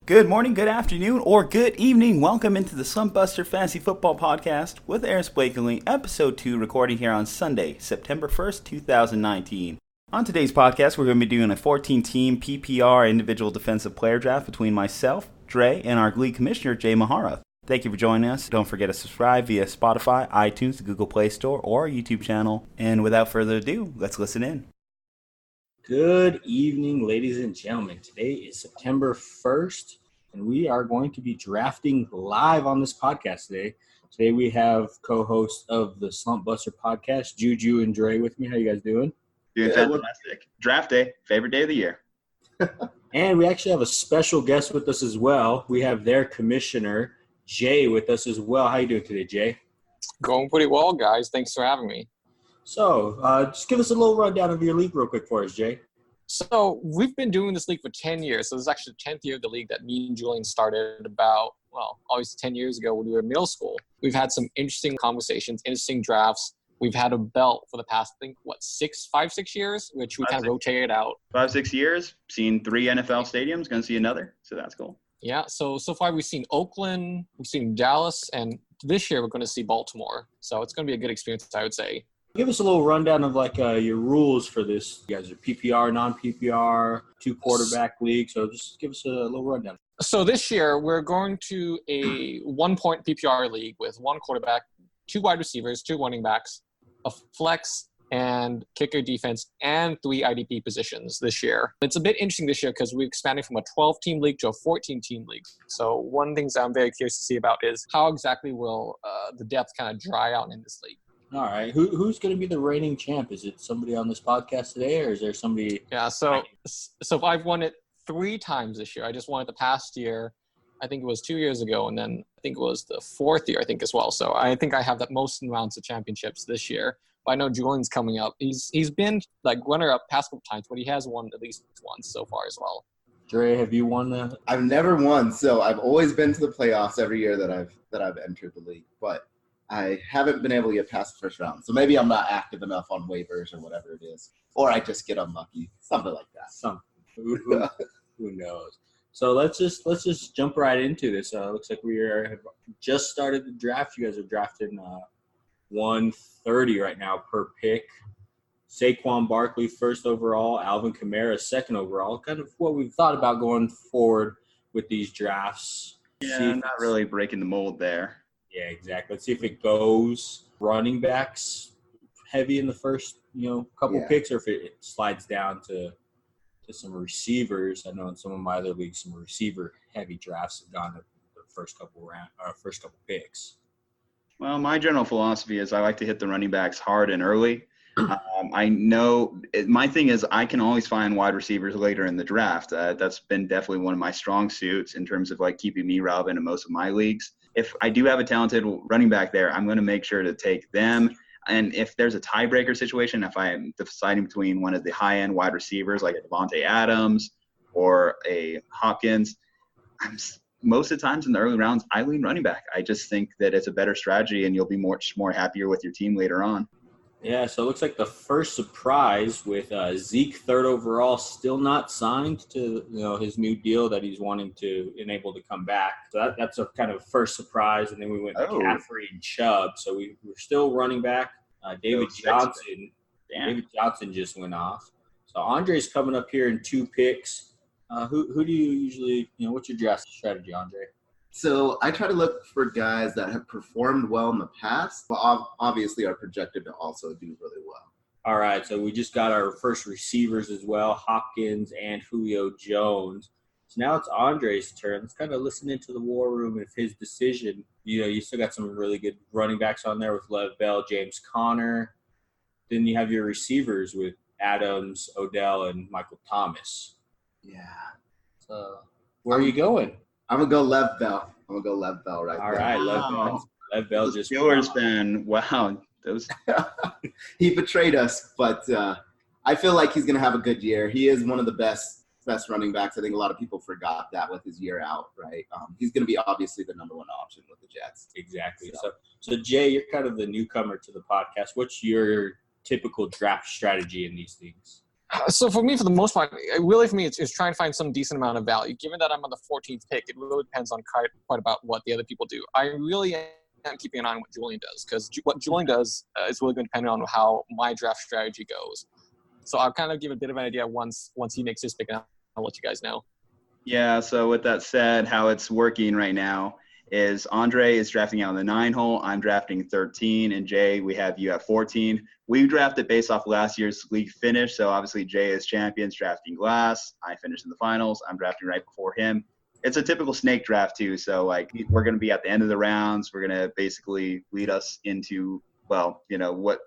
Good morning, good afternoon, or good evening. Welcome into the Slumpbuster Fantasy Football Podcast with Aris, Blakeney, Ep.2, recording here on Sunday, September 1st, 2019. On today's podcast, we're going to be doing a 14-team PPR individual defensive player draft between myself, Dre, and our league commissioner, Jay Mahara. Thank you for joining us. Don't forget to subscribe via Spotify, iTunes, the Google Play Store, or our YouTube channel. And without further ado, let's listen in. Good evening, ladies and gentlemen. Today is September 1st, and we are going to be drafting live on this podcast today. Today we have co-hosts of the Slumpbuster podcast, Juju and Dre with me. How you guys doing? Doing fantastic. Draft day, favorite day of the year. And we actually have a special guest with us as well. We have their commissioner, Jay, with us as well. How you doing today, Jay? Going pretty well, guys. Thanks for having me. So, just give us a little rundown of your league real quick for us, Jay. So we've been doing this league for 10 years. So this is actually the 10th year of the league that me and Julian started about, obviously 10 years ago when we were in middle school. We've had some interesting conversations, interesting drafts. We've had a belt for the past, 5-6 years, which we kind of rotated out. 5-6 years, seen 3 NFL stadiums, going to see another. So that's cool. Yeah, so far we've seen Oakland, we've seen Dallas, and this year we're going to see Baltimore. So it's going to be a good experience, I would say. Give us a little rundown of your rules for this. You guys are PPR, non-PPR, 2 quarterback league. So just give us a little rundown. So this year we're going to a 1-point PPR league with 1 quarterback, 2 wide receivers, 2 running backs, a flex and kicker defense, and 3 IDP positions this year. It's a bit interesting this year because we're expanding from a 12-team league to a 14-team league. So one of the things I'm very curious to see about is how exactly will the depth kind of dry out in this league. All right. Who's going to be the reigning champ? Is it somebody on this podcast today, or is there somebody? Yeah, so I've won it 3 times this year. I just won it the past year. I think it was 2 years ago, and then I think it was the 4th year, as well. So I think I have the most amounts of championships this year. But I know Julian's coming up. He's been runner-up past couple times, but he has won at least once so far as well. Dre, have you won the? I've never won, so I've always been to the playoffs every year that I've entered the league, but I haven't been able to get past the first round. So maybe I'm not active enough on waivers or whatever it is. Or I just get unlucky. Something like that. Who knows? So let's just jump right into this. Looks like we have just started the draft. You guys are drafting 130 right now per pick. Saquon Barkley, 1st overall. Alvin Kamara, 2nd overall. Kind of what we've thought about going forward with these drafts. Yeah, not really breaking the mold there. Yeah, exactly. Let's see if it goes running backs heavy in the first, couple picks, or if it slides down to some receivers. I know in some of my other leagues, some receiver heavy drafts have gone to the first couple picks. Well, my general philosophy is I like to hit the running backs hard and early. I know my thing is I can always find wide receivers later in the draft. That's been definitely one of my strong suits in terms of keeping me relevant in most of my leagues. If I do have a talented running back there, I'm going to make sure to take them. And if there's a tiebreaker situation, if I am deciding between one of the high-end wide receivers like a Devontae Adams or a Hopkins, most of the times in the early rounds, I lean running back. I just think that it's a better strategy and you'll be much more happier with your team later on. Yeah, so it looks like the first surprise with Zeke, 3rd overall, still not signed to his new deal that he's wanting to enable to come back. So that's a kind of first surprise. And then we went McCaffrey and Chubb. So we're still running back. David Johnson. David Johnson just went off. So Andre's coming up here in 2 picks. Who do you usually what's your draft strategy, Andre? So I try to look for guys that have performed well in the past, but obviously are projected to also do really well. All right, so we just got our first receivers as well, Hopkins and Julio Jones. So now it's Andre's turn. Let's kind of listen into the war room of his decision. You still got some really good running backs on there with Lev Bell, James Conner. Then you have your receivers with Adams, Odell, and Michael Thomas. Yeah. So where are you going? I'm going to go Lev Bell. I'm going to go Lev Bell right All there. right, Lev Bell just – Steelers fan, wow. He betrayed us, but I feel like he's going to have a good year. He is one of the best running backs. I think a lot of people forgot that with his year out, right? He's going to be obviously the number 1 option with the Jets. Exactly. So Jay, you're kind of the newcomer to the podcast. What's your typical draft strategy in these things? So for me, for the most part, really for me, it's trying to find some decent amount of value. Given that I'm on the 14th pick, it really depends on quite about what the other people do. I really am keeping an eye on what Julian does, because what Julian does is really going to depend on how my draft strategy goes. So I'll kind of give a bit of an idea once he makes his pick, and I'll let you guys know. Yeah, so with that said, how it's working right now is Andre is drafting out in the 9 hole, I'm drafting 13, and Jay, we have you at 14. We drafted based off last year's league finish, so obviously Jay is champions drafting glass. I finished in the finals. I'm drafting right before him. It's a typical snake draft too, so like we're going to be at the end of the rounds. We're going to basically lead us into, well, you know, what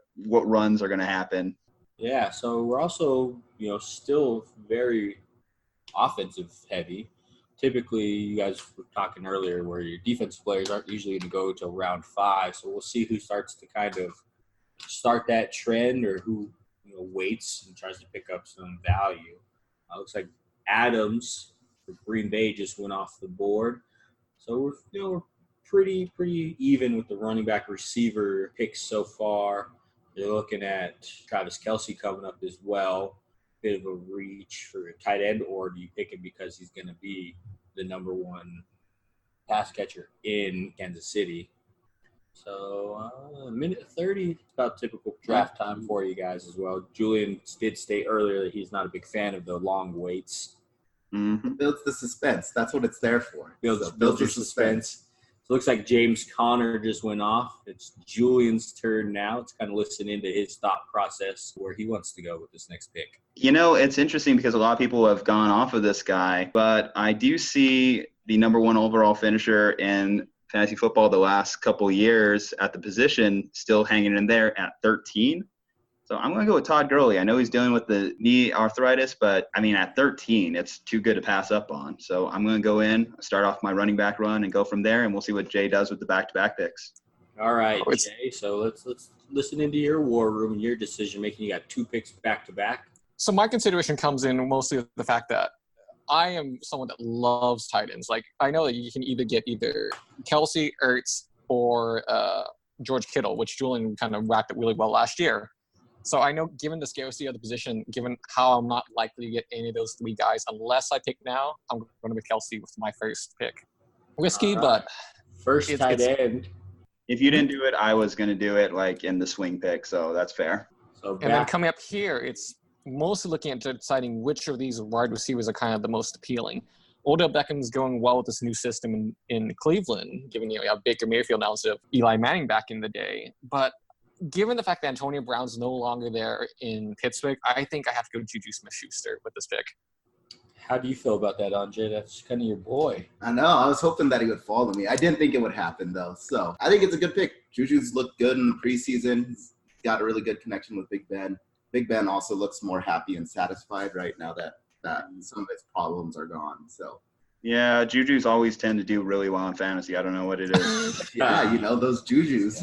runs are going to happen. Yeah, so we're also, still very offensive heavy. Typically, you guys were talking earlier where your defensive players aren't usually going to go till round 5. So we'll see who starts to kind of start that trend, or who waits and tries to pick up some value. Looks like Adams for Green Bay just went off the board. So we're pretty even with the running back receiver picks so far. They're looking at Travis Kelce coming up as well. Bit of a reach for a tight end, or do you pick him because he's going to be the number 1 pass catcher in Kansas City? So a minute 30, it's about typical draft time for you guys as well. Julian did state earlier that he's not a big fan of the long waits. Mm-hmm. It builds the suspense. That's what it's there for. Builds your suspense. So it looks like James Conner just went off. It's Julian's turn now. It's kind of listening to his thought process where he wants to go with this next pick. It's interesting because a lot of people have gone off of this guy, but I do see the number 1 overall finisher in fantasy football the last couple of years at the position still hanging in there at 13. So I'm going to go with Todd Gurley. I know he's dealing with the knee arthritis, but at 13, it's too good to pass up on. So I'm going to go in, start off my running back run, and go from there, and we'll see what Jay does with the back-to-back picks. All right, Jay. So let's listen into your war room and your decision making. You got 2 picks back-to-back. So my consideration comes in mostly with the fact that I am someone that loves tight ends. Like, I know that you can either get either Kelce, Ertz, or George Kittle, which Julian kind of racked it really well last year. So I know, given the scarcity of the position, given how I'm not likely to get any of those 3 guys unless I pick now, I'm going to be Kelce with my first pick. Risky, right. But first tight end. If you didn't do it, I was going to do it like in the swing pick, so that's fair. And then coming up here, it's mostly looking at deciding which of these wide receivers are kind of the most appealing. Odell Beckham's going well with this new system in Cleveland, given you have Baker Mayfield now instead of Eli Manning back in the day. But given the fact that Antonio Brown's no longer there in Pittsburgh, I think I have to go Juju Smith-Schuster with this pick. How do you feel about that, Andre? That's kind of your boy. I know. I was hoping that he would follow me. I didn't think it would happen, though. So I think it's a good pick. Juju's looked good in the preseason. He's got a really good connection with Big Ben. Big Ben also looks more happy and satisfied right now that some of his problems are gone. So. Yeah, Juju's always tend to do really well in fantasy. I don't know what it is. Yeah, those Jujus.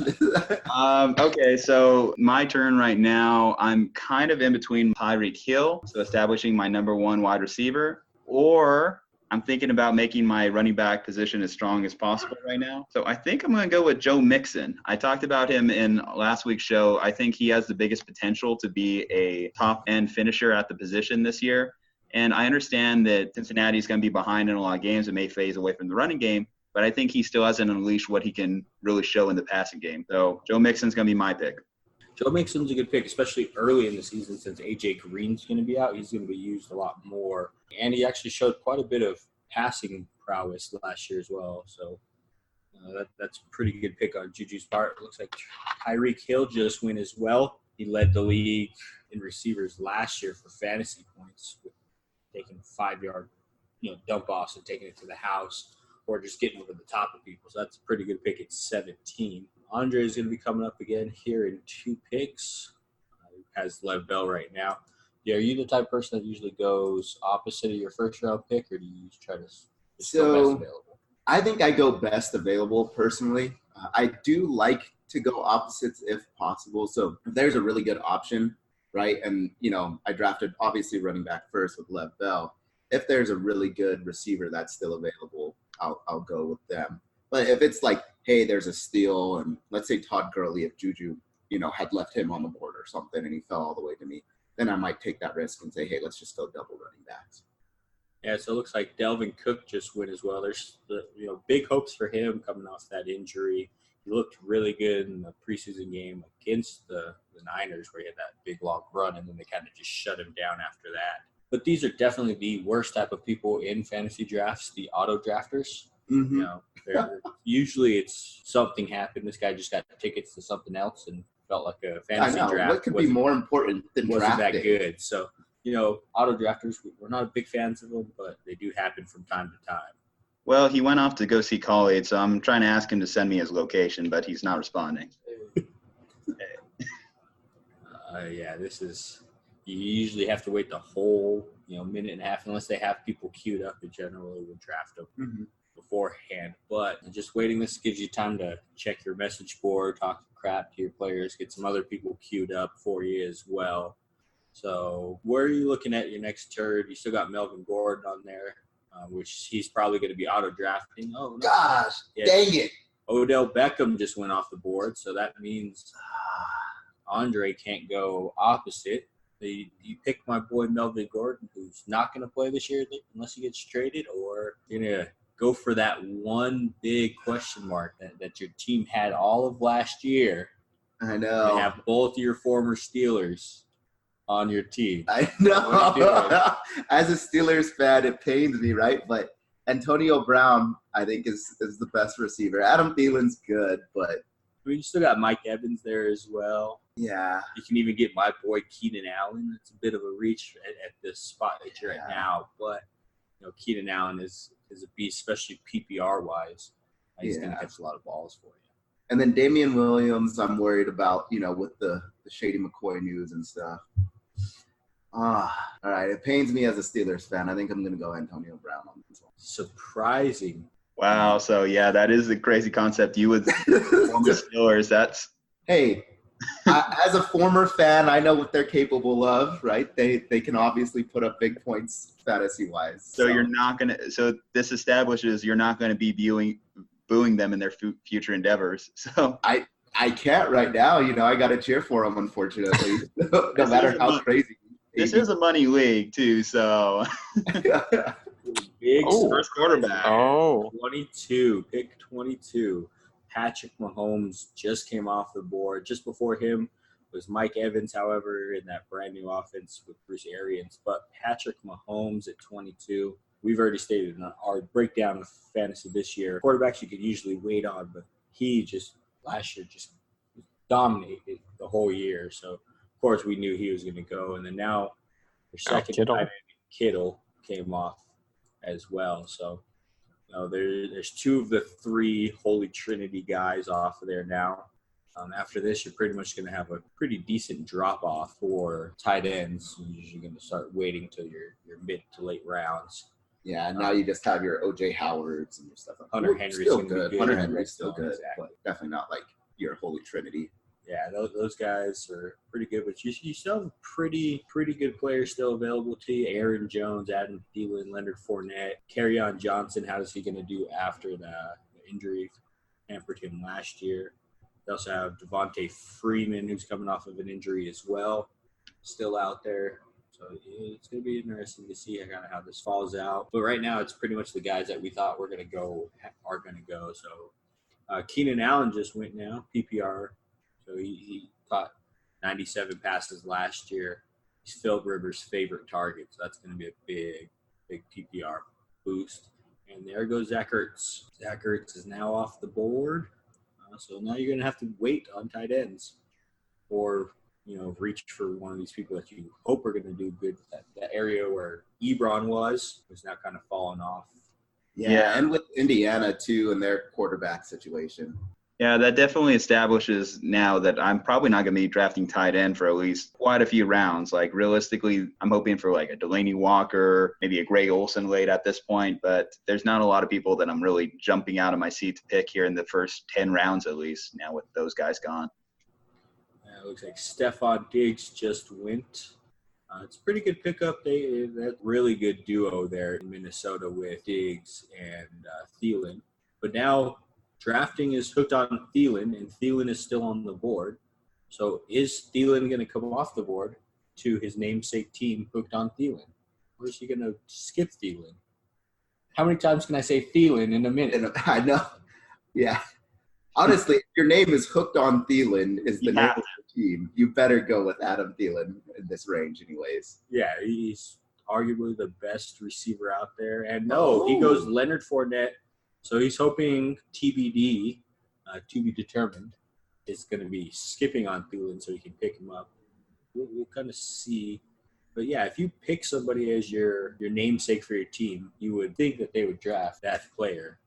Okay, so my turn right now. I'm kind of in between Tyreek Hill, so establishing my number 1 wide receiver, or I'm thinking about making my running back position as strong as possible right now. So I think I'm going to go with Joe Mixon. I talked about him in last week's show. I think he has the biggest potential to be a top-end finisher at the position this year. And I understand that Cincinnati is going to be behind in a lot of games and may phase away from the running game, but I think he still hasn't unleashed what he can really show in the passing game. So Joe Mixon's going to be my pick. Joe Mixon's a good pick, especially early in the season since A.J. Green's going to be out. He's going to be used a lot more. And he actually showed quite a bit of passing prowess last year as well. So that's a pretty good pick on Juju's part. It looks like Tyreek Hill just went as well. He led the league in receivers last year for fantasy points, with taking 5-yard, dump offs and taking it to the house, or just getting over the top of people. So that's a pretty good pick at 17. Andre is going to be coming up again here in 2 picks. He has Lev Bell right now. Yeah, are you the type of person that usually goes opposite of your first round pick, or do you try to just go best available? I think I go best available personally. I do like to go opposites if possible. So if there's a really good option, right? And, I drafted obviously running back first with Lev Bell. If there's a really good receiver that's still available, I'll go with them. But if it's like, hey, there's a steal, and let's say Todd Gurley, if Juju, had left him on the board or something and he fell all the way to me, then I might take that risk and say, hey, let's just go double running backs. Yeah, so it looks like Delvin Cook just went as well. There's big hopes for him coming off that injury. He looked really good in the preseason game against the Niners where he had that big long run, and then they kind of just shut him down after that. But these are definitely the worst type of people in fantasy drafts, the auto drafters. Mm-hmm. Usually it's something happened. This guy just got tickets to something else and felt like a fantasy draft. What could be more important than wasn't drafting? that good. So, auto drafters, we're not big fans of them, but they do happen from time to time. Well, he went off to go see Colleague, so I'm trying to ask him to send me his location, but he's not responding. This is – you usually have to wait the whole, minute and a half, unless they have people queued up. They generally would draft them beforehand. But just waiting, this gives you time to check your message board, talk crap to your players, get some other people queued up for you as well. So where are you looking at your next turd? You still got Melvin Gordon on there, which he's probably going to be auto-drafting. Oh, no. Gosh, dang it. Odell Beckham just went off the board, so that means Andre can't go opposite. You pick my boy Melvin Gordon, who's not going to play this year unless he gets traded, or you're going to go for that one big question mark that your team had all of last year. I know. You have both your former Steelers on your team. I know. As a Steelers fan, it pains me, right? But Antonio Brown, I think, is the best receiver. Adam Thielen's good, but you still got Mike Evans there as well. Yeah. You can even get my boy Keenan Allen. It's a bit of a reach at this spot that you're at now, but Keenan Allen is a beast, especially PPR-wise. He's going to catch a lot of balls for you. And then Damian Williams, I'm worried about, with the Shady McCoy news and stuff. All right. It pains me as a Steelers fan. I think I'm going to go Antonio Brown on this one. Surprising. Wow. So, yeah, that is the crazy concept. You would former Steelers. That's – Hey, as a former fan, I know what they're capable of, right? They can obviously put up big points fantasy-wise. So you're not going to – so this establishes you're not going to be booing them in their future endeavors. So I can't right now. I got to cheer for them, unfortunately, no matter how crazy. This is a money league, too, so. Big first quarterback. 22, pick 22. Patrick Mahomes just came off the board. Just before him was Mike Evans, however, in that brand new offense with Bruce Arians. But Patrick Mahomes at 22. We've already stated in our breakdown of fantasy this year, quarterbacks you could usually wait on, but he just last year just dominated the whole year. So, of course, we knew he was going to go. And then now their second time, Kittle came off as well. So, there's two of the three Holy Trinity guys off of there now. After this, you're pretty much going to have a pretty decent drop-off for tight ends. You're usually going to start waiting till your mid to late rounds. Yeah, and now you just have your O.J. Howards and your stuff. Hunter Henry's still good. Hunter Henry's still good, exactly. but definitely not like your Holy Trinity. Yeah, those guys are pretty good, but you still have pretty good players still available to you. Aaron Jones, Adam Thielen, Leonard Fournette, Kerryon Johnson. How is he going to do after the injury hampered him last year? They also have Devontae Freeman, who's coming off of an injury as well, still out there. So it's going to be interesting to see how this falls out. But right now, it's pretty much the guys that we thought were going to go are going to go. So Keenan Allen just went now, PPR. So he caught 97 passes last year. He's Phil Rivers' favorite target. So that's going to be a big PPR boost. And there goes Zach Ertz. Zach Ertz is now off the board. So now you're going to have to wait on tight ends or, reach for one of these people that you hope are going to do good. That area where Ebron was now kind of fallen off. Yeah, and with Indiana, too, and their quarterback situation. Yeah, that definitely establishes now that I'm probably not going to be drafting tight end for at least quite a few rounds. Like, realistically, I'm hoping for like a Delaney Walker, maybe a Greg Olsen late at this point, but there's not a lot of people that I'm really jumping out of my seat to pick here in the first 10 rounds at least, now with those guys gone. It looks like Stephon Diggs just went. It's a pretty good pickup. That really good duo there in Minnesota with Diggs and Thielen. But now drafting is hooked on Thielen, and Thielen is still on the board. So is Thielen going to come off the board to his namesake team hooked on Thielen. Or is he going to skip Thielen? How many times can I say Thielen in a minute? I know. Yeah. Honestly, if your name is hooked on Thielen is the name of the team, you better go with Adam Thielen in this range anyways. Yeah, he's arguably the best receiver out there. And he goes Leonard Fournette. So he's hoping TBD, to be determined, is going to be skipping on Thielen so he can pick him up. We'll kind of see. But, yeah, if you pick somebody as your namesake for your team, you would think that they would draft that player.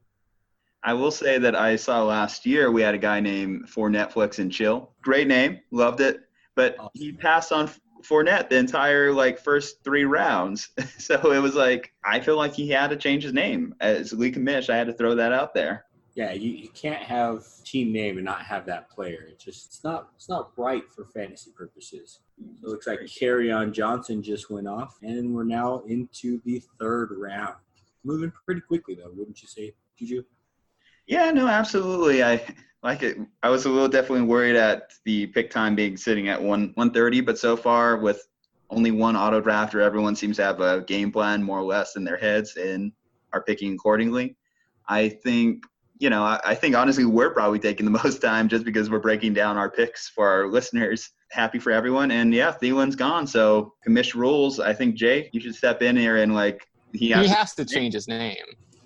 I will say that I saw last year we had a guy named For Netflix and Chill. Great name. Loved it. But he passed on Fournette the entire first 3 rounds. So it was I feel like he had to change his name. As Lee Commish, I had to throw that out there. Yeah, you can't have team name and not have that player. It's not right for fantasy purposes. So it looks like Kerryon Johnson just went off, and we're now into the 3rd round. Moving pretty quickly though, wouldn't you say, Juju? Yeah, no, absolutely. I like it. I was a little definitely worried at the pick time being sitting at 1:30, but so far with only one auto drafter, everyone seems to have a game plan more or less in their heads and are picking accordingly. I think honestly we're probably taking the most time just because we're breaking down our picks for our listeners. Happy for everyone. And yeah, Thielen's gone. So commish rules. I think Jay, you should step in here and he has to change his name.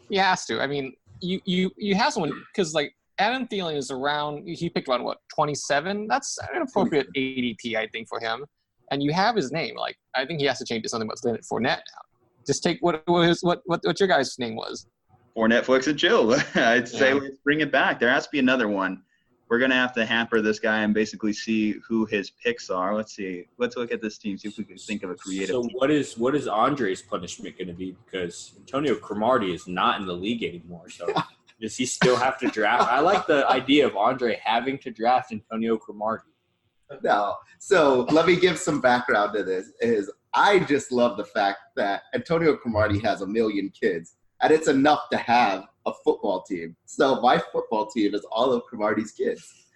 He has to. I mean, you have someone because Adam Thielen is around. He picked around 27. That's an appropriate ADP, I think, for him. And you have his name. I think he has to change to something about Leonard Fournette now. Just take what your guy's name was. For Netflix and Chill. I'd say let's bring it back. There has to be another one. We're gonna have to hamper this guy and basically see who his picks are. Let's see. Let's look at this team. See if we can think of a creative. So team. what is Andre's punishment going to be? Because Antonio Cromartie is not in the league anymore. So does he still have to draft? I like the idea of Andre having to draft Antonio Cromartie. No. So let me give some background to this. I just love the fact that Antonio Cromartie has 1 million kids, and it's enough to have a football team. So my football team is all of Cromartie's kids.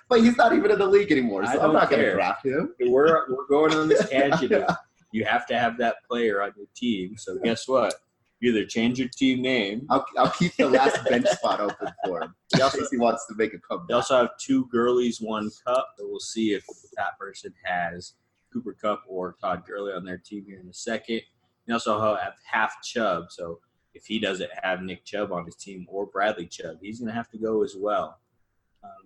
But he's not even in the league anymore, so I'm not going to draft him. We're going on this tangent. You have to have that player on your team. So guess what? You either change your team name. I'll keep the last bench spot open for him. In case he wants to make a comeback. They also have 2 Gurleys, 1 Cup. So we'll see if that person has Cooper Kupp or Todd Gurley on their team here in a second. They also have half Chubb. So if he doesn't have Nick Chubb on his team or Bradley Chubb, he's going to have to go as well.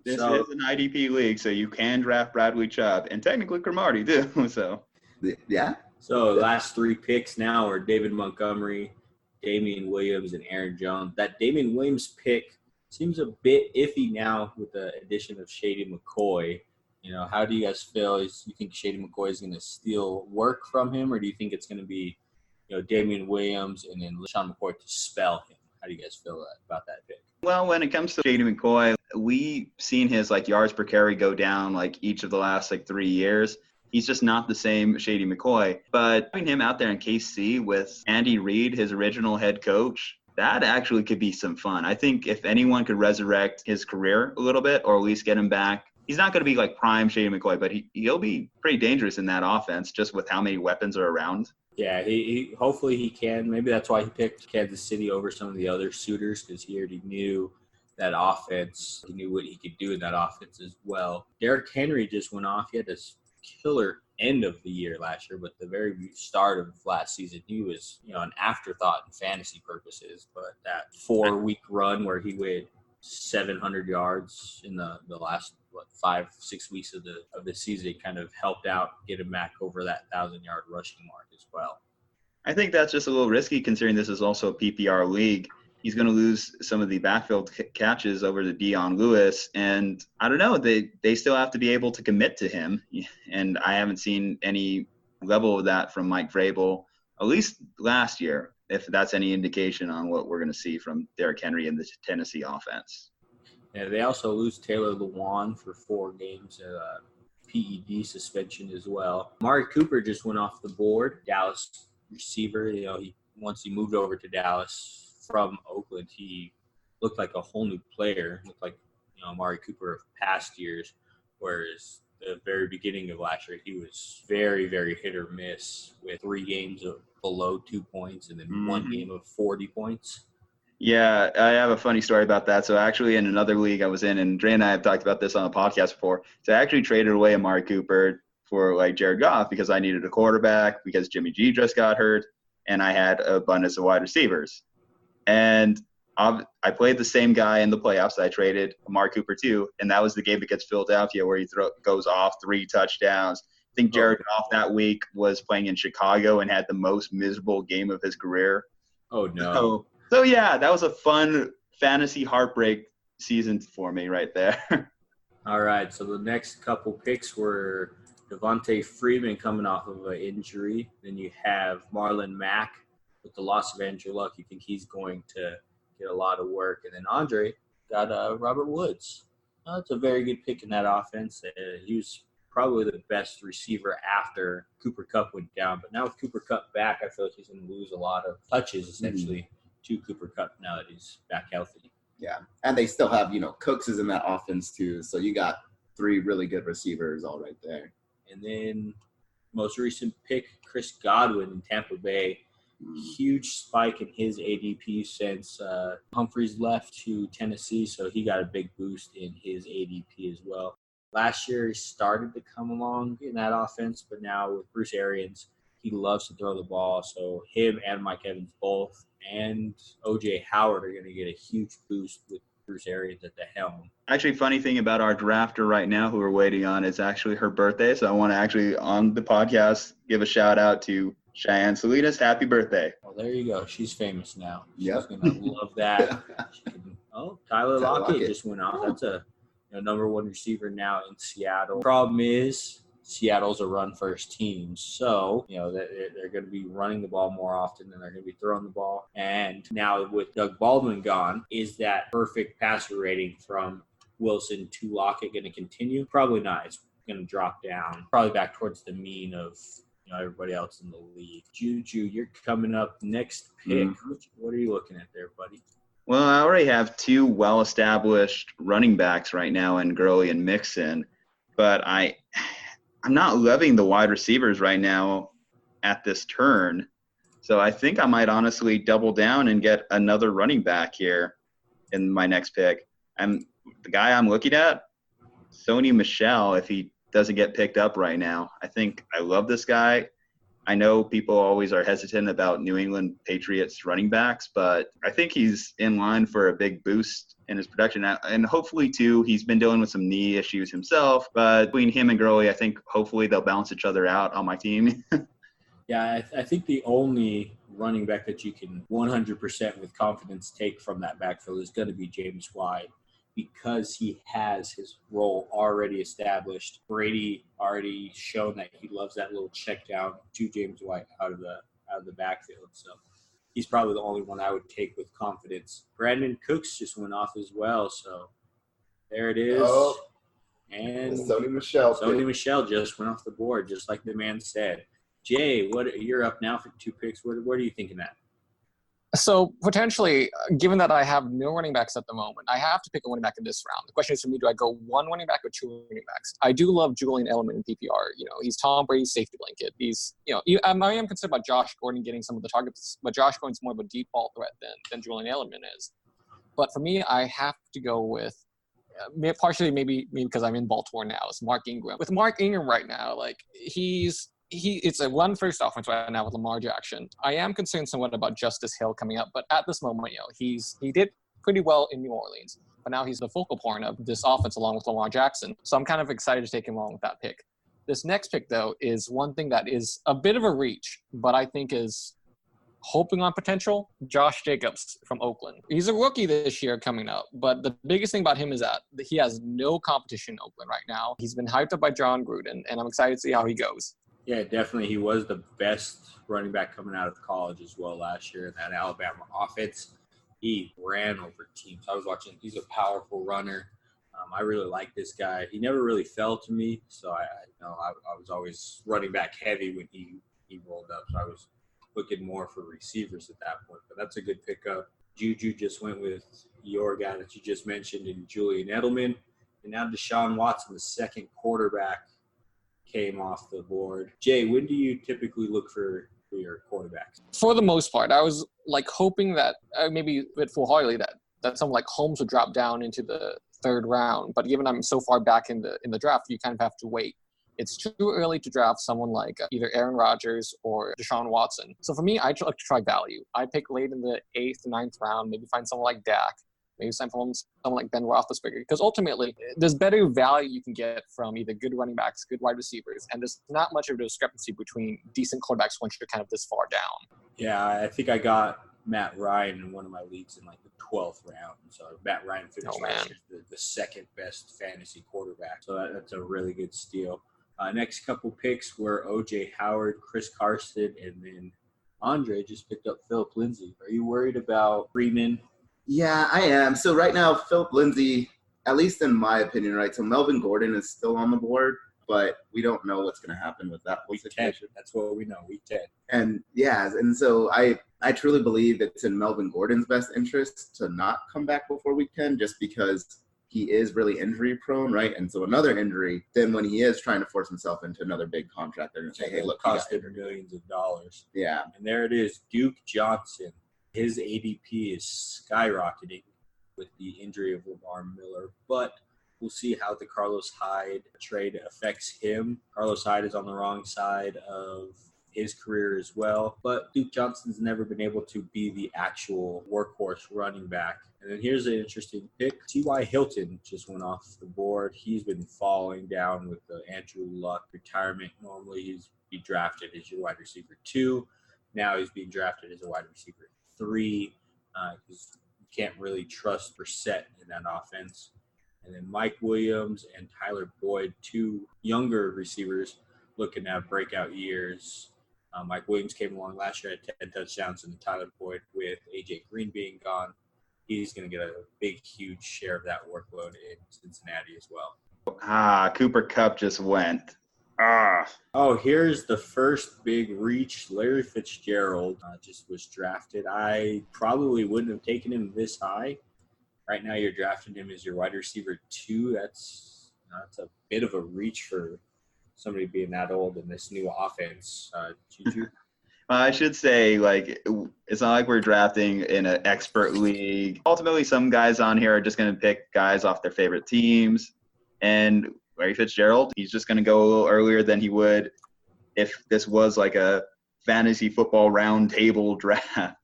This is an IDP league, so you can draft Bradley Chubb and technically Cromartie too. So yeah. So last 3 picks now are David Montgomery, Damian Williams, and Aaron Jones. That Damian Williams pick seems a bit iffy now with the addition of Shady McCoy. How do you guys feel? You think Shady McCoy is going to steal work from him, or do you think it's going to be Damian Williams and then LeSean McCoy to spell him? How do you guys feel about that pick? Well, when it comes to Shady McCoy, we've seen his yards per carry go down each of the last 3 years. He's just not the same Shady McCoy. But having him out there in KC with Andy Reid, his original head coach, that actually could be some fun. I think if anyone could resurrect his career a little bit or at least get him back, he's not going to be prime Shady McCoy, but he'll be pretty dangerous in that offense just with how many weapons are around. Yeah, he hopefully he can. Maybe that's why he picked Kansas City over some of the other suitors because he already knew that offense. He knew what he could do in that offense as well. Derrick Henry just went off. He had this killer end of the year last year, but the very start of last season, he was an afterthought in fantasy purposes. But that 4-week run where he went 700 yards in the last 5-6 weeks of the season kind of helped out get him back over that 1,000-yard rushing mark as well. I think that's just a little risky considering this is also a PPR league. He's going to lose some of the backfield catches over to Dion Lewis, and I don't know. They still have to be able to commit to him, and I haven't seen any level of that from Mike Vrabel, at least last year, if that's any indication on what we're going to see from Derrick Henry in the Tennessee offense. Yeah, they also lose Taylor Lewan for 4 games, PED suspension as well. Amari Cooper just went off the board. Dallas receiver, once he moved over to Dallas from Oakland, he looked like a whole new player. Looked like Amari Cooper of past years, whereas the very beginning of last year, he was very, very hit or miss with 3 games of below 2 points and then 1 game of 40 points. Yeah, I have a funny story about that. So actually in another league I was in, and Dre and I have talked about this on a podcast before, so I actually traded away Amari Cooper for like Jared Goff because I needed a quarterback because Jimmy G just got hurt and I had an abundance of wide receivers. And I played the same guy in the playoffs. I traded Amari Cooper too, and that was the game against Philadelphia where he goes off 3 touchdowns. I think Jared Goff that week was playing in Chicago and had the most miserable game of his career. Oh, no. So yeah, that was a fun fantasy heartbreak season for me right there. All right, so the next couple picks were Devontae Freeman coming off of an injury. Then you have Marlon Mack with the loss of Andrew Luck. You think he's going to get a lot of work. And then Andre got Robert Woods. That's a very good pick in that offense. He was probably the best receiver after Cooper Kupp went down. But now with Cooper Kupp back, I feel like he's going to lose a lot of touches, essentially, to Cooper Kupp now that he's back healthy. Yeah, and they still have, Cooks is in that offense too. So you got 3 really good receivers all right there. And then most recent pick, Chris Godwin in Tampa Bay. Huge spike in his ADP since Humphreys left to Tennessee, so he got a big boost in his ADP as well. Last year, he started to come along in that offense, but now with Bruce Arians, he loves to throw the ball, so him and Mike Evans both and O.J. Howard are going to get a huge boost with Bruce Arians at the helm. Actually, funny thing about our drafter right now who we're waiting on is actually her birthday, so I want to actually, on the podcast, give a shout-out to Cheyenne Salinas. Happy birthday. Well, there you go. She's famous now. Yep. She's going to love that. Tyler Lockett just went off. That's a number 1 receiver now in Seattle. Problem is, Seattle's a run-first team, so they're going to be running the ball more often than they're going to be throwing the ball. And now with Doug Baldwin gone, is that perfect passer rating from Wilson to Lockett going to continue? Probably not. It's going to drop down, probably back towards the mean of everybody else in the league. Juju, you're coming up next pick. What are you looking at there, buddy? Well, I already have 2 well-established running backs right now in Gurley and Mixon, but I'm not loving the wide receivers right now at this turn. So I think I might honestly double down and get another running back here in my next pick. The guy I'm looking at, Sony Michel, if he doesn't get picked up right now. I think I love this guy. I know people always are hesitant about New England Patriots running backs, but I think he's in line for a big boost in his production. And hopefully, too, he's been dealing with some knee issues himself. But between him and Gurley, I think hopefully they'll balance each other out on my team. Yeah, I think the only running back that you can 100% with confidence take from that backfield is going to be James White, because he has his role already established. Brady already shown that he loves that little check down to James White out of the backfield. So he's probably the only one I would take with confidence. Brandon Cooks just went off as well, so there it is. Oh, and Sony Michel just went off the board, just like the man said. Jay, you're up now for 2 picks. What are you thinking at? So potentially, given that I have no running backs at the moment, I have to pick a running back in this round. The question is for me, do I go 1 running back or 2 running backs? I do love Julian Edelman in PPR. He's Tom Brady's safety blanket. He's, I am concerned about Josh Gordon getting some of the targets, but Josh Gordon's more of a deep ball threat than Julian Edelman is. But for me, I have to go with, partially maybe because I'm in Baltimore now, it's Mark Ingram. With Mark Ingram right now, it's a run-first offense right now with Lamar Jackson. I am concerned somewhat about Justice Hill coming up, but at this moment, he did pretty well in New Orleans, but now he's the focal point of this offense along with Lamar Jackson. So I'm kind of excited to take him along with that pick. This next pick, though, is one thing that is a bit of a reach, but I think is hoping on potential. Josh Jacobs from Oakland. He's a rookie this year coming up, but the biggest thing about him is that he has no competition in Oakland right now. He's been hyped up by John Gruden, and I'm excited to see how he goes. Yeah, definitely. He was the best running back coming out of college as well last year in that Alabama offense. He ran over teams. I was watching. He's a powerful runner. I really like this guy. He never really fell to me, so I was always running back heavy when he rolled up. So I was looking more for receivers at that point. But that's a good pickup. Juju just went with your guy that you just mentioned in Julian Edelman. And now Deshaun Watson, the second quarterback came off the board. Jay, when do you typically look for your quarterbacks? For the most part, I was like hoping that maybe a bit foolhardily that someone like Holmes would drop down into the third round. But given I'm so far back in the draft, you kind of have to wait. It's too early to draft someone like either Aaron Rodgers or Deshaun Watson. So for me, I like to try value. I pick late in the 8th, 9th round, maybe find someone like Dak, maybe someone like Ben Roethlisberger. Because ultimately, there's better value you can get from either good running backs, good wide receivers, and there's not much of a discrepancy between decent quarterbacks once you're kind of this far down. Yeah, I think I got Matt Ryan in one of my leagues in like the 12th round. So Matt Ryan finished the second best fantasy quarterback. So that's a really good steal. Next couple picks were O.J. Howard, Chris Carson, and then Andre just picked up Philip Lindsay. Are you worried about Freeman? Yeah, I am. So right now, Philip Lindsay, at least in my opinion, right? So Melvin Gordon is still on the board, but we don't know what's going to happen with that whole situation. 10. That's what we know, week 10. And so I truly believe it's in Melvin Gordon's best interest to not come back before week 10 just because he is really injury prone, right? And so another injury, then when he is trying to force himself into another big contract, they're going to say, hey, look, cost him millions of dollars. Yeah. And there it is, Duke Johnson. His ADP is skyrocketing with the injury of Lamar Miller, but we'll see how the Carlos Hyde trade affects him. Carlos Hyde is on the wrong side of his career as well, but Duke Johnson's never been able to be the actual workhorse running back. And then here's an interesting pick. T.Y. Hilton just went off the board. He's been falling down with the Andrew Luck retirement. Normally he's be drafted as your wide receiver 2. Now he's being drafted as a wide receiver 3 because you can't really trust Brissett in that offense. And then Mike Williams and Tyler Boyd, 2 younger receivers looking at breakout years. Mike Williams came along last year at 10 touchdowns, and Tyler Boyd, with A.J. Green being gone, he's going to get a big, huge share of that workload in Cincinnati as well. Cooper Kupp just went. Oh, here's the first big reach. Larry Fitzgerald just was drafted. I probably wouldn't have taken him this high. Right now you're drafting him as your wide receiver 2. That's a bit of a reach for somebody being that old in this new offense. Juju? I should say, it's not like we're drafting in an expert league. Ultimately, some guys on here are just going to pick guys off their favorite teams. And Larry Fitzgerald, he's just going to go a little earlier than he would if this was like a fantasy football round table draft.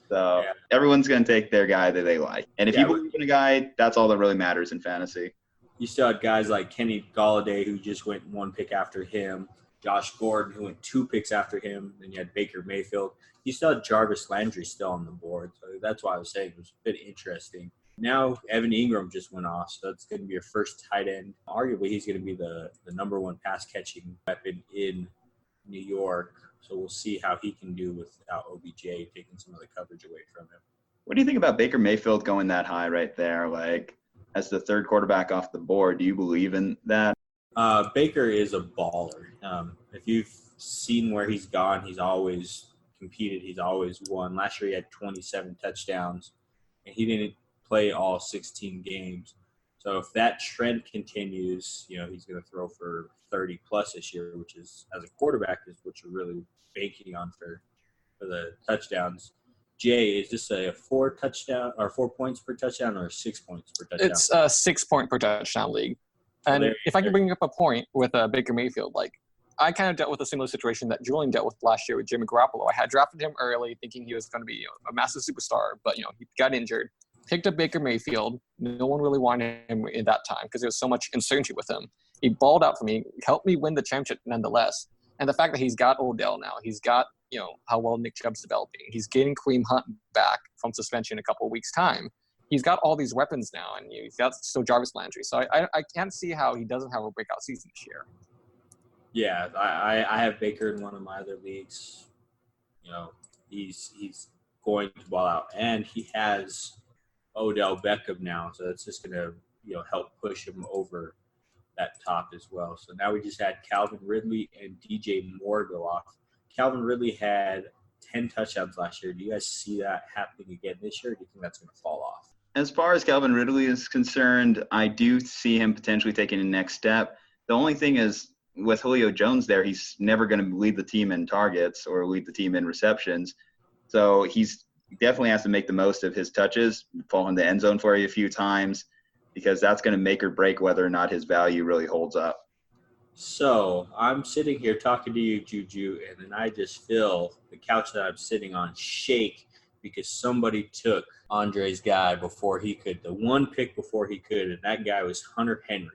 So everyone's going to take their guy that they like. And if you believe in a guy, that's all that really matters in fantasy. You still had guys like Kenny Golladay, who just went 1 pick after him. Josh Gordon, who went 2 picks after him. Then you had Baker Mayfield. You still had Jarvis Landry still on the board. So that's why I was saying it was a bit interesting. Now Evan Ingram just went off, so that's going to be your first tight end. Arguably, he's going to be the number 1 pass-catching weapon in New York. So we'll see how he can do without OBJ taking some of the coverage away from him. What do you think about Baker Mayfield going that high right there, as the 3rd quarterback off the board? Do you believe in that? Baker is a baller. If you've seen where he's gone, he's always competed. He's always won. Last year he had 27 touchdowns, and he didn't play all 16 games. So if that trend continues, he's going to throw for 30-plus this year, which is, as a quarterback, is what you're really banking on for the touchdowns. Jay, is this a 4 points per touchdown or 6 points per touchdown? It's a 6 point per touchdown league. And if I can bring up a point with Baker Mayfield, I kind of dealt with a similar situation that Julian dealt with last year with Jimmy Garoppolo. I had drafted him early thinking he was going to be a massive superstar, but he got injured. Picked up Baker Mayfield. No one really wanted him in that time because there was so much uncertainty with him. He balled out for me, helped me win the championship nonetheless. And the fact that he's got Odell now, he's got how well Nick Chubb's developing. He's getting Kareem Hunt back from suspension in a couple of weeks' time. He's got all these weapons now, and he's got still Jarvis Landry. So I can't see how he doesn't have a breakout season this year. Yeah, I have Baker in one of my other leagues. He's going to ball out, and he has Odell Beckham now, so that's just going to help push him over that top as well. So now we just had Calvin Ridley and DJ Moore go off. Calvin Ridley had 10 touchdowns last year. Do you guys see that happening again this year, or do you think that's going to fall off? As far as Calvin Ridley is concerned, I do see him potentially taking the next step. The only thing is with Julio Jones there, he's never going to lead the team in targets or lead the team in receptions. So he's definitely has to make the most of his touches, fall in the end zone for you a few times, because that's going to make or break whether or not his value really holds up. So I'm sitting here talking to you, Juju, and then I just feel the couch that I'm sitting on shake because somebody took Andre's guy before he could, the one pick before he could, and that guy was Hunter Henry.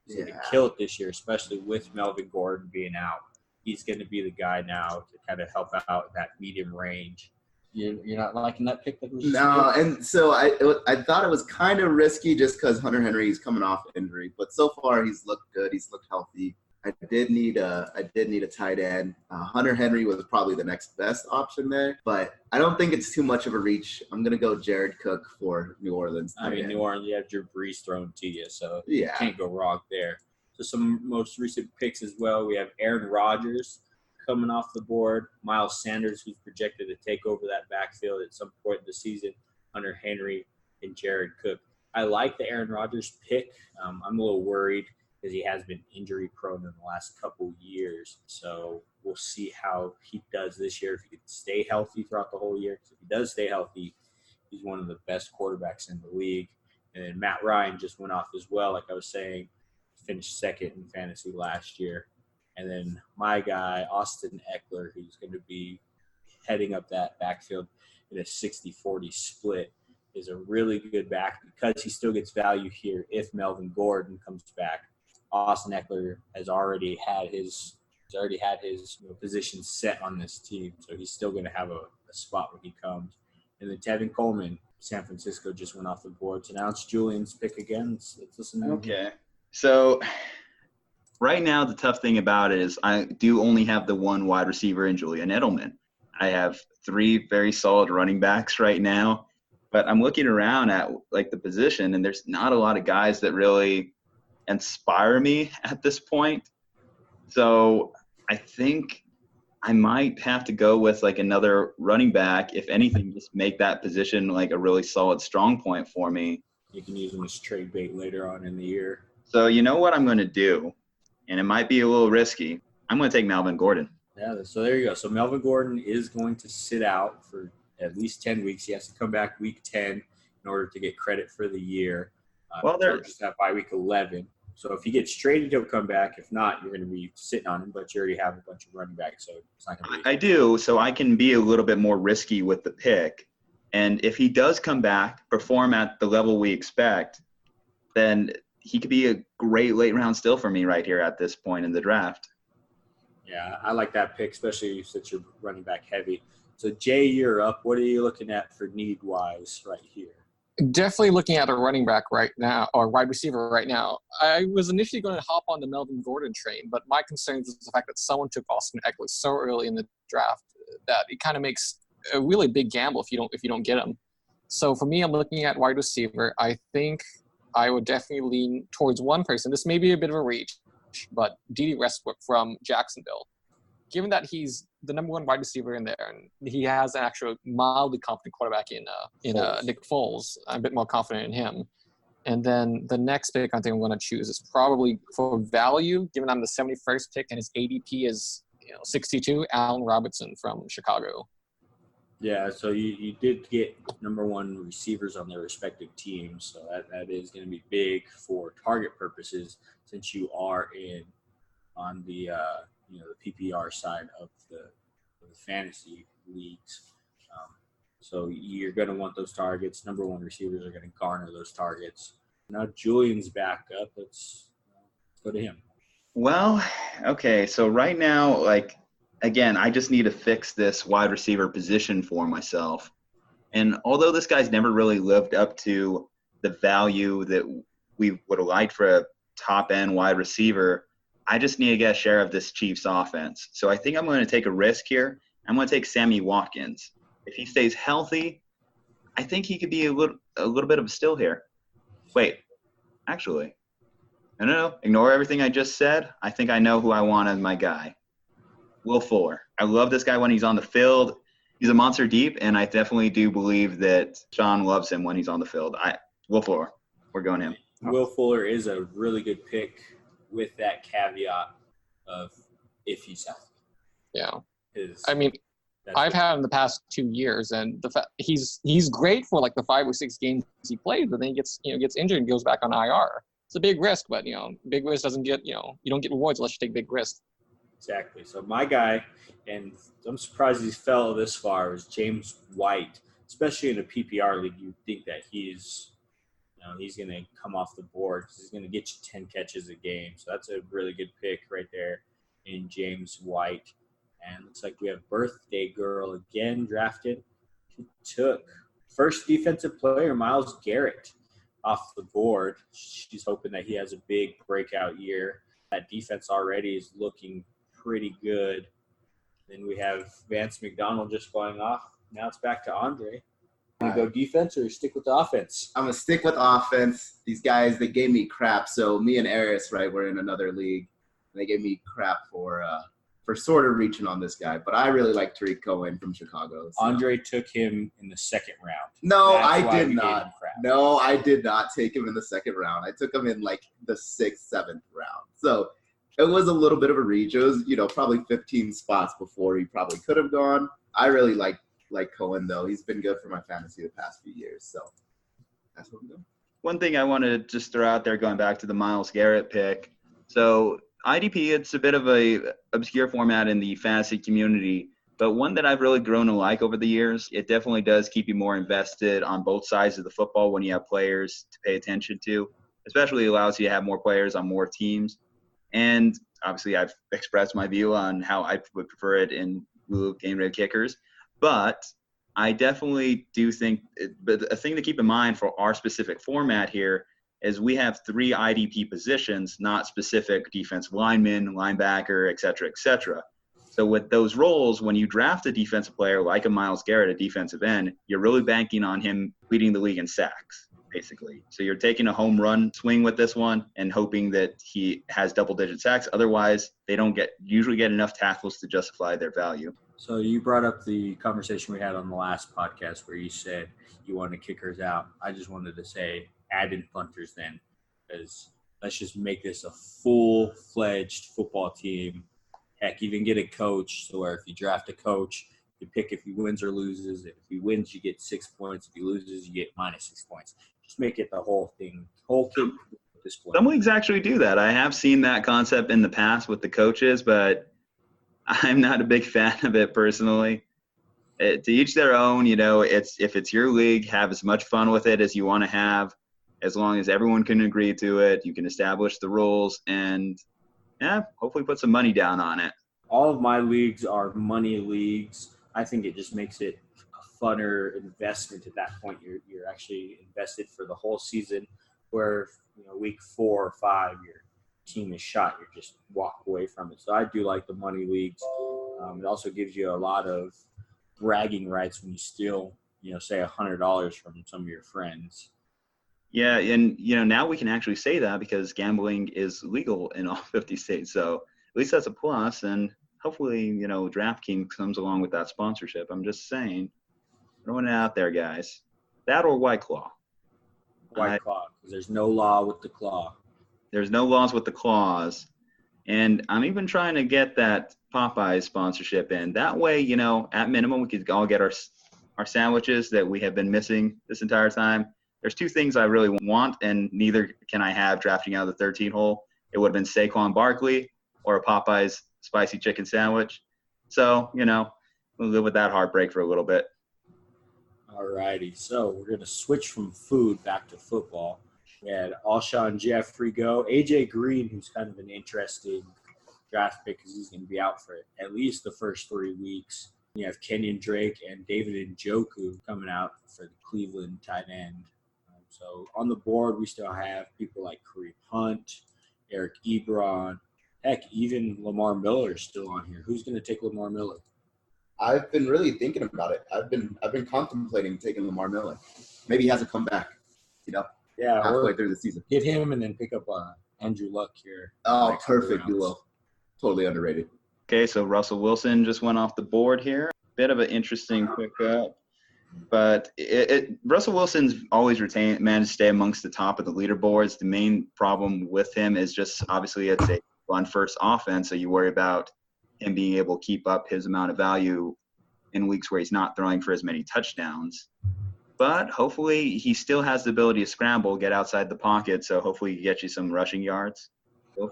He's going to kill it this year, especially with Melvin Gordon being out. He's going to be the guy now to kind of help out that medium range. You're not liking that pick that was No, and so I thought it was kind of risky just because Hunter Henry is coming off injury, but so far he's looked good. He's looked healthy. I did need a tight end. Hunter Henry was probably the next best option there, but I don't think it's too much of a reach. I'm gonna go Jared Cook for New Orleans. I mean, New Orleans, you have Drew Brees thrown to you, so yeah, you can't go wrong there. So some most recent picks as well. We have Aaron Rodgers coming off the board, Miles Sanders, who's projected to take over that backfield at some point in the season, Hunter Henry, and Jared Cook. I like the Aaron Rodgers pick. I'm a little worried because he has been injury prone in the last couple years. So we'll see how he does this year, if he can stay healthy throughout the whole year. Because if he does stay healthy, he's one of the best quarterbacks in the league. And then Matt Ryan just went off as well, like I was saying, finished second in fantasy last year. And then my guy, Austin Eckler, who's going to be heading up that backfield in a 60-40 split, is a really good back because he still gets value here if Melvin Gordon comes back. Austin Eckler has already had his position set on this team, so he's still going to have a spot when he comes. And then Tevin Coleman, San Francisco just went off the board, so now it's Julian's pick again. Let's listen to him. Okay, so right now the tough thing about it is I do only have the one wide receiver in Julian Edelman. I have 3 very solid running backs right now, but I'm looking around at like the position, and there's not a lot of guys that really inspire me at this point. So I think I might have to go with like another running back, if anything, just make that position like a really solid strong point for me. You can use him as trade bait later on in the year. So you know what I'm going to do, and it might be a little risky. I'm going to take Melvin Gordon. Yeah, so there you go. So Melvin Gordon is going to sit out for at least 10 weeks. He has to come back week 10 in order to get credit for the year. Well, they're just have by week 11. So if he gets traded, he'll come back. If not, you're going to be sitting on him, but you already have a bunch of running backs, so it's not going to be. I do, so I can be a little bit more risky with the pick. And if he does come back, perform at the level we expect, then he could be a great late round still for me right here at this point in the draft. Yeah, I like that pick, especially since you're running back heavy. So, Jay, you're up. What are you looking at for need-wise right here? Definitely looking at a running back right now, or wide receiver right now. I was initially going to hop on the Melvin Gordon train, but my concern is the fact that someone took Austin Eckler so early in the draft that it kind of makes a really big gamble if you don't get him. So for me, I'm looking at wide receiver. I think I would definitely lean towards one person. This may be a bit of a reach, but Dede Westbrook from Jacksonville. Given that he's the number one wide receiver in there, and he has an actual mildly confident quarterback in Nick Foles, I'm a bit more confident in him. And then the next pick I think I'm going to choose is probably for value, given I'm the 71st pick and his ADP is 62, Allen Robinson from Chicago. Yeah, so you did get number one receivers on their respective teams, so that is going to be big for target purposes since you are on the the PPR side of the fantasy leagues. So you're going to want those targets. Number one receivers are going to garner those targets. Now Julian's back up. Let's go to him. Well, okay, so right now, again, I just need to fix this wide receiver position for myself. And although this guy's never really lived up to the value that we would have liked for a top-end wide receiver, I just need to get a share of this Chiefs offense. So I think I'm going to take a risk here. I'm going to take Sammy Watkins. If he stays healthy, I think he could be a little bit of a steal here. Wait, actually, no, ignore everything I just said. I think I know who I want as my guy. Will Fuller. I love this guy when he's on the field. He's a monster deep, and I definitely do believe that Sean loves him when he's on the field. Will Fuller. We're going him. Will Fuller is a really good pick with that caveat of if he's healthy. Yeah. His, I mean, that's I've what- had him the past 2 years, and he's great for like the 5 or 6 games he played, but then he gets injured and goes back on IR. It's a big risk, but big risk doesn't get you don't get rewards unless you take big risks. Exactly. So my guy, and I'm surprised he's fell this far, is James White. Especially in a PPR league, you think that he's going to come off the board because he's going to get you 10 catches a game. So that's a really good pick right there in James White. And looks like we have Birthday Girl again drafted. He took first defensive player, Myles Garrett, off the board. She's hoping that he has a big breakout year. That defense already is looking pretty good. Then we have Vance McDonald just going off. Now it's back to Andre. You go defense or stick with the offense? I'm going to stick with offense. These guys, they gave me crap. So me and Aris, right, we're in another league. And they gave me crap for sort of reaching on this guy. But I really like Tariq Cohen from Chicago. So. Andre took him in the second round. No, That's I why did we gave not. him crap. No, I did not take him in the second round. I took him in like the 6th, 7th round. So it was a little bit of a reach. It was, probably 15 spots before he probably could have gone. I really like Cohen, though. He's been good for my fantasy the past few years. So that's what I'm doing. One thing I want to just throw out there, going back to the Myles Garrett pick. So IDP, it's a bit of a obscure format in the fantasy community, but one that I've really grown to like over the years. It definitely does keep you more invested on both sides of the football when you have players to pay attention to, especially allows you to have more players on more teams. And obviously I've expressed my view on how I would prefer it in lieu of game red kickers, but I definitely do think but a thing to keep in mind for our specific format here is we have 3 IDP positions, not specific defensive linemen, linebacker, et cetera, et cetera. So with those roles, when you draft a defensive player like a Myles Garrett, a defensive end, you're really banking on him leading the league in sacks, basically. So you're taking a home run swing with this one and hoping that he has double-digit sacks. Otherwise, they don't usually get enough tackles to justify their value. So you brought up the conversation we had on the last podcast where you said you wanted kickers out. I just wanted to say add in punters then, because let's just make this a full-fledged football team. Heck, even get a coach, so where if you draft a coach, you pick if he wins or loses. If he wins, you get 6 points. If he loses, you get -6 points. Just make it the whole thing, whole kit at this point. Some leagues actually do that. I have seen that concept in the past with the coaches, but I'm not a big fan of it personally. To each their own, if it's your league, have as much fun with it as you want to have. As long as everyone can agree to it, you can establish the rules and, hopefully put some money down on it. All of my leagues are money leagues. I think it just makes it a funner investment at that point. You're actually invested for the whole season, where week 4 or 5, your team is shot. You just walk away from it. So I do like the money leagues. It also gives you a lot of bragging rights when you steal, say $100 from some of your friends. Yeah, and now we can actually say that because gambling is legal in all 50 states. So at least that's a plus, and hopefully, DraftKings comes along with that sponsorship. I'm just saying, throwing it out there, guys. That or White Claw. White Claw, because there's no law with the claw. There's no laws with the claws. And I'm even trying to get that Popeyes sponsorship in. That way, at minimum, we could all get our sandwiches that we have been missing this entire time. There's 2 things I really want, and neither can I have drafting out of the 13 hole. It would have been Saquon Barkley or a Popeyes spicy chicken sandwich. So, we'll live with that heartbreak for a little bit. All righty. So we're going to switch from food back to football. We had Alshon Jeffrey go. A.J. Green, who's kind of an interesting draft pick because he's going to be out for at least the first 3 weeks. You have Kenyon Drake and David Njoku coming out for the Cleveland tight end. So on the board, we still have people like Kareem Hunt, Eric Ebron. Heck, even Lamar Miller is still on here. Who's going to take Lamar Miller? I've been really thinking about it. I've been contemplating taking Lamar Miller. Maybe he hasn't come back, Yeah, halfway through the season. Get him and then pick up Andrew Luck here. Oh, Next couple perfect rounds. duo. Totally underrated. Okay, so Russell Wilson just went off the board here. Bit of an interesting pickup. But Russell Wilson's always managed to stay amongst the top of the leaderboards. The main problem with him is just obviously it's a run-first offense, so you worry about him being able to keep up his amount of value in weeks where he's not throwing for as many touchdowns. But hopefully he still has the ability to scramble, get outside the pocket, so hopefully he gets you some rushing yards.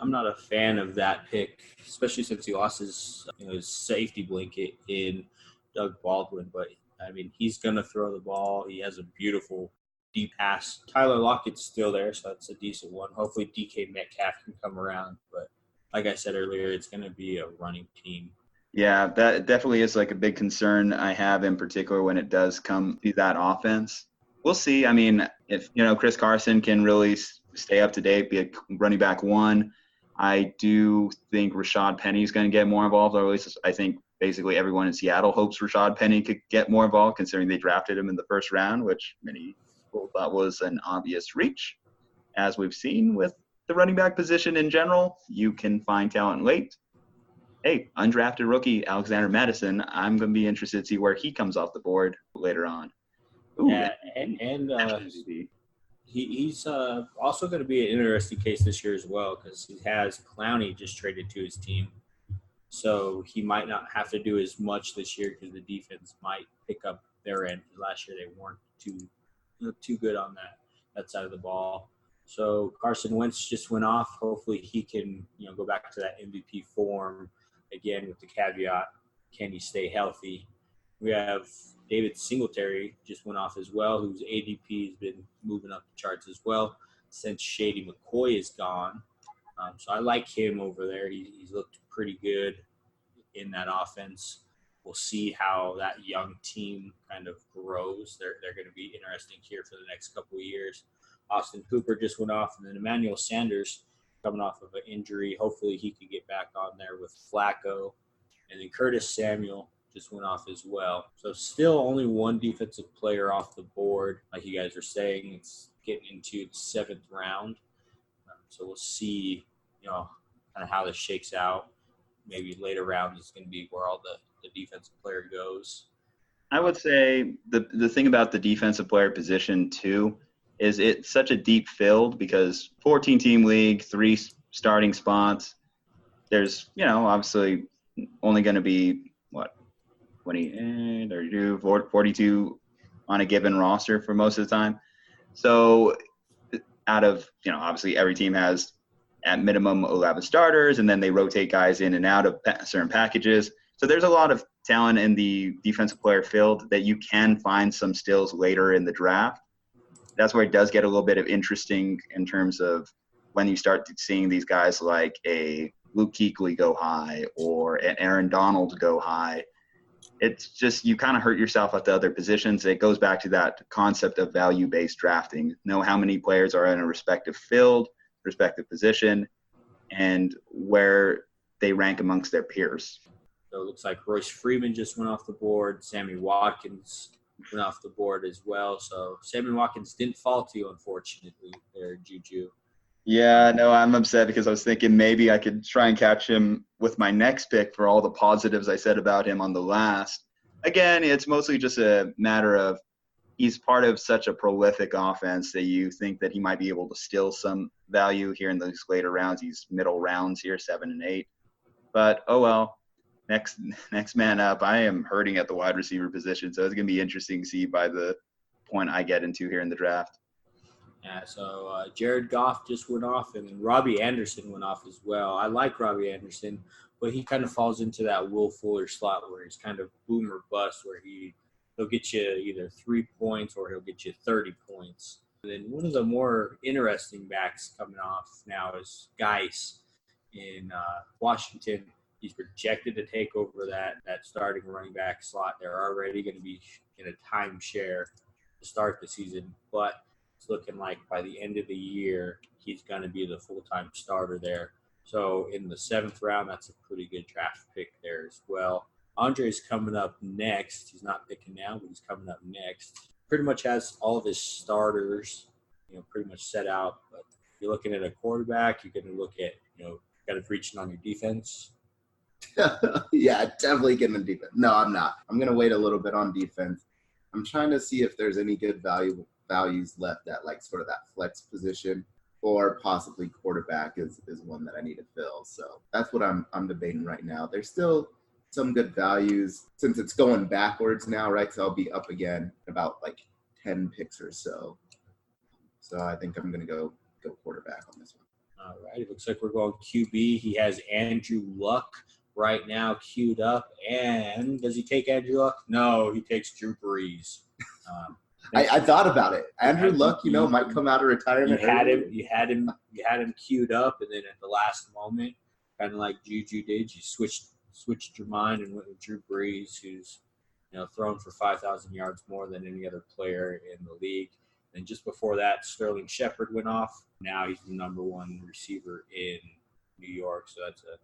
I'm not a fan of that pick, especially since he lost his safety blanket in Doug Baldwin. But, I mean, he's going to throw the ball. He has a beautiful deep pass. Tyler Lockett's still there, so that's a decent one. Hopefully DK Metcalf can come around. But like I said earlier, it's going to be a running team. Yeah, that definitely is like a big concern I have in particular when it does come to that offense. We'll see. I mean, if, Chris Carson can really stay up to date, be a running back one, I do think Rashad Penny is going to get more involved. Or at least I think basically everyone in Seattle hopes Rashad Penny could get more involved, considering they drafted him in the first round, which many people thought was an obvious reach. As we've seen with the running back position in general, you can find talent late. Hey, undrafted rookie Alexander Madison, I'm going to be interested to see where he comes off the board later on. Ooh, yeah, and he's also going to be an interesting case this year as well, because he has Clowney just traded to his team. So he might not have to do as much this year because the defense might pick up their end. Last year they weren't too good on that side of the ball. So Carson Wentz just went off. Hopefully he can go back to that MVP form again, with the caveat, can he stay healthy? We have David Singletary just went off as well, whose ADP has been moving up the charts as well since Shady McCoy is gone. So I like him over there. He's looked pretty good in that offense. We'll see how that young team kind of grows. They're going to be interesting here for the next couple of years. Austin Cooper just went off, and then Emmanuel Sanders coming off of an injury. Hopefully he could get back on there with Flacco. And then Curtis Samuel just went off as well. So still only one defensive player off the board. Like you guys are saying, it's getting into the 7th round. So we'll see, kind of how this shakes out. Maybe later rounds is going to be where all the defensive player goes. I would say the thing about the defensive player position too is it's such a deep field because 14-team league, 3 starting spots. There's, obviously only going to be, 20, 32, 42 on a given roster for most of the time. So out of, obviously every team has at minimum 11 starters, and then they rotate guys in and out of certain packages. So there's a lot of talent in the defensive player field that you can find some stills later in the draft. That's where it does get a little bit of interesting in terms of when you start seeing these guys like a Luke Kuechly go high or an Aaron Donald go high. It's just you kind of hurt yourself at the other positions. It goes back to that concept of value-based drafting. Know how many players are in a respective field, respective position, and where they rank amongst their peers. So it looks like Royce Freeman just went off the board. Sammy Watkins went off the board as well. So Sammy Watkins didn't fall to you, unfortunately, there, Juju. Yeah, no, I'm upset because I was thinking maybe I could try and catch him with my next pick for all the positives I said about him on the last. Again, it's mostly just a matter of he's part of such a prolific offense that you think that he might be able to steal some value here in those later rounds, these middle rounds here, 7 and 8. But, oh well. Next man up. I am hurting at the wide receiver position, so it's going to be interesting to see by the point I get into here in the draft. Yeah, so Jared Goff just went off, and then Robbie Anderson went off as well. I like Robbie Anderson, but he kind of falls into that Will Fuller slot where he's kind of boom or bust, where he'll get you either 3 points or he'll get you 30 points. And then one of the more interesting backs coming off now is Geis in Washington. He's projected to take over that starting running back slot. They're already going to be in a timeshare to start the season, but it's looking like by the end of the year, he's going to be the full-time starter there. So in the 7th round, that's a pretty good draft pick there as well. Andre's coming up next. He's not picking now, but he's coming up next. Pretty much has all of his starters, pretty much set out. But if you're looking at a quarterback, you're going to look at, kind of reaching on your defense. Yeah, definitely getting the defense. No, I'm not. I'm going to wait a little bit on defense. I'm trying to see if there's any good values left at like sort of that flex position. or possibly quarterback is one that I need to fill. So that's what I'm debating right now. There's still some good values since it's going backwards now, right? So I'll be up again about like 10 picks or so. So I think I'm going to go quarterback on this one. All right. It looks like we're going QB. He has Andrew Luck right now queued up. And does he take Andrew Luck? No, he takes Drew Brees. I thought about it. Andrew Luck, might come out of retirement. You had him queued up, and then at the last moment, kind of like Juju did, you switched your mind and went with Drew Brees, who's thrown for 5,000 yards more than any other player in the league. And just before that, Sterling Shepard went off. Now he's the number one receiver in New York, so that's a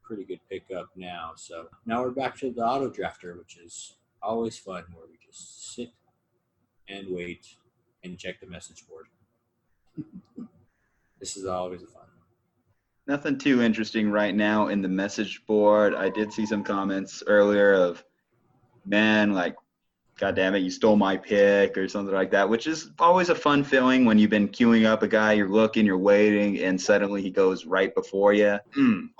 pretty good pickup now. So now we're back to the auto drafter, which is always fun, where we just sit and wait and check the message board. This is always fun. Nothing too interesting right now in the message board. I did see some comments earlier of, man, like, God damn it, you stole my pick or something like that, which is always a fun feeling when you've been queuing up a guy, you're looking, you're waiting, and suddenly he goes right before you.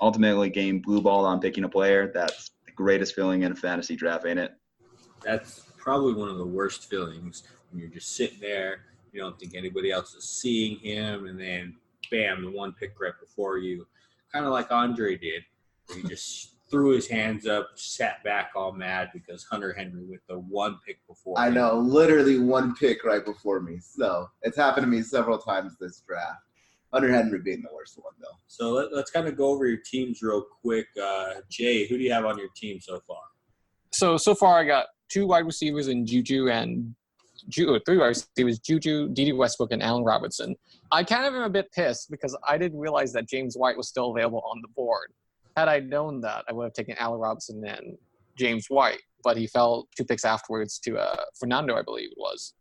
Ultimately, game blue ball on picking a player. That's the greatest feeling in a fantasy draft, ain't it? That's probably one of the worst feelings when you're just sitting there, you don't think anybody else is seeing him, and then, bam, the one pick right before you. Kind of like Andre did. He just threw his hands up, sat back all mad because Hunter Henry with the one pick before I him. know, literally one pick right before me. So it's happened to me several times this draft. Hunter Henry being the worst one, though. So let's kind of go over your teams real quick. Jay, who do you have on your team so far? So far I got 2 wide receivers in Juju and 3 wide receivers, Juju, D.D. Westbrook, and Allen Robinson. I kind of am a bit pissed because I didn't realize that James White was still available on the board. Had I known that, I would have taken Allen Robinson and James White, but he fell 2 picks afterwards to Fernando, I believe it was.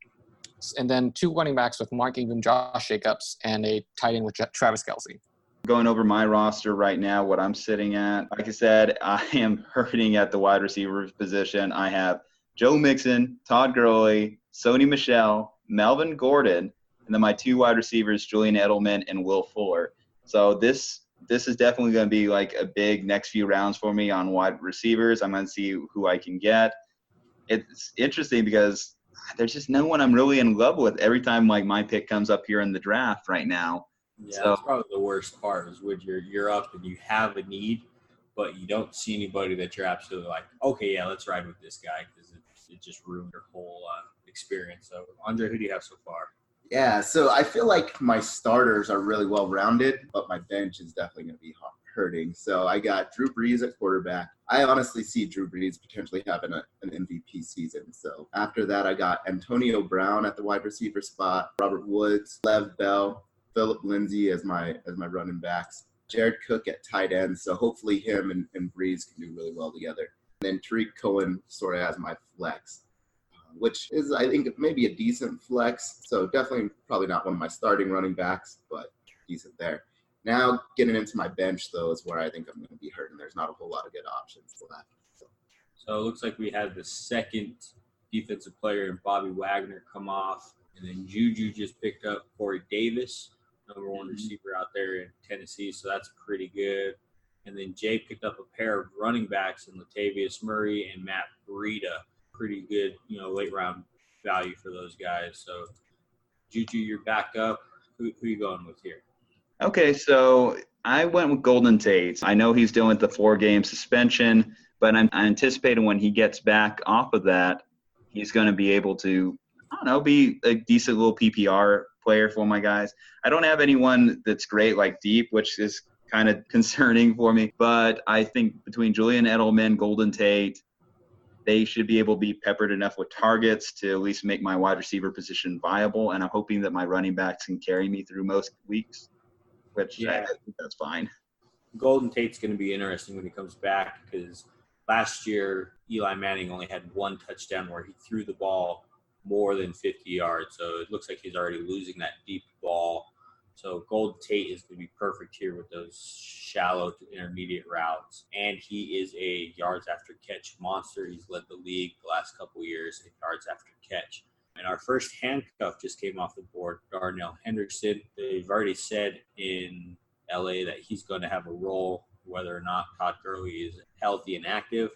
And then 2 running backs with Mark Ingram, Josh Jacobs, and a tight end with Travis Kelce. Going over my roster right now, what I'm sitting at, like I said, I am hurting at the wide receiver position. I have Joe Mixon, Todd Gurley, Sony Michel, Melvin Gordon, and then my 2 wide receivers, Julian Edelman and Will Fuller. So this is definitely going to be like a big next few rounds for me on wide receivers. I'm going to see who I can get. It's interesting because there's just no one I'm really in love with every time like my pick comes up here in the draft right now. Yeah, that's probably the worst part is when you're up and you have a need, but you don't see anybody that you're absolutely like, okay, yeah, let's ride with this guy because it just ruined your whole experience. So, Andre, who do you have so far? Yeah, so I feel like my starters are really well-rounded, but my bench is definitely going to be hurting. So I got Drew Brees at quarterback. I honestly see Drew Brees potentially having an MVP season. So after that, I got Antonio Brown at the wide receiver spot, Robert Woods, Lev Bell, Phillip Lindsay as my running backs, Jared Cook at tight end. So hopefully him and Brees can do really well together. And then Tariq Cohen sort of as my flex, which is, I think, maybe a decent flex. So definitely probably not one of my starting running backs, but decent there. Now getting into my bench, though, is where I think I'm going to be hurting. There's not a whole lot of good options left. So it looks like we had the second defensive player in Bobby Wagner come off. And then Juju just picked up Corey Davis, number 1 receiver out there in Tennessee. So that's pretty good. And then Jay picked up a pair of running backs in Latavius Murray and Matt Breida. Pretty good, late round value for those guys. So, Juju, you're back up. Who are you going with here? Okay, so I went with Golden Tate. I know he's dealing with the 4-game suspension, but I'm anticipating when he gets back off of that, he's going to be able to, be a decent little PPR player for my guys. I don't have anyone that's great like deep, which is kind of concerning for me, but I think between Julian Edelman, Golden Tate, they should be able to be peppered enough with targets to at least make my wide receiver position viable, and I'm hoping that my running backs can carry me through most weeks, which I think that's fine. Golden Tate's going to be interesting when he comes back because last year Eli Manning only had 1 touchdown where he threw the ball more than 50 yards, so it looks like he's already losing that deep ball. So Golden Tate is going to be perfect here with those shallow to intermediate routes. And he is a yards after catch monster. He's led the league the last couple of years in yards after catch. And our first handcuff just came off the board, Darnell Henderson, the they've already said in LA that he's going to have a role, whether or not Todd Gurley is healthy and active.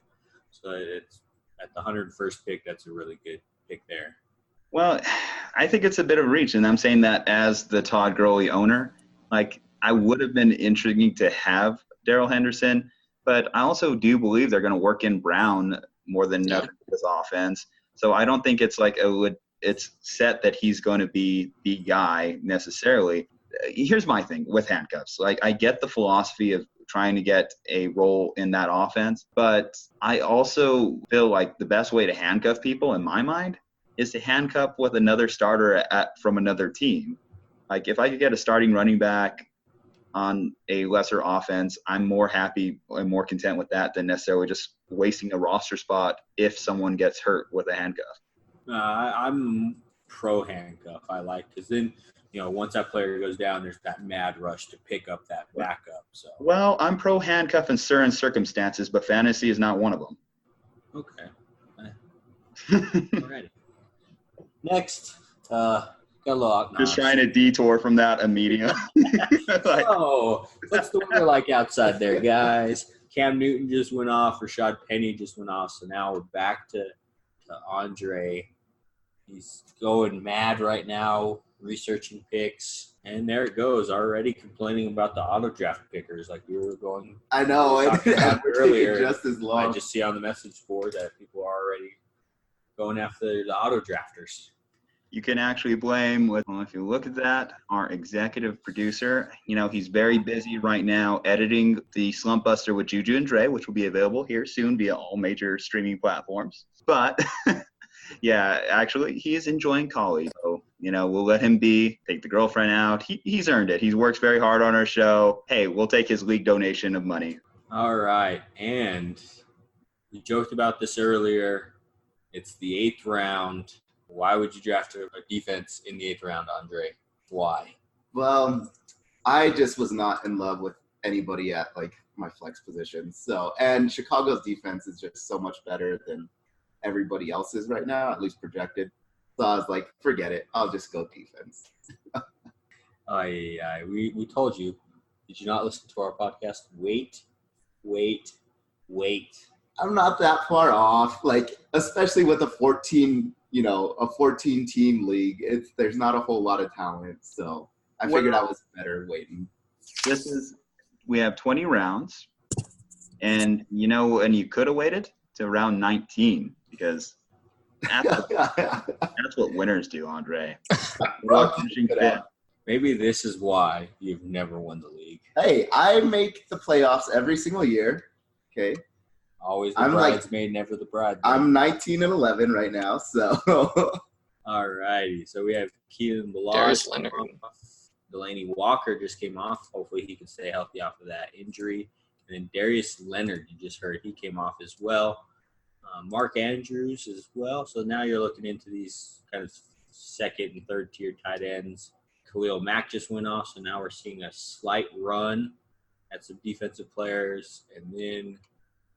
So it's at the 101st pick. That's a really good pick there. Well, I think it's a bit of a reach, and I'm saying that as the Todd Gurley owner. Like, I would have been intriguing to have Darrell Henderson, but I also do believe they're going to work in Brown more than nothing with offense. So I don't think it's like it's set that he's going to be the guy necessarily. Here's my thing with handcuffs. Like, I get the philosophy of trying to get a role in that offense, but I also feel like the best way to handcuff people in my mind is to handcuff with another starter from another team. Like, if I could get a starting running back on a lesser offense, I'm more happy and more content with that than necessarily just wasting a roster spot if someone gets hurt with a handcuff. I'm pro handcuff. I like, because then, once that player goes down, there's that mad rush to pick up that backup. So, well, I'm pro handcuff in certain circumstances, but fantasy is not one of them. Okay. Alrighty. Next, got a lot. Just trying to detour from that immediately. What's the weather like outside there, guys? Cam Newton just went off. Rashad Penny just went off. So now we're back to Andre. He's going mad right now, researching picks. And there it goes, already complaining about the auto draft pickers like we were going. I know, and we're earlier. taking just as long. I just see on the message board that people are already going after the auto drafters. You can actually blame, if you look at that, our executive producer. He's very busy right now editing the Slumpbuster with Juju and Dre, which will be available here soon via all major streaming platforms. But, yeah, actually, he is enjoying college. So, we'll let him take the girlfriend out. He's earned it. He works very hard on our show. Hey, we'll take his league donation of money. All right. And we joked about this earlier. It's the 8th round. Why would you draft a defense in the 8th round, Andre? Why? Well, I just was not in love with anybody at my flex position. So, and Chicago's defense is just so much better than everybody else's right now, at least projected. So I was like, forget it. I'll just go defense. We told you. Did you not listen to our podcast? Wait. I'm not that far off. Especially with a 14 team league, there's not a whole lot of talent. So I figured I was better waiting. We have 20 rounds, and and you could have waited to round 19 because that's what winners do, Andre. Maybe this is why you've never won the league. Hey, I make the playoffs every single year. Okay. Always the bridesmaid, never the bride. I'm 19-11 right now, so. All righty. So we have Keelan Darius Leonard. Delaney Walker just came off. Hopefully he can stay healthy off of that injury. And then Darius Leonard, you just heard, he came off as well. Mark Andrews as well. So now you're looking into these kind of second and third tier tight ends. Khalil Mack just went off, so now we're seeing a slight run at some defensive players. And then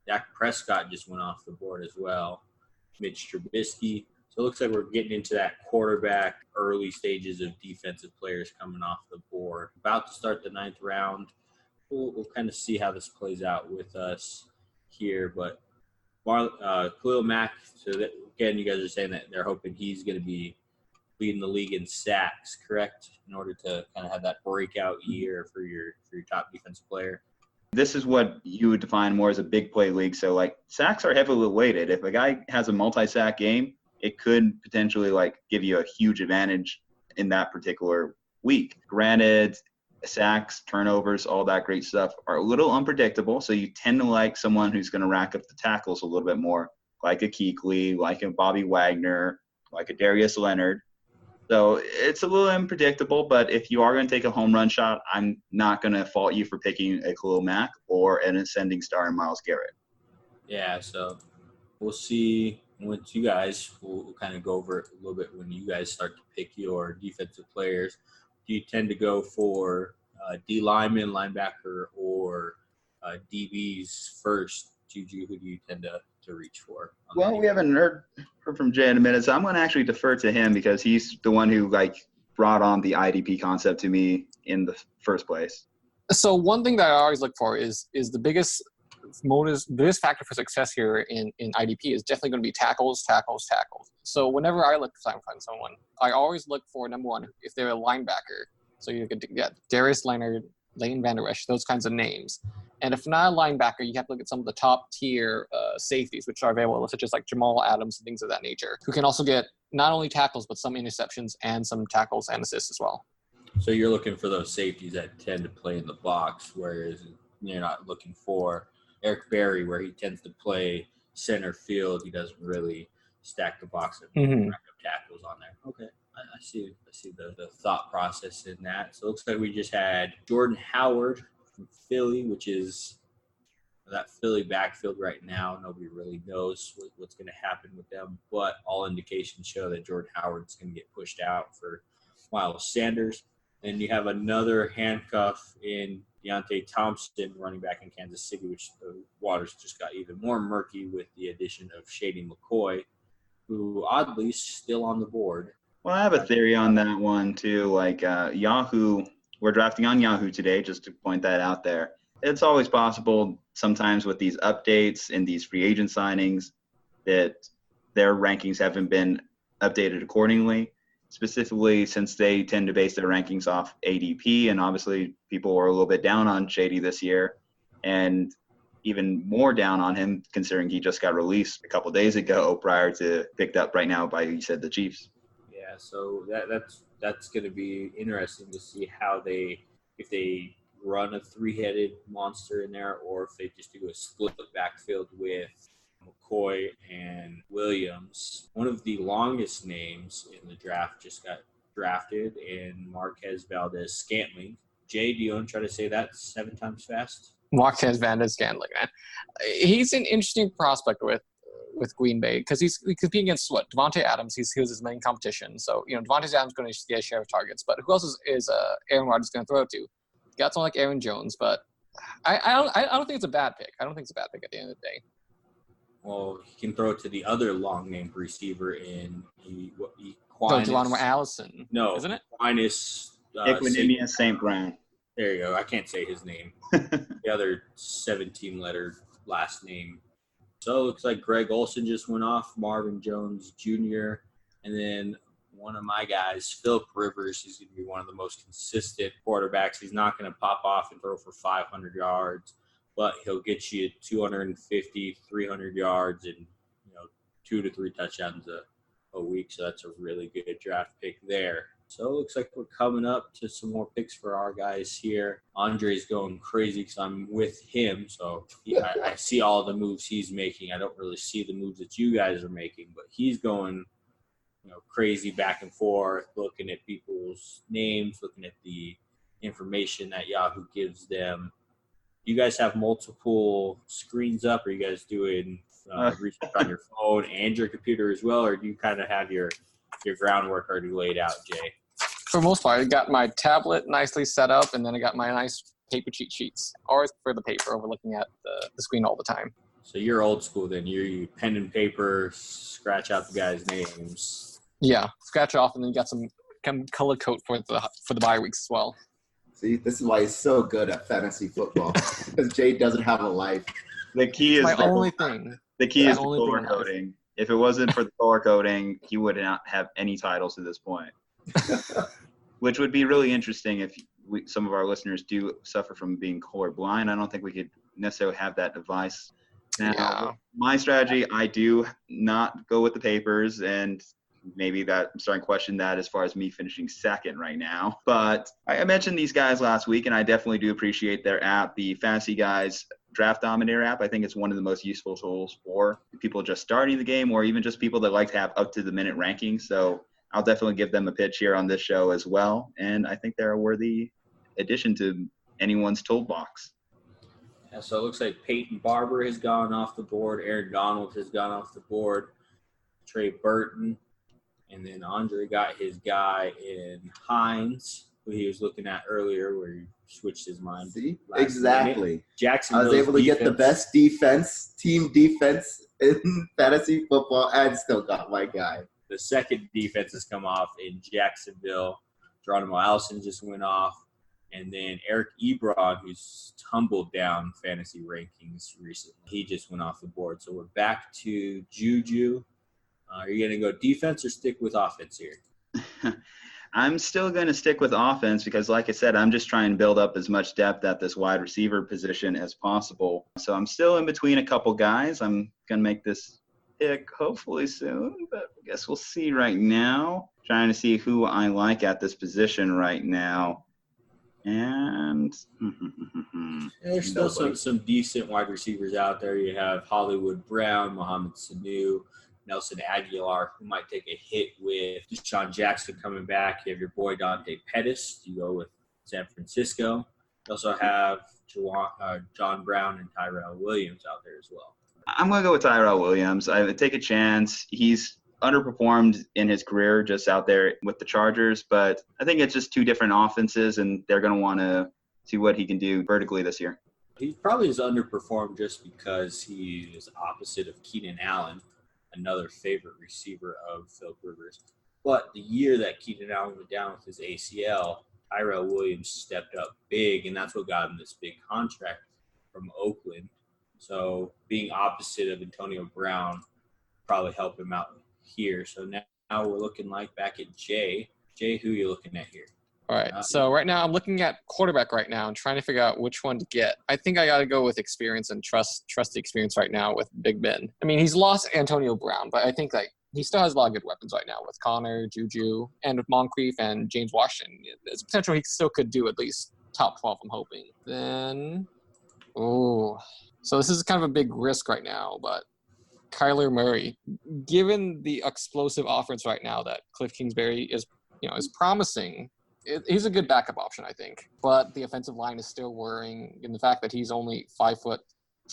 Dak Prescott just went off the board as well. Mitch Trubisky. So it looks like we're getting into that quarterback early stages of defensive players coming off the board. About to start the 9th round. We'll kind of see how this plays out with us here. But Khalil Mack, so that, again, you guys are saying that they're hoping he's going to be leading the league in sacks, correct? In order to kind of have that breakout year for your top defensive player. This is what you would define more as a big play league. So, sacks are heavily weighted. If a guy has a multi-sack game, it could potentially, give you a huge advantage in that particular week. Granted, sacks, turnovers, all that great stuff are a little unpredictable, so you tend to like someone who's going to rack up the tackles a little bit more, like a Kuechly, like a Bobby Wagner, like a Darius Leonard. So it's a little unpredictable, but if you are going to take a home run shot, I'm not going to fault you for picking a Khalil Mack or an ascending star in Myles Garrett. Yeah, so we'll see once you guys – we'll kind of go over it a little bit when you guys start to pick your defensive players. Do you tend to go for D lineman, linebacker, or DBs first? Juju, who do you tend to reach for? Well, we haven't heard from Jay in a minute, so I'm going to actually defer to him because he's the one who brought on the IDP concept to me in the first place. So one thing that I always look for is the biggest factor for success here in IDP is definitely going to be tackles. So whenever I look to find someone, I always look for, number one, if they're a linebacker. So you could get Darius Leonard, Leighton Vander Esch, those kinds of names. And if not a linebacker, you have to look at some of the top tier safeties, which are available, such as like Jamal Adams and things of that nature, who can also get not only tackles, but some interceptions and some tackles and assists as well. So you're looking for those safeties that tend to play in the box, whereas you're not looking for Eric Berry, where he tends to play center field. He doesn't really stack the box and rack up tackles on there. Okay, I see the thought process in that. So it looks like we just had Jordan Howard from Philly, which is that Philly backfield right now. Nobody really knows what's going to happen with them, but all indications show that Jordan Howard's going to get pushed out for Miles Sanders. And you have another handcuff in Deontay Thompson, running back in Kansas City, which the waters just got even more murky with the addition of Shady McCoy, who oddly is still on the board. Well, I have a theory on that one too. Like Yahoo, we're drafting on Yahoo today, just to point that out there. It's always possible sometimes with these updates and these free agent signings that their rankings haven't been updated accordingly. Specifically, since they tend to base their rankings off ADP, and obviously people were a little bit down on Shady this year, and even more down on him considering he just got released a couple days ago prior to picked up right now by, you said, the Chiefs. Yeah, so that's going to be interesting to see how if they run a three-headed monster in there, or if they just do a split backfield with McCoy and Williams. One of the longest names in the draft just got drafted in Marquez Valdez-Scantling. Jay, do you want to try to say that 7 times fast? Marquez Valdez-Scantling, man. He's an interesting prospect with Green Bay because he's competing against Devontae Adams. He was his main competition. So, Devontae Adams is going to get a share of targets. But who else is Aaron Rodgers going to throw it to? Got someone like Aaron Jones, but I don't think it's a bad pick. I don't think it's a bad pick at the end of the day. Well, he can throw it to the other long-named receiver in Geronimo Allison. No, isn't it? Equinemius St. Brown. There you go. I can't say his name. The other 17-letter last name. So it looks like Greg Olsen just went off, Marvin Jones Jr., and then one of my guys, Philip Rivers. He's going to be one of the most consistent quarterbacks. He's not going to pop off and throw for 500 yards. But he'll get you 250, 300 yards and 2 to 3 touchdowns a week. So that's a really good draft pick there. So it looks like we're coming up to some more picks for our guys here. Andre's going crazy because I'm with him. So I see all the moves he's making. I don't really see the moves that you guys are making, but he's going crazy back and forth, looking at people's names, looking at the information that Yahoo gives them. You guys have multiple screens up? Are you guys doing research on your phone and your computer as well, or do you kind of have your groundwork already laid out, Jay? For the most part, I got my tablet nicely set up, and then I got my nice paper cheat sheets. Always prefer the paper over looking at the screen all the time. So you're old school then. You pen and paper, scratch out the guys' names. Yeah, scratch off, and then you got some color code for the bye weeks as well. See, this is why he's so good at fantasy football, because Jay doesn't have a life. The key is my only thing. The key is color coding. If it wasn't for the color coding, he would not have any titles at this point. Which would be really interesting if some of our listeners do suffer from being colorblind. I don't think we could necessarily have that device. Now, my strategy, I do not go with the papers, and maybe that I'm starting to question that as far as me finishing second right now. But I mentioned these guys last week, and I definitely do appreciate their app, the Fantasy Guys Draft Dominator app. I think it's one of the most useful tools for people just starting the game, or even just people that like to have up-to-the-minute rankings. So I'll definitely give them a pitch here on this show as well. And I think they're a worthy addition to anyone's toolbox. Yeah, so it looks like Peyton Barber has gone off the board. Aaron Donald has gone off the board. Trey Burton. And then Andre got his guy in Hines, who he was looking at earlier, where he switched his mind. See? Exactly. Jackson. I was able to get the best team defense in fantasy football, and still got my guy. The second defense has come off in Jacksonville. Geronimo Allison just went off. And then Eric Ebron, who's tumbled down fantasy rankings recently, he just went off the board. So we're back to Juju. Are you going to go defense or stick with offense here? I'm still going to stick with offense because, like I said, I'm just trying to build up as much depth at this wide receiver position as possible. So I'm still in between a couple guys. I'm going to make this pick hopefully soon, but I guess we'll see right now. Trying to see who I like at this position right now. And there's still some decent wide receivers out there. You have Hollywood Brown, Mohamed Sanu, Nelson Aguilar, who might take a hit with Deshaun Jackson coming back. You have your boy Dante Pettis. You go with San Francisco. You also have John Brown and Tyrell Williams out there as well. I'm going to go with Tyrell Williams. I would take a chance. He's underperformed in his career just out there with the Chargers, but I think it's just two different offenses, and they're going to want to see what he can do vertically this year. He probably has underperformed just because he is opposite of Keenan Allen, another favorite receiver of Philip Rivers. But the year that Keenan Allen went down with his ACL, Tyrell Williams stepped up big, and that's what got him this big contract from Oakland. So being opposite of Antonio Brown probably helped him out here. So now we're looking like back at Jay. Jay, who are you looking at here? All right. So right now I'm looking at quarterback right now and trying to figure out which one to get. I think I got to go with experience and trust the experience right now with Big Ben. I mean, he's lost Antonio Brown, but I think he still has a lot of good weapons right now with Connor, Juju, and with Moncrief and James Washington. There's a potential he still could do at least top 12, I'm hoping. Then, so this is kind of a big risk right now, but Kyler Murray, given the explosive offense right now that Cliff Kingsbury is promising, he's a good backup option, I think. But the offensive line is still worrying in the fact that he's only 5'10",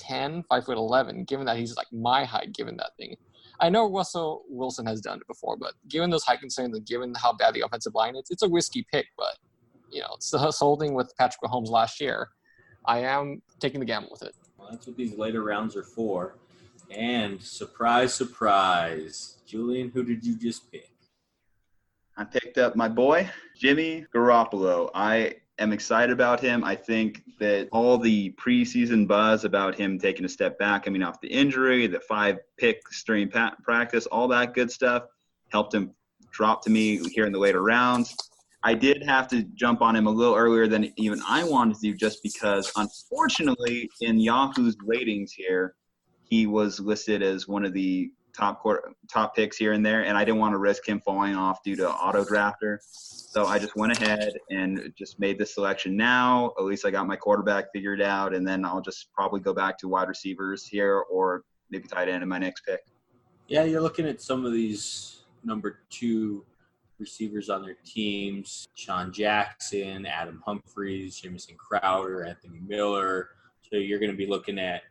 5'11", given that he's like my height, given that thing. I know Russell Wilson has done it before, but given those height concerns and given how bad the offensive line is, it's a risky pick. But, it's the whole thing with Patrick Mahomes last year. I am taking the gamble with it. Well, that's what these later rounds are for. And surprise, surprise, Julian, who did you just pick? I picked up my boy, Jimmy Garoppolo. I am excited about him. I think that all the preseason buzz about him taking a step back, coming off the injury, the 5 picks during practice, all that good stuff helped him drop to me here in the later rounds. I did have to jump on him a little earlier than even I wanted to just because, unfortunately, in Yahoo's ratings here, he was listed as one of the top picks here and there, and I didn't want to risk him falling off due to auto drafter. So I just went ahead and just made this selection now. At least I got my quarterback figured out, and then I'll just probably go back to wide receivers here or maybe tight end in my next pick. Yeah, you're looking at some of these number 2 receivers on their teams, Sean Jackson, Adam Humphries, Jamison Crowder, Anthony Miller. So you're going to be looking at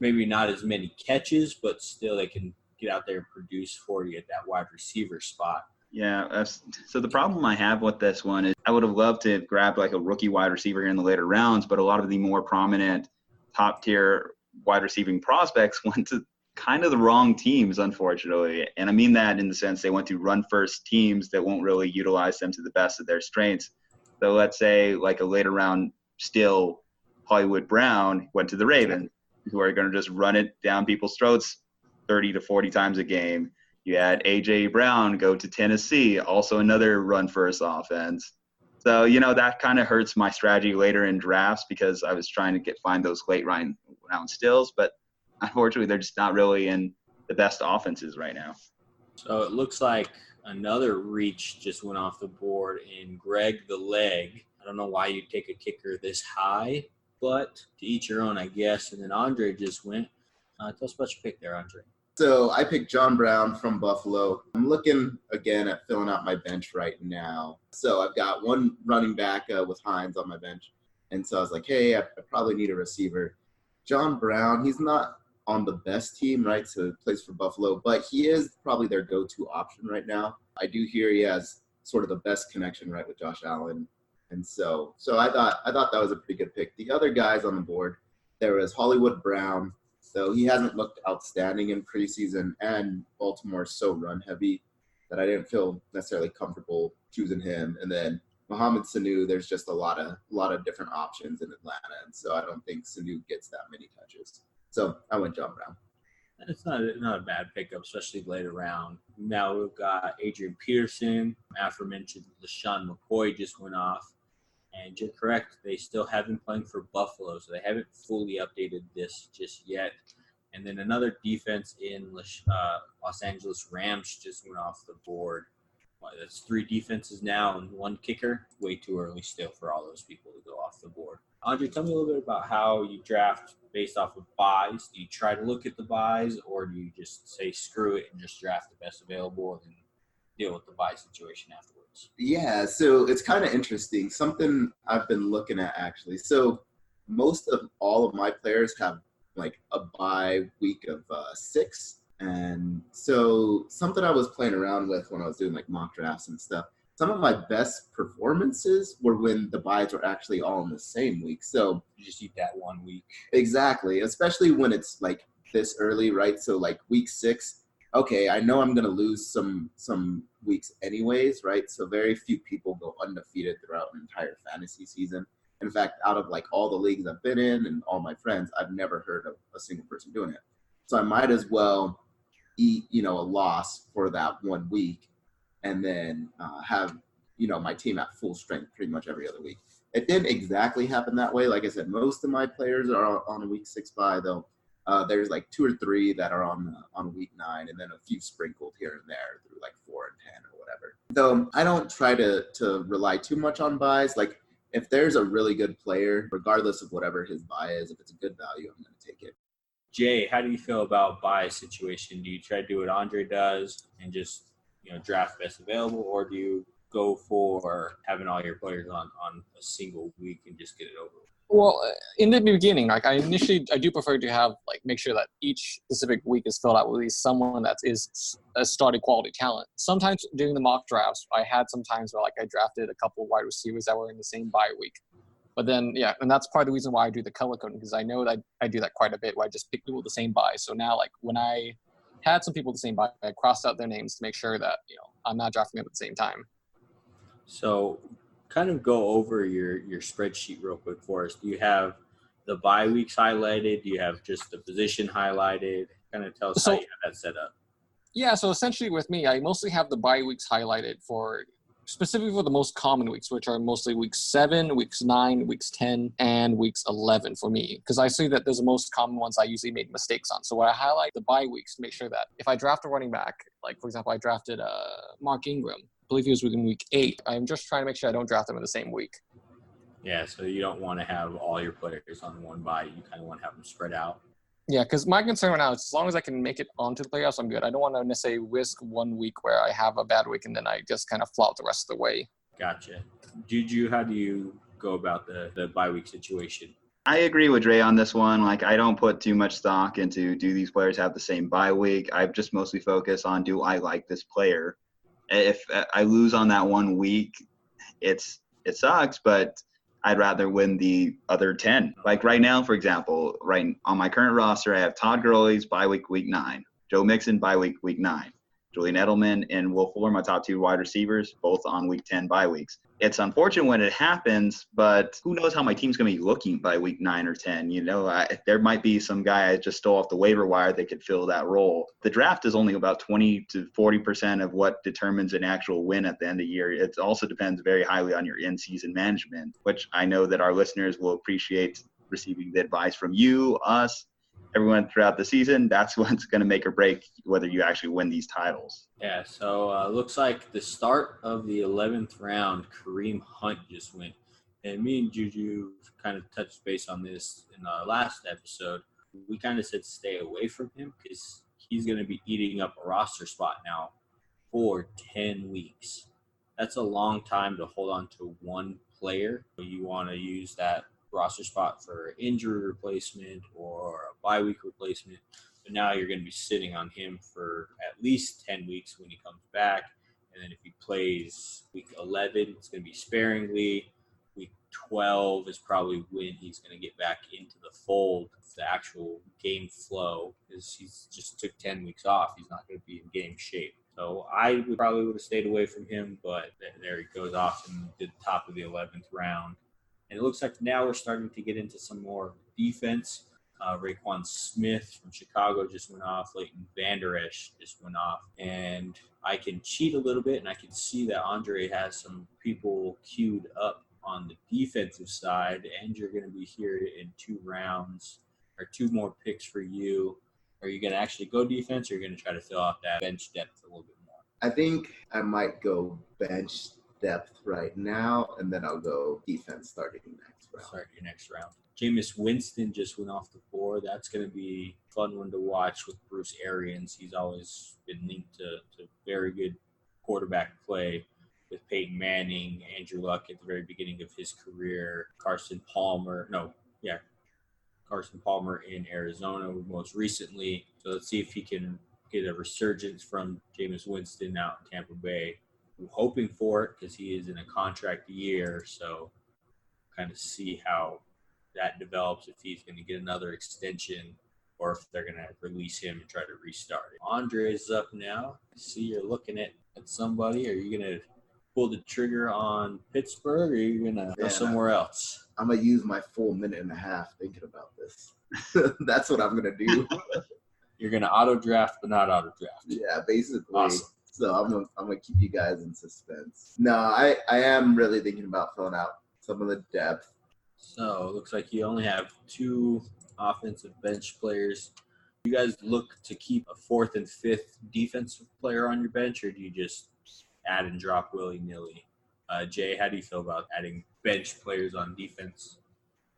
maybe not as many catches, but still they can get out there and produce for you at that wide receiver spot. Yeah, so the problem I have with this one is I would have loved to grab like a rookie wide receiver here in the later rounds, but a lot of the more prominent top-tier wide receiving prospects went to kind of the wrong teams, unfortunately. And I mean that in the sense they went to run-first teams that won't really utilize them to the best of their strengths. So let's say like a later round still Hollywood Brown went to the Ravens, who are going to just run it down people's throats 30 to 40 times a game. You had A.J. Brown go to Tennessee, also another run-first offense. So, that kind of hurts my strategy later in drafts because I was trying to find those late round stills, but unfortunately they're just not really in the best offenses right now. So it looks like another reach just went off the board in Greg the Leg. I don't know why you'd take a kicker this high, but to each your own, I guess. And then Andre just went. Tell us about your pick there, Andre. So I picked John Brown from Buffalo. I'm looking again at filling out my bench right now. So I've got one running back with Hines on my bench. And so I was like, hey, I probably need a receiver. John Brown, he's not on the best team, right? So he plays for Buffalo, but he is probably their go-to option right now. I do hear he has sort of the best connection, right, with Josh Allen. And so I thought that was a pretty good pick. The other guys on the board, there was Hollywood Brown. So he hasn't looked outstanding in preseason, and Baltimore's so run heavy that I didn't feel necessarily comfortable choosing him. And then Mohamed Sanu, there's just a lot of different options in Atlanta, and so I don't think Sanu gets that many touches. So I went John Brown. It's not a bad pickup, especially later round. Now we've got Adrian Peterson, aforementioned LaShawn McCoy just went off. And you're correct, they still have been playing for Buffalo, so they haven't fully updated this just yet. And then another defense in Los Angeles Rams just went off the board. That's 3 defenses now and 1 kicker. Way too early still for all those people to go off the board. Andre, tell me a little bit about how you draft based off of buys. Do you try to look at the buys, or do you just say screw it and just draft the best available and deal with the buy situation afterwards? Yeah, so it's kind of interesting. Something I've been looking at, actually. So most of all of my players have like a bye week of 6. And so something I was playing around with when I was doing like mock drafts and stuff, some of my best performances were when the buys were actually all in the same week. So You just eat that 1 week. exactly, especially when it's like this early, right? So like week 6, okay, I know I'm going to lose some weeks anyways, right? So very few people go undefeated throughout an entire fantasy season. In fact, out of like all the leagues I've been in and all my friends, I've never heard of a single person doing it. So I might as well eat, a loss for that 1 week and then have, my team at full strength pretty much every other week. It didn't exactly happen that way. Like I said, most of my players are on a week 6 bye, though. There's like 2 or 3 that are on week 9, and then a few sprinkled here and there through like 4 and 10 or whatever. Though I don't try to rely too much on buys. Like if there's a really good player, regardless of whatever his buy is, if it's a good value, I'm going to take it. Jay, how do you feel about buy situation? Do you try to do what Andre does and just draft best available, or do you go for having all your players on a single week and just get it over with? Well, in the beginning, like I do prefer to have make sure that each specific week is filled out with at least someone that is a starting quality talent. Sometimes during the mock drafts, I had some times where I drafted a couple of wide receivers that were in the same bye week. But then, yeah, and that's part of the reason why I do the color coding, because I know that I do that quite a bit, where I just pick people with the same buy. So now, when I had some people with the same buy, I crossed out their names to make sure that, I'm not drafting them at the same time. So kind of go over your spreadsheet real quick for us. Do you have the bye weeks highlighted? Do you have just the position highlighted? Kind of tell us how you have that set up. Yeah, so essentially with me, I mostly have the bye weeks highlighted specifically for the most common weeks, which are mostly weeks 7, weeks 9, weeks 10, and weeks 11 for me. Because I see that those are the most common ones I usually made mistakes on. So I highlight the bye weeks to make sure that if I draft a running back, like for example, I drafted Mark Ingram, I believe he was within week 8. I'm just trying to make sure I don't draft them in the same week. Yeah, so you don't want to have all your players on one bye. You kind of want to have them spread out. Yeah, because my concern right now is as long as I can make it onto the playoffs, I'm good. I don't want to necessarily risk 1 week where I have a bad week and then I just kind of flop the rest of the way. Gotcha. Juju, how do you go about the bye week situation? I agree with Dre on this one. I don't put too much stock into do these players have the same bye week. I just mostly focus on do I like this player. If I lose on that 1 week, it sucks, but I'd rather win the other 10. Like right now, for example, right on my current roster, I have Todd Gurley's bye week 9, Joe Mixon bye week 9, Julian Edelman and Will Fuller, my top 2 wide receivers, both on week 10 bye weeks. It's unfortunate when it happens, but who knows how my team's going to be looking by week 9 or 10. There might be some guy I just stole off the waiver wire that could fill that role. The draft is only about 20 to 40% of what determines an actual win at the end of the year. It also depends very highly on your in-season management, which I know that our listeners will appreciate receiving the advice from you, us, everyone throughout the season. That's what's going to make or break whether you actually win these titles. Yeah, so looks like the start of the 11th round, Kareem Hunt just went. And me and Juju kind of touched base on this in our last episode. We kind of said stay away from him because he's going to be eating up a roster spot now for 10 weeks. That's a long time to hold on to one player. You want to use that roster spot for injury replacement or a bye week replacement. But now you're going to be sitting on him for at least 10 weeks when he comes back. And then if he plays week 11, it's going to be sparingly. Week 12 is probably when he's going to get back into the fold, the actual game flow, because he's just took 10 weeks off. He's not going to be in game shape. So I probably would have stayed away from him, but there he goes off in the top of the 11th round. And it looks like now we're starting to get into some more defense. Raekwon Smith from Chicago just went off. Leighton Vander Esch just went off. And I can cheat a little bit, and I can see that Andre has some people queued up on the defensive side, and you're going to be here in 2 rounds, or 2 more picks for you. Are you going to actually go defense, or are you going to try to fill out that bench depth a little bit more? I think I might go bench depth right now, and then I'll go defense starting next round. Start your next round. Jameis Winston just went off the board. That's going to be a fun one to watch with Bruce Arians. He's always been linked to very good quarterback play with Peyton Manning, Andrew Luck at the very beginning of his career, Carson Palmer in Arizona most recently. So let's see if he can get a resurgence from Jameis Winston out in Tampa Bay. I'm hoping for it because he is in a contract year, so kind of see how that develops, if he's going to get another extension or if they're going to release him and try to restart it. Andre is up now. I see you're looking at somebody. Are you going to pull the trigger on Pittsburgh, or are you going to go somewhere else? I'm going to use my full minute and a half thinking about this. That's what I'm going to do. You're going to auto-draft but not auto-draft. Yeah, basically. Awesome. So I'm gonna keep you guys in suspense. No, I am really thinking about filling out some of the depth. So it looks like you only have 2 offensive bench players. You guys look to keep a 4th and 5th defensive player on your bench, or do you just add and drop willy-nilly? Jay, how do you feel about adding bench players on defense?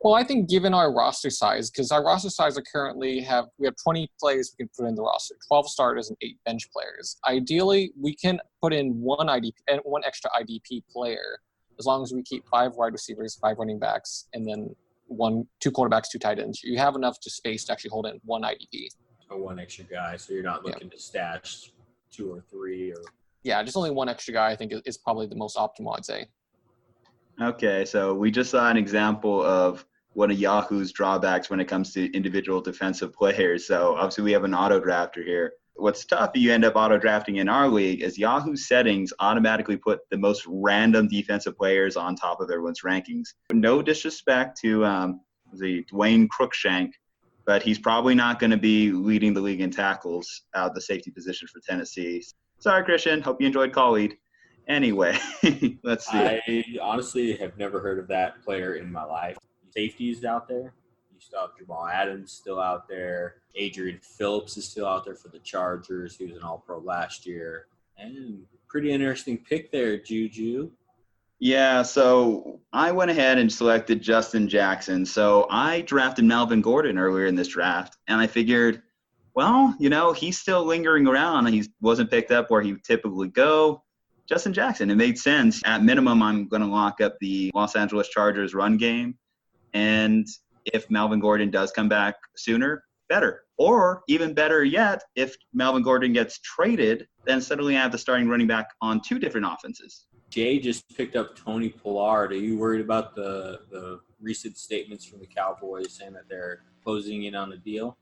Well, I think given our roster size, because our roster size we have 20 players we can put in the roster, 12 starters and 8 bench players. Ideally, we can put in one extra IDP player, as long as we keep 5 wide receivers, 5 running backs, and then 2 quarterbacks, 2 tight ends. You have enough space to actually hold in 1 IDP. Or 1 extra guy, so you're not looking to stash 2 or 3 or. Yeah, just only 1 extra guy I think is probably the most optimal, I'd say. Okay, so we just saw an example of one of Yahoo's drawbacks when it comes to individual defensive players. So obviously we have an auto drafter here. What's tough if you end up auto drafting in our league is Yahoo's settings automatically put the most random defensive players on top of everyone's rankings. No disrespect to Dwayne Cruikshank, but he's probably not going to be leading the league in tackles out of the safety position for Tennessee. Sorry, Cristian. Hope you enjoyed Khalid. Anyway, let's see. I honestly have never heard of that player in my life. Safeties out there. You still have Jamal Adams still out there. Adrian Phillips is still out there for the Chargers. He was an All-Pro last year. And pretty interesting pick there, Juju. Yeah, so I went ahead and selected Justin Jackson. So I drafted Melvin Gordon earlier in this draft, and I figured, well, he's still lingering around. He wasn't picked up where he would typically go. Justin Jackson, it made sense. At minimum, I'm going to lock up the Los Angeles Chargers run game. And if Melvin Gordon does come back sooner, better. Or even better yet, if Melvin Gordon gets traded, then suddenly I have the starting running back on 2 different offenses. Jay just picked up Tony Pollard. Are you worried about the recent statements from the Cowboys saying that they're closing in on a deal?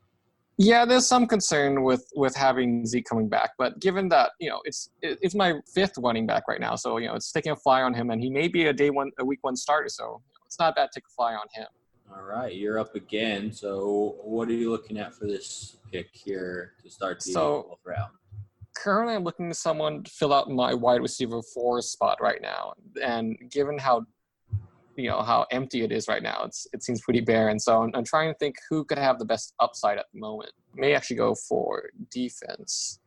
Yeah, there's some concern with having Zeke coming back, but given that it's my 5th running back right now, so it's taking a fly on him, and he may be a week 1 starter, so it's not bad to take a fly on him. All right, you're up again. So what are you looking at for this pick here to start the 12th round? Currently, I'm looking to someone to fill out my wide receiver 4 spot right now, and given how empty it is right now, it seems pretty barren. So I'm trying to think who could have the best upside at the moment. May actually go for defense.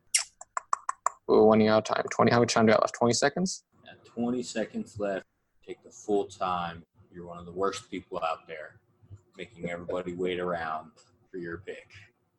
We're running out of time. How much time do I have left? 20 seconds? 20 seconds left. Take the full time. You're one of the worst people out there, making everybody wait around for your pick.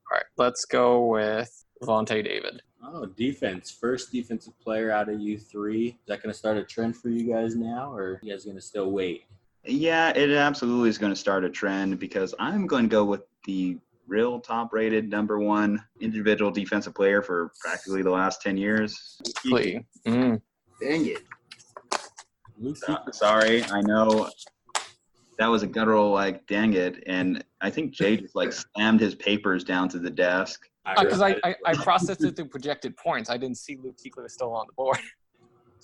All right, let's go with Vontae David. Oh, defense. First defensive player out of you 3. Is that going to start a trend for you guys now, or are you guys going to still wait? Yeah, it absolutely is going to start a trend because I'm going to go with the real top-rated number 1 individual defensive player for practically the last 10 years. Dang it. Sorry, I know that was a guttural, like, dang it. And I think Jay just, like, slammed his papers down to the desk. Because I processed it through projected points. I didn't see Luke Kuechly was still on the board.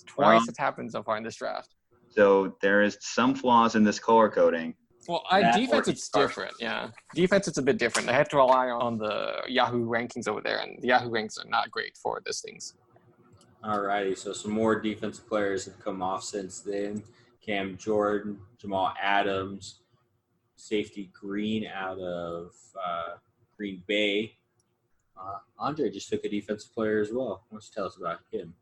Twice it's happened so far in this draft. So there is some flaws in this color coding. Well, defense, it's different. Yeah. Defense, it's a bit different. I have to rely on the Yahoo rankings over there, and the Yahoo rankings are not great for these things. All righty. So some more defensive players have come off since then. Cam Jordan, Jamal Adams, safety Green out of Green Bay. Andre just took a defensive player as well. Why don't you tell us about him?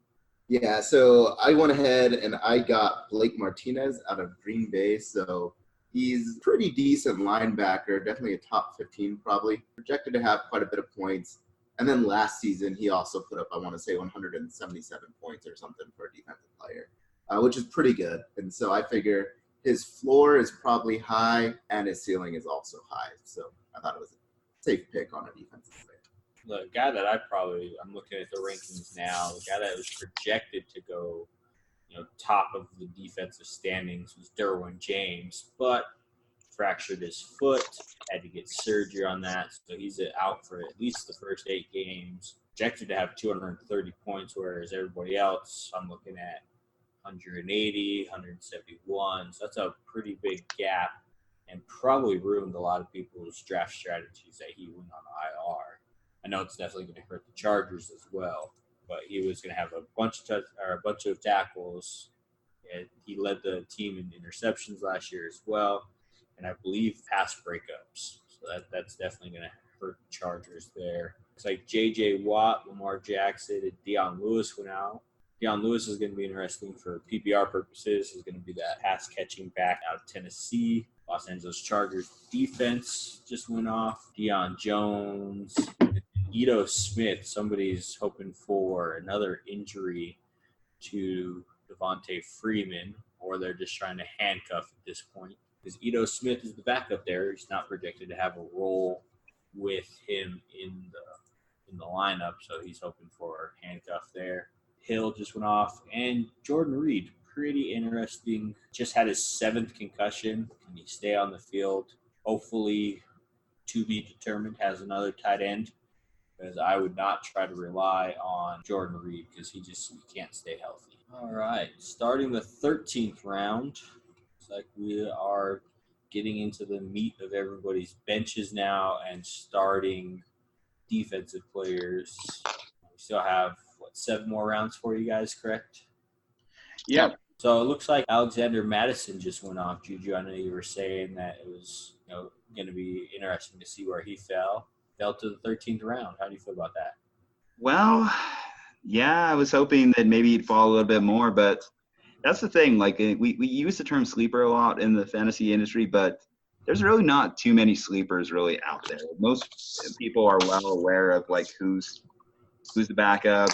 Yeah, so I went ahead and I got Blake Martinez out of Green Bay. So he's a pretty decent linebacker, definitely a top 15 probably. Projected to have quite a bit of points. And then last season, he also put up, I want to say, 177 points or something for a defensive player, which is pretty good. And so I figure his floor is probably high and his ceiling is also high. So I thought it was a safe pick on a defensive player. The guy that I'm looking at the rankings now, the guy that was projected to go, top of the defensive standings was Derwin James, but fractured his foot, had to get surgery on that, so he's out for at least the first 8 games. Projected to have 230 points, whereas everybody else, I'm looking at 180, 171, so that's a pretty big gap and probably ruined a lot of people's draft strategies that he went on IR. I know it's definitely going to hurt the Chargers as well, but he was going to have a bunch of tackles. And he led the team in interceptions last year as well, and I believe pass breakups. So that's definitely going to hurt the Chargers there. It's like J.J. Watt, Lamar Jackson, and Deion Lewis went out. Deion Lewis is going to be interesting for PPR purposes. He's going to be that pass-catching back out of Tennessee. Los Angeles Chargers defense just went off. Deion Jones, Ito Smith. Somebody's hoping for another injury to Devontae Freeman, or they're just trying to handcuff at this point. Because Ito Smith is the backup there. He's not projected to have a role with him in the lineup, so he's hoping for a handcuff there. Hill just went off, and Jordan Reed, pretty interesting. Just had his 7th concussion. Can he stay on the field? Hopefully, to be determined, has another tight end, because I would not try to rely on Jordan Reed because he can't stay healthy. All right, starting the 13th round. It's like we are getting into the meat of everybody's benches now and starting defensive players. We still have, 7 more rounds for you guys, correct? Yeah. So it looks like Alexander Madison just went off. Juju, I know you were saying that it was going to be interesting to see where he fell to the 13th round. How do you feel about that? Well, yeah, I was hoping that maybe he'd fall a little bit more, but that's the thing. Like, we use the term sleeper a lot in the fantasy industry, but there's really not too many sleepers really out there. Most people are well aware of, like, who's the backup.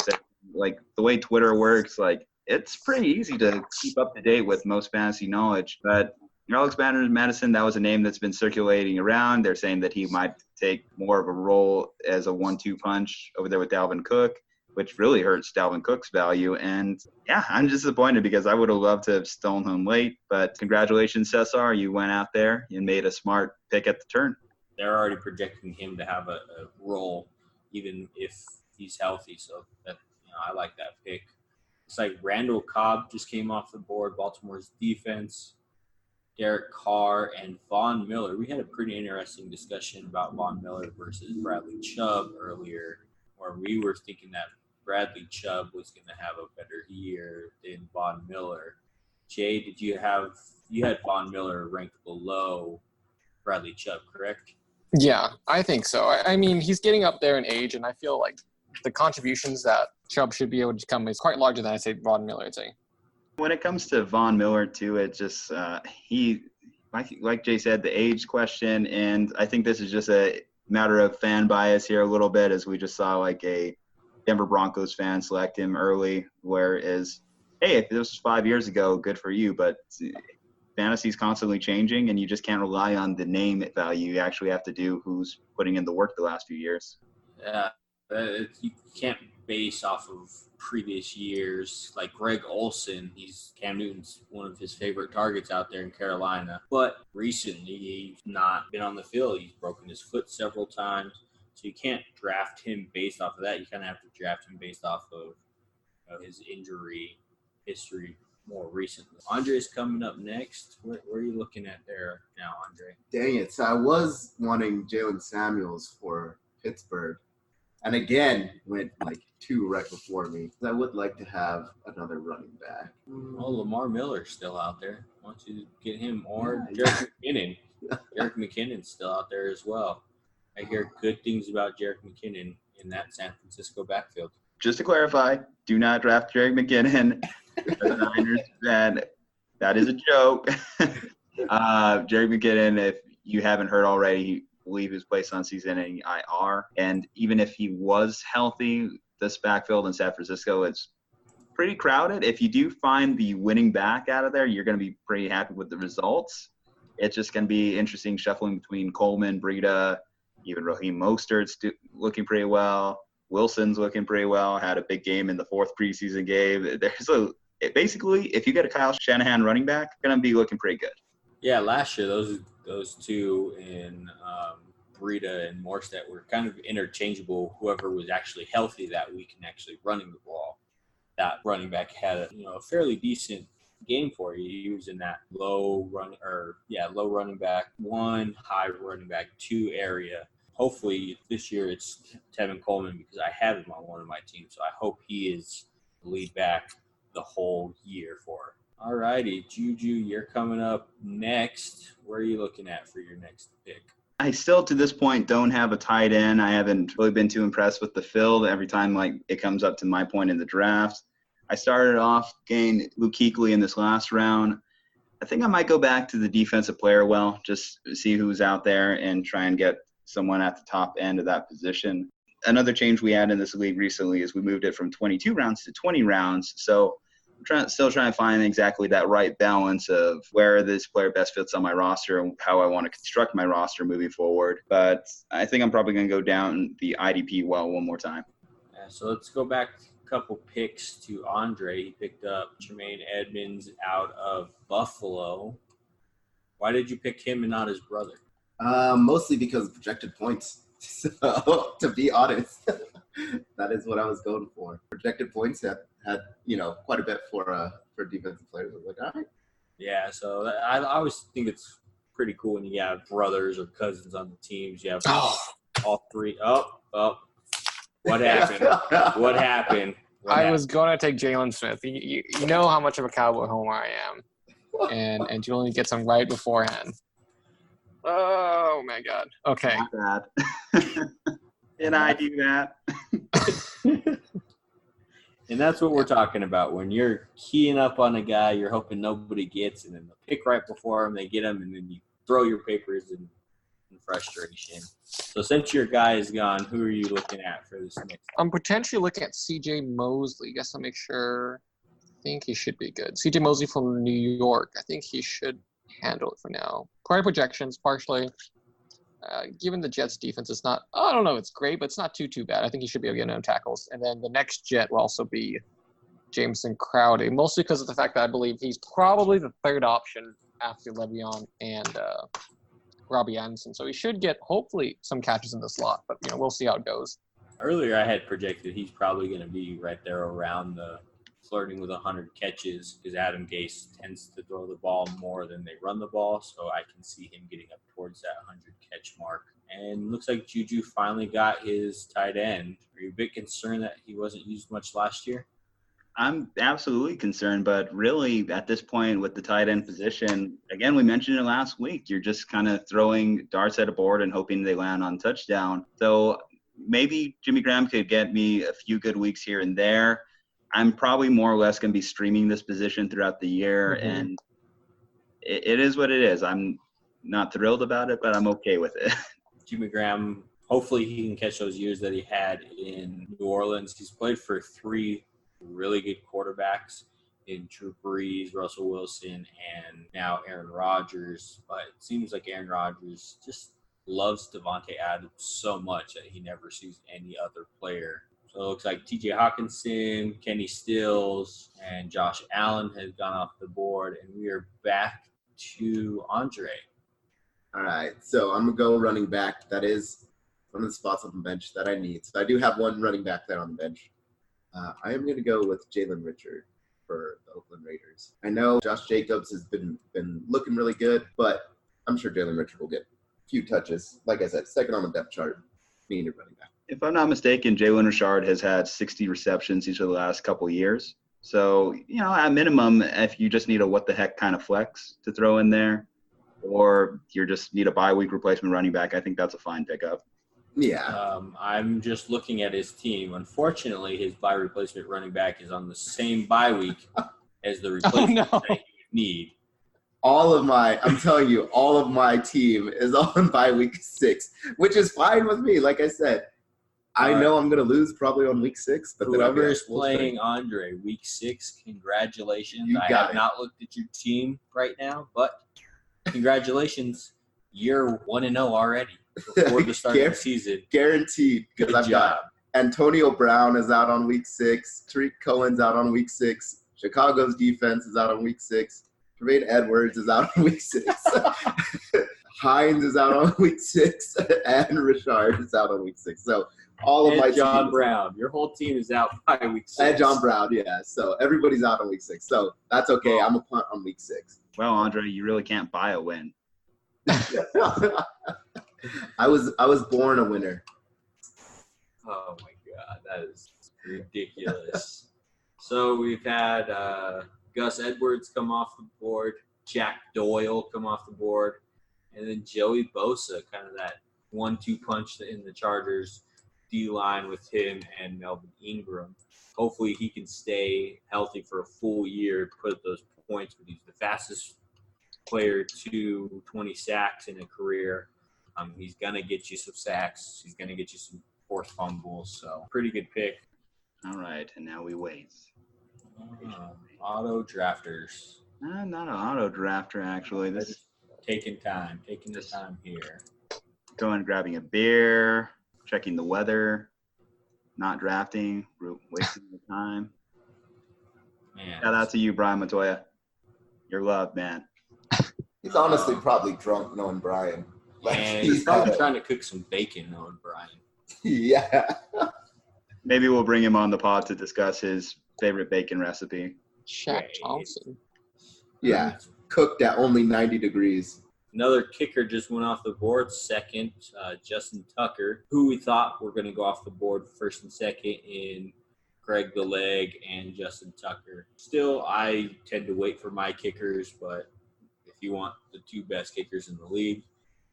Like, the way Twitter works, like, it's pretty easy to keep up to date with most fantasy knowledge. But Alexander Madison, that was a name that's been circulating around. They're saying that he might take more of a role as a 1-2 punch over there with Dalvin Cook, which really hurts Dalvin Cook's value. And, yeah, I'm disappointed because I would have loved to have stolen him late. But congratulations, Cesar. You went out there and made a smart pick at the turn. They're already projecting him to have a role even if he's healthy. So, that I like that pick. It's like Randall Cobb just came off the board, Baltimore's defense. Derek Carr and Von Miller. We had a pretty interesting discussion about Von Miller versus Bradley Chubb earlier, where we were thinking that Bradley Chubb was going to have a better year than Von Miller. Jay, you had Von Miller ranked below Bradley Chubb, correct? Yeah, I think so. I mean, he's getting up there in age, and I feel like the contributions that Chubb should be able to come is quite larger than I say Von Miller. I'd say. When it comes to Von Miller, too, it just he, like Jay said, the age question, and I think this is just a matter of fan bias here a little bit, as we just saw like a Denver Broncos fan select him early, whereas, hey, if this was 5 years ago, good for you, but fantasy's constantly changing, and you just can't rely on the name value. You actually have to do who's putting in the work the last few years. Yeah, you can't base off of previous years, like Greg Olson. Cam Newton's one of his favorite targets out there in Carolina. But recently, he's not been on the field. He's broken his foot several times. So you can't draft him based off of that. You kind of have to draft him based off of his injury history more recently. Andre's coming up next. Where are you looking at there now, Andre? Dang it. So I was wanting Jalen Samuels for Pittsburgh. And again, went like 2 right before me. I would like to have another running back. Oh, Lamar Miller's still out there. Why don't you get him? Or Jerick McKinnon. Jerick McKinnon's still out there as well. I hear good things about Jerick McKinnon in that San Francisco backfield. Just to clarify, do not draft Jerick McKinnon. The Niners, and that is a joke. Jerick McKinnon, if you haven't heard already, he believe he was placed on season-ending IR. And even if he was healthy, this backfield in San Francisco is pretty crowded. If you do find the winning back out of there, you're going to be pretty happy with the results. It's just going to be interesting shuffling between Coleman, Breida, even Raheem Mostert's looking pretty well. Wilson's looking pretty well. Had a big game in the 4th preseason game. Basically, if you get a Kyle Shanahan running back, going to be looking pretty good. Yeah, last year those two in Breida and Morstead were kind of interchangeable. Whoever was actually healthy that week and actually running the ball, that running back had a fairly decent game for you. He was in that low running back 1, high running back 2 area. Hopefully this year it's Tevin Coleman because I have him on one of my teams. So I hope he is the lead back the whole year for it. All righty, Juju, you're coming up next. Where are you looking at for your next pick? I still, to this point, don't have a tight end. I haven't really been too impressed with the field every time it comes up to my point in the draft. I started off getting Luke Kuechly in this last round. I think I might go back to the defensive player just see who's out there and try and get someone at the top end of that position. Another change we had in this league recently is we moved it from 22 rounds to 20 rounds. So I'm still trying to find exactly that right balance of where this player best fits on my roster and how I want to construct my roster moving forward. But I think I'm probably going to go down the IDP well one more time. Yeah, so let's go back a couple picks to Andre. He picked up Tremaine Edmonds out of Buffalo. Why did you pick him and not his brother? Mostly because of projected points. So, to be honest, that is what I was going for. Projected points had quite a bit for defensive players. I was like, all right. Yeah, so I always think it's pretty cool when you have brothers or cousins on the teams. You have all 3. Oh, what happened? What happened? I was going to take Jalen Smith. You know how much of a Cowboy homer I am, and Julian gets him right beforehand. Oh, my God. Okay. Not bad. Did I do that? And that's what we're talking about. When you're keying up on a guy, you're hoping nobody gets, and then they pick right before him, they get him, and then you throw your papers in frustration. So since your guy is gone, who are you looking at for this next? I'm potentially looking at C.J. Mosley. Guess I'll make sure. I think he should be good. C.J. Mosley from New York. I think he should handle it for now. Prior projections, partially. Given the Jets' defense, it's not. I don't know. It's great, but it's not too bad. I think he should be able to get no tackles. And then the next Jet will also be Jameson Crowder, mostly because of the fact that I believe he's probably the third option after Le'Veon and Robbie Anderson. So he should get hopefully some catches in the slot, but we'll see how it goes. Earlier, I had projected he's probably going to be right there around the flirting with 100 catches because Adam Gase tends to throw the ball more than they run the ball. So I can see him getting up towards that 100 catch mark. And looks like Juju finally got his tight end. Are you a bit concerned that he wasn't used much last year? I'm absolutely concerned, but really at this point with the tight end position, again, we mentioned it last week, you're just kind of throwing darts at a board and hoping they land on touchdown. So maybe Jimmy Graham could get me a few good weeks here and there. I'm probably more or less going to be streaming this position throughout the year, and it is what it is. I'm not thrilled about it, but I'm okay with it. Jimmy Graham, hopefully he can catch those years that he had in New Orleans. He's played for 3 really good quarterbacks in Drew Brees, Russell Wilson, and now Aaron Rodgers. But it seems like Aaron Rodgers just loves Devontae Adams so much that he never sees any other player So it looks like TJ Hawkinson, Kenny Stills, and Josh Allen has gone off the board, and we are back to Andre. All right, so I'm going to go running back. That is one of the spots on the bench that I need. So I do have one running back there on the bench. I am going to go with Jalen Richard for the Oakland Raiders. I know Josh Jacobs has been looking really good, but I'm sure Jalen Richard will get a few touches. Like I said, second on the depth chart, being a running back. If I'm not mistaken, Jalen Richard has had 60 receptions each of the last couple of years. So, at minimum, if you just need a what-the-heck kind of flex to throw in there, or you just need a bye-week replacement running back, I think that's a fine pickup. Yeah. I'm just looking at his team. Unfortunately, his bye replacement running back is on the same bye week as the replacement that he would need. I'm telling you, all of my team is on bye week 6, which is fine with me. Like I said, I know I'm going to lose probably on week 6. But whoever is playing Andre, week 6, congratulations. I have not looked at your team right now, but congratulations. You're 1-0 already before the start of the season. Guaranteed. Because I've got Antonio Brown is out on week 6. Tariq Cohen's out on week 6. Chicago's defense is out on week 6. Tremaine Edwards is out on week 6. Hines is out on week 6. And Richard is out on week 6. So all of my John Brown. Your whole team is out by week 6. And John Brown, yeah. So everybody's out on week 6. So that's okay. I'm a punt on week 6. Well, Andre, you really can't buy a win. I was born a winner. Oh my God, that is ridiculous. So we've had Gus Edwards come off the board, Jack Doyle come off the board, and then Joey Bosa, kind of that 1-2 punch in the Chargers D-line with him and Melvin Ingram. Hopefully he can stay healthy for a full year, put up those points, but he's the fastest player to 20 sacks in a career. He's going to get you some sacks. He's going to get you some forced fumbles. So pretty good pick. All right, and now we wait. Auto drafters. Not an auto drafter, actually. This is taking the time here. Going, grabbing a beer, checking the weather, not drafting, wasting the time. Man. Shout out to you, Brian Montoya. Your love, man. He's honestly probably drunk knowing Brian. And he's probably trying to cook some bacon knowing Brian. Yeah. Maybe we'll bring him on the pod to discuss his favorite bacon recipe. Shaq Thompson. Yeah, cooked at only 90 degrees. Another kicker just went off the board, second, Justin Tucker, who we thought were going to go off the board first and second in Greg the Leg and Justin Tucker. Still, I tend to wait for my kickers, but if you want the 2 best kickers in the league,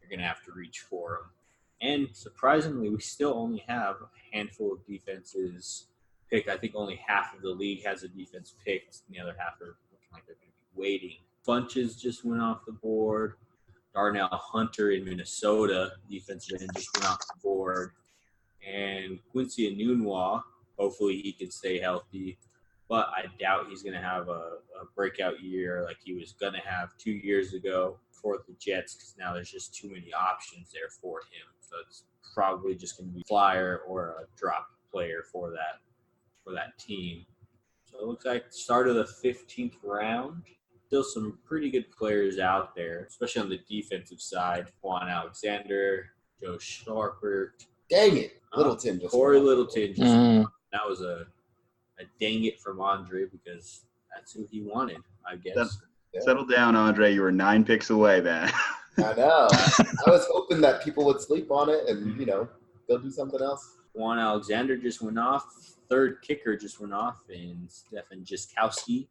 you're going to have to reach for them. And surprisingly, we still only have a handful of defenses picked. I think only half of the league has a defense picked, and the other half are looking like they're going to be waiting. Bunches just went off the board. Darnell Hunter in Minnesota, defensive end, just went off the board. And Quincy Enunwa, hopefully he can stay healthy, but I doubt he's going to have a breakout year like he was going to have 2 years ago for the Jets, because now there's just too many options there for him. So it's probably just going to be flyer or a drop player for that team. So it looks like start of the 15th round. Still some pretty good players out there, especially on the defensive side. Juan Alexander, Joe Sharpert. Dang it. Littleton just Corey Littleton. That was a dang it from Andre, because that's who he wanted, I guess. Settle down, Andre. You were 9 picks away, man. I know. I was hoping that people would sleep on it and, go do something else. Juan Alexander just went off. Third kicker just went off, and Stefan Jiskowski.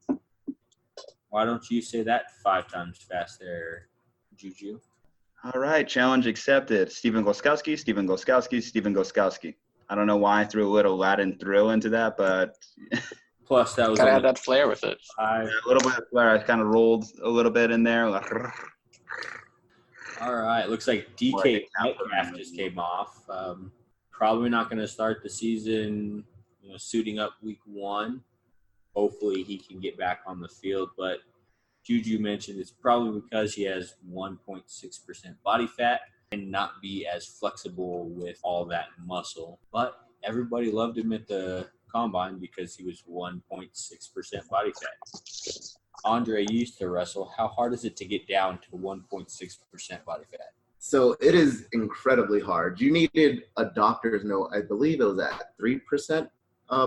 Why don't you say that 5 times fast there, Juju? All right, challenge accepted. Stephen Gostkowski, Stephen Gostkowski, Stephen Gostkowski. I don't know why I threw a little Latin thrill into that, but plus that was gotta have that flair with it. A little bit of flair. I kind of rolled a little bit in there. All right, looks like DK Metcalf just came off. Probably not going to start the season, suiting up week 1. Hopefully he can get back on the field, but Juju mentioned it's probably because he has 1.6% body fat and not be as flexible with all that muscle. But everybody loved him at the combine because he was 1.6% body fat. Andre used to wrestle. How hard is it to get down to 1.6% body fat? So it is incredibly hard. You needed a doctor's note, I believe it was at 3%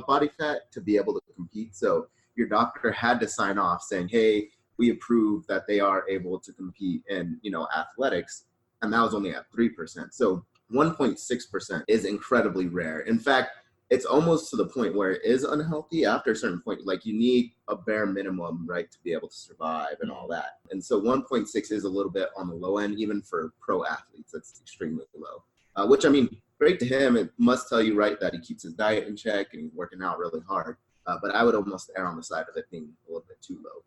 body fat to be able to compete. So your doctor had to sign off saying, hey, we approve that they are able to compete in, athletics. And that was only at 3%. So 1.6% is incredibly rare. In fact, it's almost to the point where it is unhealthy after a certain point. Like, you need a bare minimum, right, to be able to survive and all that. And so 1.6 is a little bit on the low end, even for pro athletes. That's extremely low, which, I mean, great to him. It must tell you, right, that he keeps his diet in check and he's working out really hard. But I would almost err on the side of it being a little bit too low.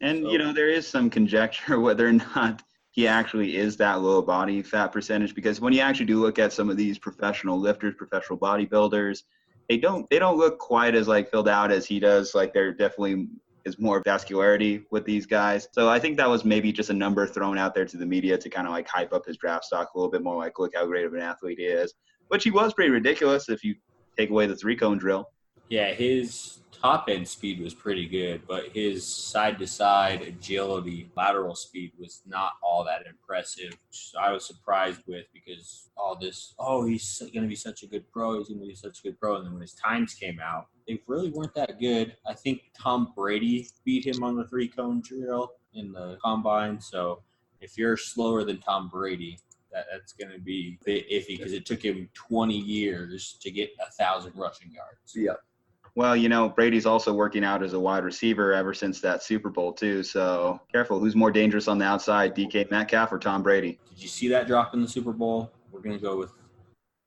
And, there is some conjecture whether or not he actually is that low body fat percentage, because when you actually do look at some of these professional lifters, professional bodybuilders, they don't look quite as filled out as he does. Like, there definitely is more vascularity with these guys. So I think that was maybe just a number thrown out there to the media to kind of hype up his draft stock a little bit more, look how great of an athlete he is, which he was pretty ridiculous if you take away the 3-cone drill. Yeah, his top end speed was pretty good, but his side to side agility, lateral speed was not all that impressive. Which I was surprised with, because he's going to be such a good pro. He's going to be such a good pro. And then when his times came out, they really weren't that good. I think Tom Brady beat him on the 3-cone drill in the combine. So if you're slower than Tom Brady, that's going to be a bit iffy, because it took him 20 years to get 1,000 rushing yards. Yeah. Well, Brady's also working out as a wide receiver ever since that Super Bowl too. So careful, who's more dangerous on the outside, DK Metcalf or Tom Brady? Did you see that drop in the Super Bowl? We're going to go with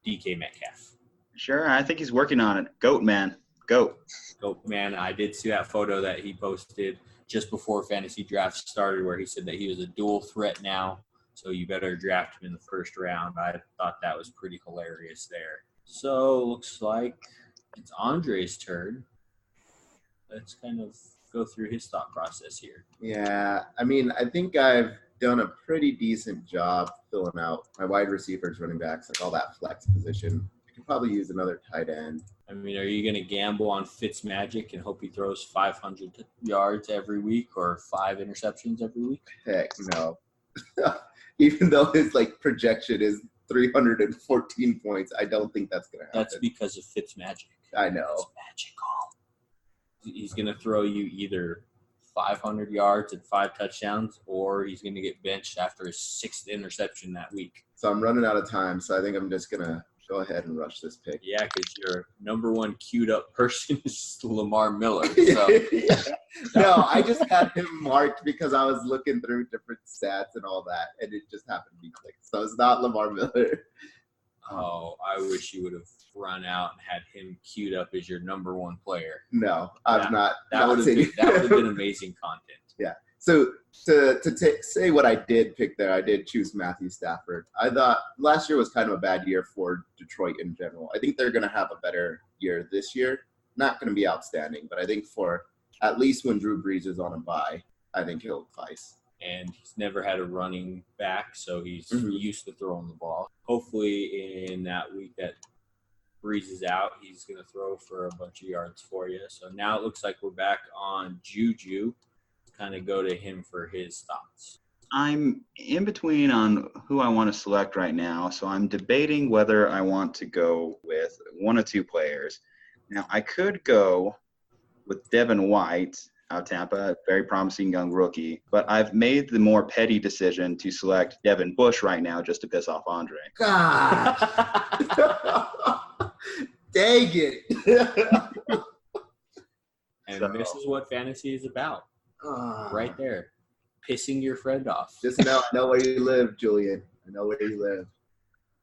DK Metcalf. Sure, I think he's working on it. Goat man. Goat man. I did see that photo that he posted just before fantasy draft started, where he said that he was a dual threat now, so you better draft him in the first round. I thought that was pretty hilarious there. So looks like it's Andre's turn. Let's kind of go through his thought process here. Yeah, I mean, I think I've done a pretty decent job filling out my wide receivers, running backs, all that flex position. I could probably use another tight end. I mean, are you going to gamble on Fitzmagic and hope he throws 500 yards every week or 5 interceptions every week? Heck no. Even though his projection is 314 points, I don't think that's going to happen. That's because of Fitzmagic. I know. It's magical. He's going to throw you either 500 yards and 5 touchdowns, or he's going to get benched after his 6th interception that week. So I'm running out of time, so I think I'm just going to go ahead and rush this pick. Yeah, because your number one queued up person is Lamar Miller. So. Yeah. No, I just had him marked because I was looking through different stats and all that, and it just happened to be clicked. So it's not Lamar Miller. Oh, I wish you would have run out and had him queued up as your number one player. No, I'm not. That would have been amazing content. Yeah. So to say what I did pick there, I did choose Matthew Stafford. I thought last year was kind of a bad year for Detroit in general. I think they're going to have a better year this year. Not going to be outstanding, but I think for at least when Drew Brees is on a bye, I think he'll suffice. And he's never had a running back, so he's used to throwing the ball. Hopefully in that week that Brees is out, he's going to throw for a bunch of yards for you. So now it looks like we're back on Juju. Kind of go to him for his thoughts. I'm in between on who I want to select right now, so I'm debating whether I want to go with one or two players. Now, I could go with Devin White out of Tampa, very promising young rookie, but I've made the more petty decision to select Devin Bush right now just to piss off Andre. God. Dang it. And this is what fantasy is about. Right there. Pissing your friend off. Just know I know where you live, Julian. I know where you live.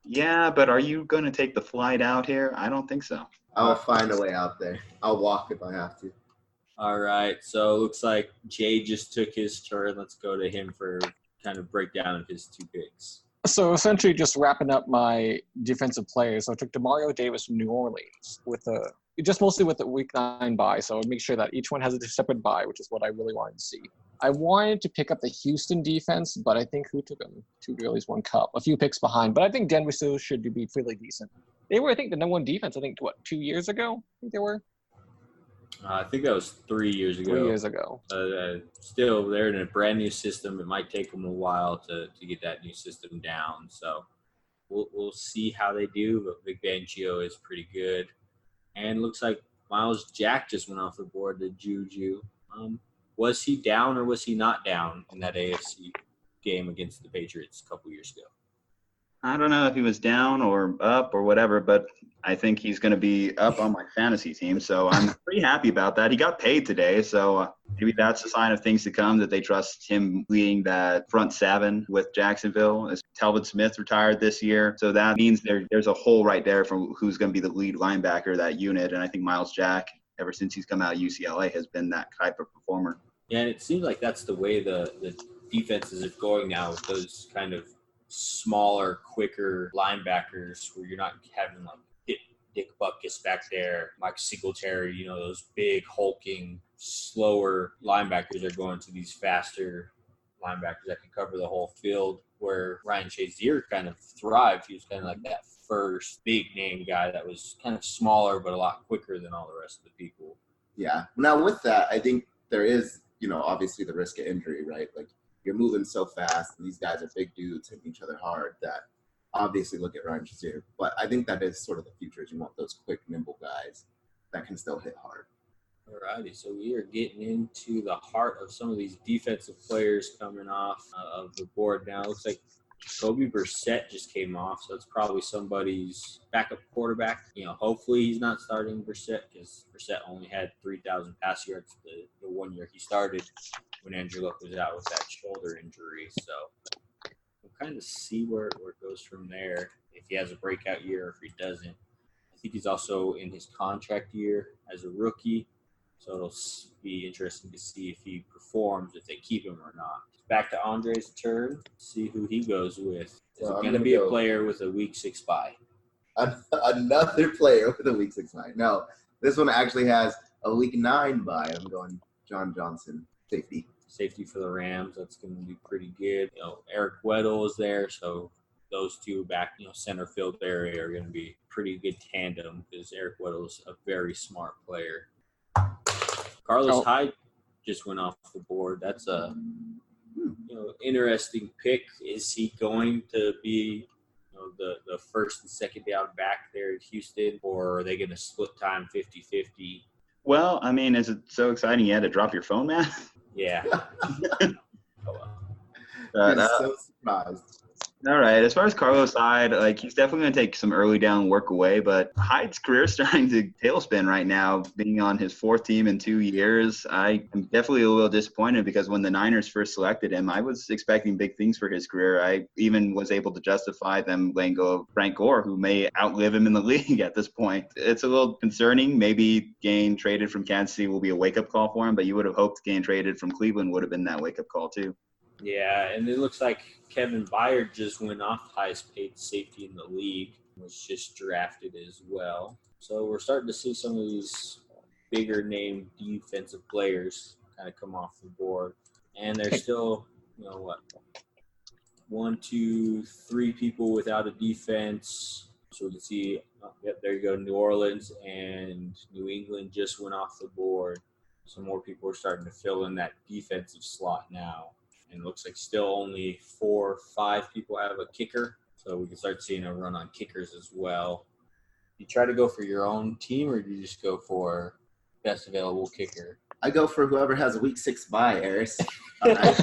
Yeah, but are you going to take the flight out here? I don't think so. I'll find a way out there. I'll walk if I have to. All right. So it looks like Jay just took his turn. Let's go to him for kind of breakdown of his 2 picks. So essentially just wrapping up my defensive players. So I took DeMario Davis from New Orleans mostly with the week 9 bye. So I'd make sure that each one has a separate bye, which is what I really wanted to see. I wanted to pick up the Houston defense, but I think who took them? 2 Gurleys, 1 Cup. A few picks behind, but I think Denver still should be fairly decent. They were, I think, the number one defense, 2 years ago? I think they were. I think that was 3 years ago. 3 years ago. Still, they're in a brand new system. It might take them a while to get that new system down. So we'll see how they do. But Vic Fangio is pretty good. And looks like Miles Jack just went off the board to Juju. Was he down or was he not down in that AFC game against the Patriots a couple years ago? I don't know if he was down or up or whatever, but I think he's going to be up on my fantasy team. So I'm pretty happy about that. He got paid today, so maybe that's a sign of things to come, that they trust him leading that front seven with Jacksonville. As Talbot Smith retired this year, so that means there's a hole right there for who's going to be the lead linebacker of that unit. And I think Miles Jack, ever since he's come out of UCLA, has been that type of performer. Yeah, and it seems like that's the way the defenses are going now, with those kind of smaller, quicker linebackers where you're not having like Dick Butkus back there, Mike Singletary, those big, hulking, slower linebackers are going to these faster linebackers that can cover the whole field, where Ryan Shazier kind of thrived. He was kind of like that first big-name guy that was kind of smaller but a lot quicker than all the rest of the people. Yeah. Now, with that, I think there is, obviously the risk of injury, right? Like, you're moving so fast, and these guys are big dudes hitting each other hard that obviously look at Ryan Shazier. But I think that is sort of the future, is you want those quick, nimble guys that can still hit hard. All righty, so we are getting into the heart of some of these defensive players coming off of the board now. It looks like Jacoby Brissett just came off, so it's probably somebody's backup quarterback. Hopefully he's not starting Brissett, because Brissett only had 3,000 pass yards the 1 year he started when Andrew Luck was out with that shoulder injury. So we'll kind of see where it goes from there, if he has a breakout year or if he doesn't. I think he's also in his contract year as a rookie, so it'll be interesting to see if he performs, if they keep him or not. Back to Andre's turn. See who he goes with. Is it going to be a player with a week 6 bye? Another player with a week 6 bye. No, this one actually has a week 9 bye. I'm going John Johnson, safety. Safety for the Rams. That's going to be pretty good. Eric Weddle is there, so those two back, center field area are going to be pretty good tandem, because Eric Weddle is a very smart player. Carlos Hyde just went off the board. That's a interesting pick. Is he going to be the first and second down back there at Houston, or are they going to split time 50-50? Well, I mean, is it so exciting you had to drop your phone, man? Yeah. I'm so surprised. All right. As far as Carlos Hyde, he's definitely going to take some early down work away, but Hyde's career is starting to tailspin right now, being on his 4th team in 2 years. I am definitely a little disappointed, because when the Niners first selected him, I was expecting big things for his career. I even was able to justify them letting go of Frank Gore, who may outlive him in the league at this point. It's a little concerning. Maybe getting traded from Kansas City will be a wake-up call for him, but you would have hoped getting traded from Cleveland would have been that wake-up call too. Yeah, and it looks like Kevin Byard just went off highest paid safety in the league, was just drafted as well. So we're starting to see some of these bigger name defensive players kind of come off the board. And there's still, 1, 2, 3 people without a defense. So we can see, there you go, New Orleans and New England just went off the board. So more people are starting to fill in that defensive slot now. And it looks like still only 4 or 5 people have a kicker. So we can start seeing a run on kickers as well. You try to go for your own team, or do you just go for best available kicker? I go for whoever has a week 6 bye, Aris. All right.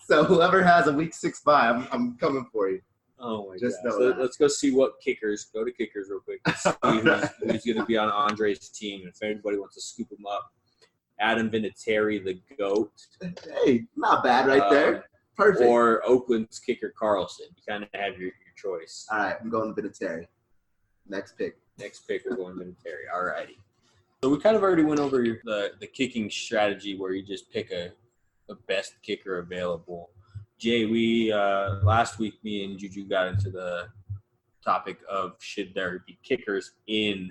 So whoever has a week 6 bye, I'm coming for you. Oh, my Just God. know So that. let's go see what kickers. Go to kickers real quick. To see who's going to be on Andre's team. If anybody wants to scoop him up. Adam Vinatieri, the GOAT. Hey, not bad right there. Perfect. Or Oakland's kicker Carlson. You kind of have your choice. All right, I'm going Vinatieri. Next pick. Next pick, we're going Vinatieri. All righty. So we kind of already went over the kicking strategy, where you just pick a best kicker available. Jay, we last week, me and Juju got into the topic of should there be kickers in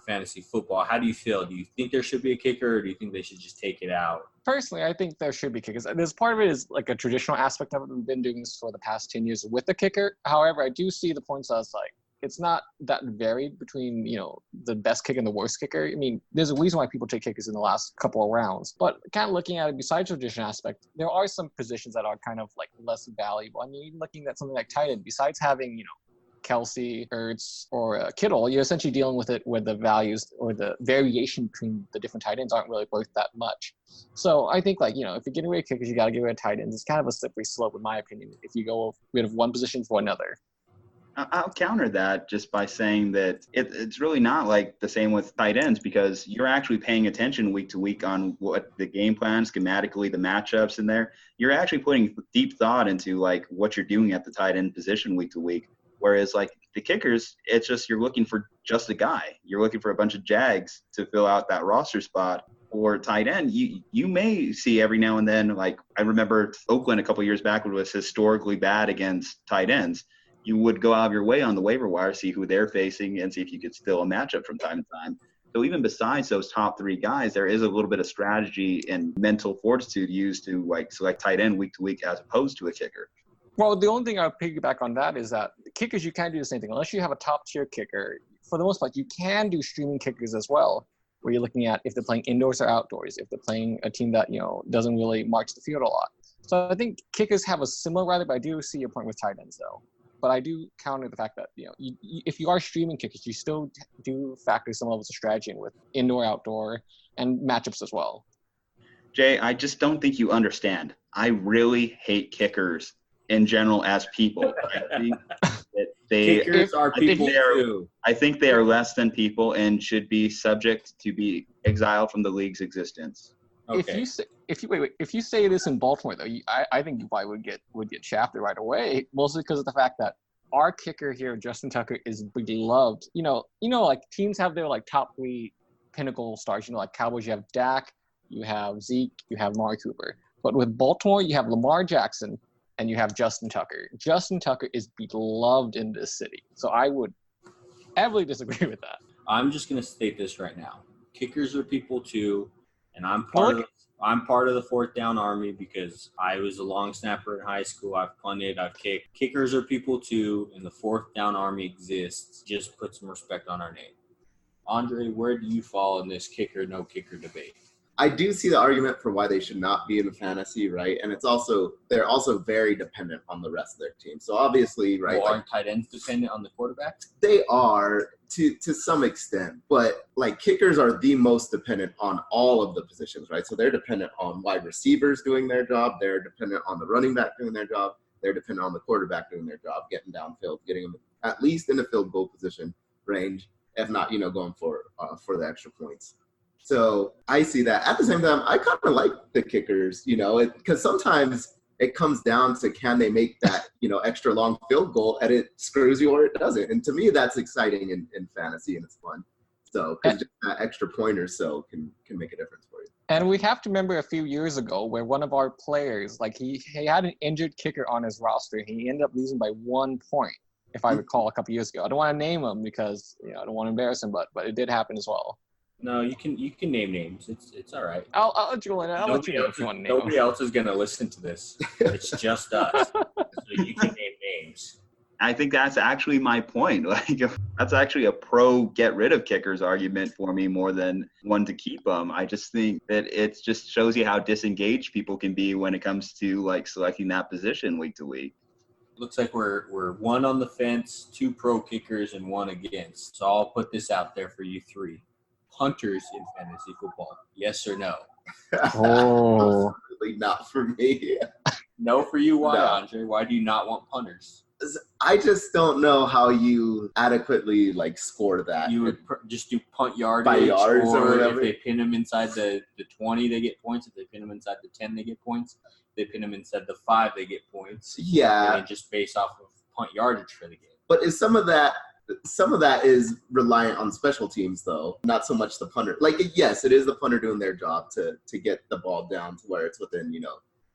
fantasy football. How do you feel? Do you think there should be a kicker, or do you think they should just take it out? Personally, I think there should be kickers. There's part of it is like a traditional aspect of it. We've been doing this for the past 10 years with the kicker. However, I do see the points as like, it's not that varied between, the best kicker and the worst kicker. I mean, there's a reason why people take kickers in the last couple of rounds. But kind of looking at it besides the traditional aspect, there are some positions that are kind of like less valuable. I mean, looking at something like tight end, besides having, Kelsey, Ertz, or Kittle, you're essentially dealing with it where the values or the variation between the different tight ends aren't really worth that much. So I think, if you're getting rid of kickers, you got to get rid of tight ends. It's kind of a slippery slope, in my opinion, if you go rid of one position for another. I'll counter that just by saying that it's really not like the same with tight ends, because you're actually paying attention week to week on what the game plan, schematically, the matchups in there. You're actually putting deep thought into what you're doing at the tight end position week to week. Whereas the kickers, it's just you're looking for just a guy. You're looking for a bunch of Jags to fill out that roster spot. Or tight end, you may see every now and then, I remember Oakland a couple of years back was historically bad against tight ends. You would go out of your way on the waiver wire, see who they're facing, and see if you could steal a matchup from time to time. So even besides those top three guys, there is a little bit of strategy and mental fortitude used to select tight end week to week as opposed to a kicker. Well, the only thing I'll piggyback on that is that kickers, you can't do the same thing. Unless you have a top-tier kicker, for the most part, you can do streaming kickers as well, where you're looking at if they're playing indoors or outdoors, if they're playing a team that, doesn't really march the field a lot. So I think kickers have a similar value, but I do see your point with tight ends, though. But I do counter the fact that, if you are streaming kickers, you still do factor some levels of strategy in with indoor, outdoor, and matchups as well. Jay, I just don't think you understand. I really hate kickers in general as people. I think that kickers are people too. I think they are less than people and should be subject to be exiled from the league's existence. Okay. If you say this in Baltimore, though, I think you probably would get shafted right away, mostly because of the fact that our kicker here, Justin Tucker, is beloved. Teams have their top three pinnacle stars. Cowboys, you have Dak, you have Zeke, you have Amari Cooper. But with Baltimore, you have Lamar Jackson and you have Justin Tucker. Justin Tucker is beloved in this city. So I would heavily disagree with that. I'm just going to state this right now. Kickers are people too, and I'm part of the fourth down army because I was a long snapper in high school. I've punted, I've kicked. Kickers are people too, and the fourth down army exists. Just put some respect on our name. Andre, where do you fall in this kicker, no kicker debate? I do see the argument for why they should not be in the fantasy, right? And they're also very dependent on the rest of their team. So obviously, right? Well, aren't tight ends dependent on the quarterback? They are to some extent, but kickers are the most dependent on all of the positions, right? So they're dependent on wide receivers doing their job. They're dependent on the running back doing their job. They're dependent on the quarterback doing their job, getting downfield, getting them at least in the field goal position range, if not, going for the extra points. So I see that. At the same time, I kind of like the kickers, because sometimes it comes down to can they make that, extra long field goal, and it screws you or it doesn't. And to me, that's exciting in fantasy, and it's fun. So because that extra point or so can make a difference for you. And we have to remember a few years ago where one of our players, he had an injured kicker on his roster. He ended up losing by 1 point, if I recall, a couple years ago. I don't want to name him because I don't want to embarrass him, but it did happen as well. No, you can name names. It's all right. I'll let you know if you want to name Nobody else is going to listen to this. It's just us. So you can name names. I think that's actually my point. That's actually a pro get rid of kickers argument for me more than one to keep them. I just think that it just shows you how disengaged people can be when it comes to selecting that position week to week. Looks like we're one on the fence, 2 pro kickers, and 1 against. So I'll put this out there for you 3. Punters in fantasy football, yes or no? Oh, absolutely not for me. No for you. Why, no. Andre? Why do you not want punters? I just don't know how you adequately score that. You would just do punt yardage by yards or whatever. If they pin them inside the 20, they get points. If they pin them inside the 10, they get points. If they pin them inside the 5, they get points. Yeah. And just based off of punt yardage for the game. But is some of that is reliant on special teams, though, not so much the punter. Yes, it is the punter doing their job to get the ball down to where it's within,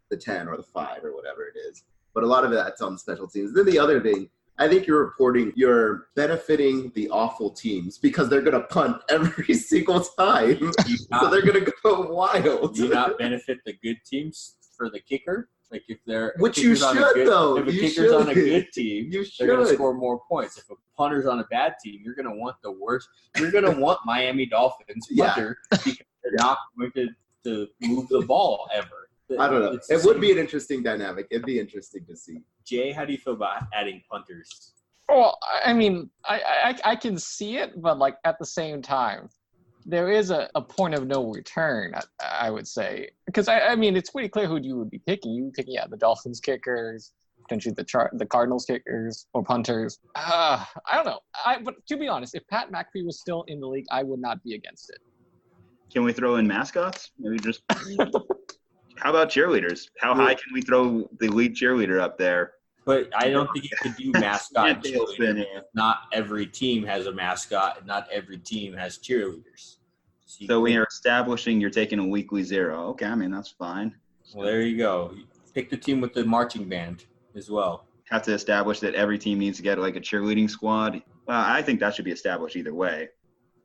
the 10 or the 5 or whatever it is. But a lot of that's on special teams. Then the other thing I think you're benefiting the awful teams because they're going to punt every single time. So they're going to go wild. Do you not benefit the good teams for the kicker? Like if they're Which you should, though. If a You kicker's should. on a good team, You they're going to should. score more points. If a punter's on a bad team, you're going to want the worst. You're going to want Miami Dolphins punter because they're not going to move the ball ever. I don't know. It would be an interesting dynamic. It'd be interesting to see. Jay, how do you feel about adding punters? Well, I mean, I can see it, but like at the same time, there is a point of no return, I would say. Because, I mean, it's pretty clear who you would be picking. You would be picking the Dolphins kickers, potentially the Cardinals kickers or punters. I don't know. But to be honest, if Pat McAfee was still in the league, I would not be against it. Can we throw in mascots? Maybe just – how about cheerleaders? How high can we throw the lead cheerleader up there? But I don't think you could do mascot cheerleaders. Yeah. Not every team has a mascot, and not every team has cheerleaders. So we are establishing you're taking a weekly 0. Okay, I mean, that's fine. Well, there you go. Pick the team with the marching band as well. Have to establish that every team needs to get like a cheerleading squad. Well, I think that should be established either way.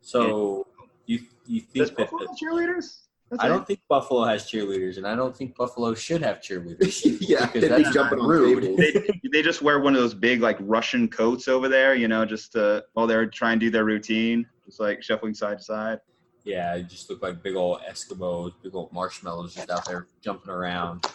So you think Does that Buffalo have cheerleaders? I don't think Buffalo has cheerleaders, and I don't think Buffalo should have cheerleaders. Yeah, because they'd be that's jumping on rude. tables. They just wear one of those big like Russian coats over there, just while they're trying to do their routine, just like shuffling side to side. Yeah, it just look like big old Eskimos, big old marshmallows just out there jumping around.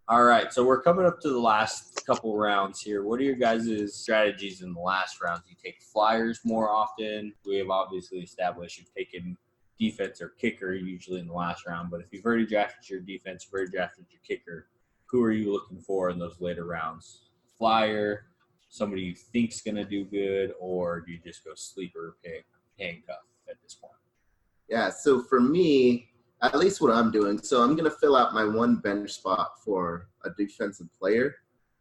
All right, so we're coming up to the last couple rounds here. What are your guys' strategies in the last round? Do you take flyers more often? We have obviously established you've taken defense or kicker usually in the last round, but if you've already drafted your defense, you've already drafted your kicker, who are you looking for in those later rounds? Flyer, somebody you think's going to do good, or do you just go sleeper pick, handcuff at this point? Yeah, so for me, at least what I'm doing, so I'm going to fill out my one bench spot for a defensive player.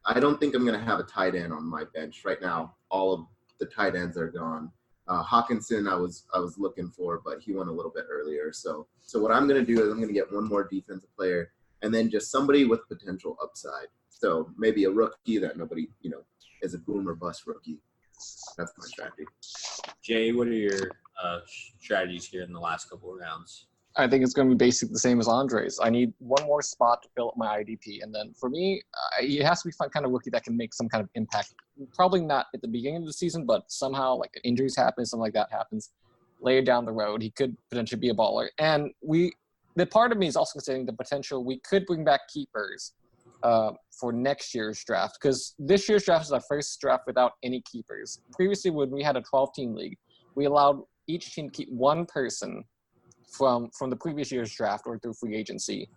I don't think I'm going to have a tight end on my bench right now. All of the tight ends are gone. Hawkinson I was looking for, but he went a little bit earlier. So what I'm going to do is I'm going to get one more defensive player and then just somebody with potential upside. So maybe a rookie that nobody, is a boom or bust rookie. That's my strategy. Jay, what are your strategies here in the last couple of rounds? I think it's going to be basically the same as Andre's. I need one more spot to fill up my IDP. And then for me, it has to be some kind of rookie that can make some kind of impact. Probably not at the beginning of the season, but somehow like injuries happen, something like that happens. Later down the road, he could potentially be a baller. And the part of me is also considering the potential we could bring back keepers for next year's draft. Because this year's draft is our first draft without any keepers. Previously, when we had a 12-team league, we allowed each team to keep one person from the previous year's draft or through free agency,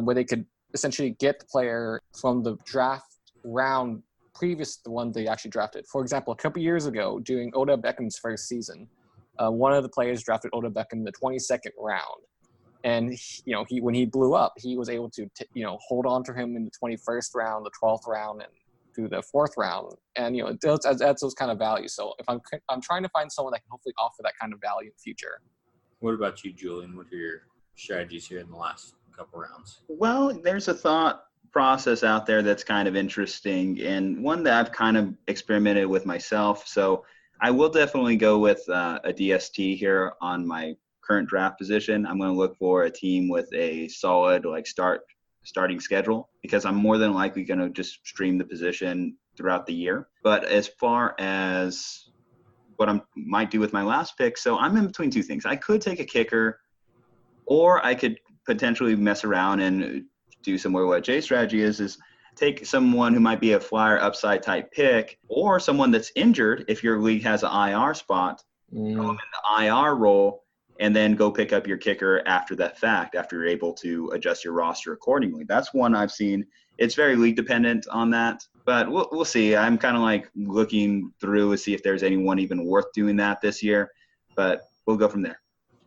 where they could essentially get the player from the draft round previous to the one they actually drafted. For example, a couple years ago, during Odell Beckham's first season, one of the players drafted Odell Beckham in the 22nd round. And, when he blew up, he was able to, hold on to him in the 21st round, the 12th round, and through the 4th round. And, it adds those kind of values. So if I'm trying to find someone that can hopefully offer that kind of value in the future. What about you, Julian? What are your strategies here in the last couple rounds? Well, there's a thought process out there that's kind of interesting and one that I've kind of experimented with myself. So I will definitely go with a DST here on my current draft position. I'm going to look for a team with a solid starting schedule because I'm more than likely going to just stream the position throughout the year. But as far as what I might do with my last pick, so I'm in between two things. I could take a kicker, or I could potentially mess around and do similar what Jay's strategy is take someone who might be a flyer upside type pick, or someone that's injured if your league has an IR spot, throw them in the IR role, and then go pick up your kicker after that fact, after you're able to adjust your roster accordingly. That's one I've seen. It's very league dependent on that, but we'll see. I'm kind of like looking through to see if there's anyone even worth doing that this year, but we'll go from there.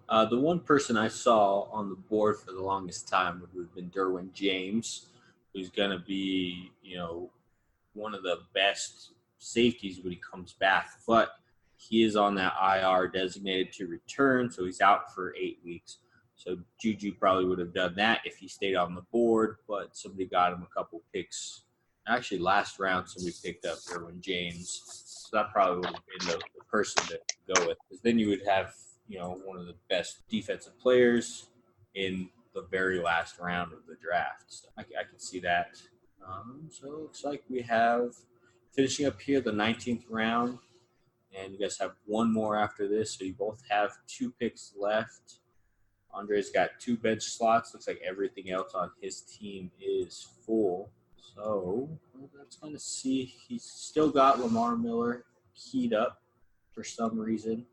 The one person I saw on the board for the longest time would have been Derwin James, who's going to be, one of the best safeties when he comes back, but he is on that IR designated to return, so he's out for 8 weeks. So Juju probably would have done that if he stayed on the board, but somebody got him a couple picks actually last round, so we picked up Derwin James. So that probably would have been the person to go with. Because then you would have, one of the best defensive players in the very last round of the draft. So I can see that. So it looks like we have, finishing up here, the 19th round. And you guys have one more after this. So you both have 2 picks left. Andre's got 2 bench slots. Looks like everything else on his team is full. So let's kind of see. He's still got Lamar Miller keyed up for some reason.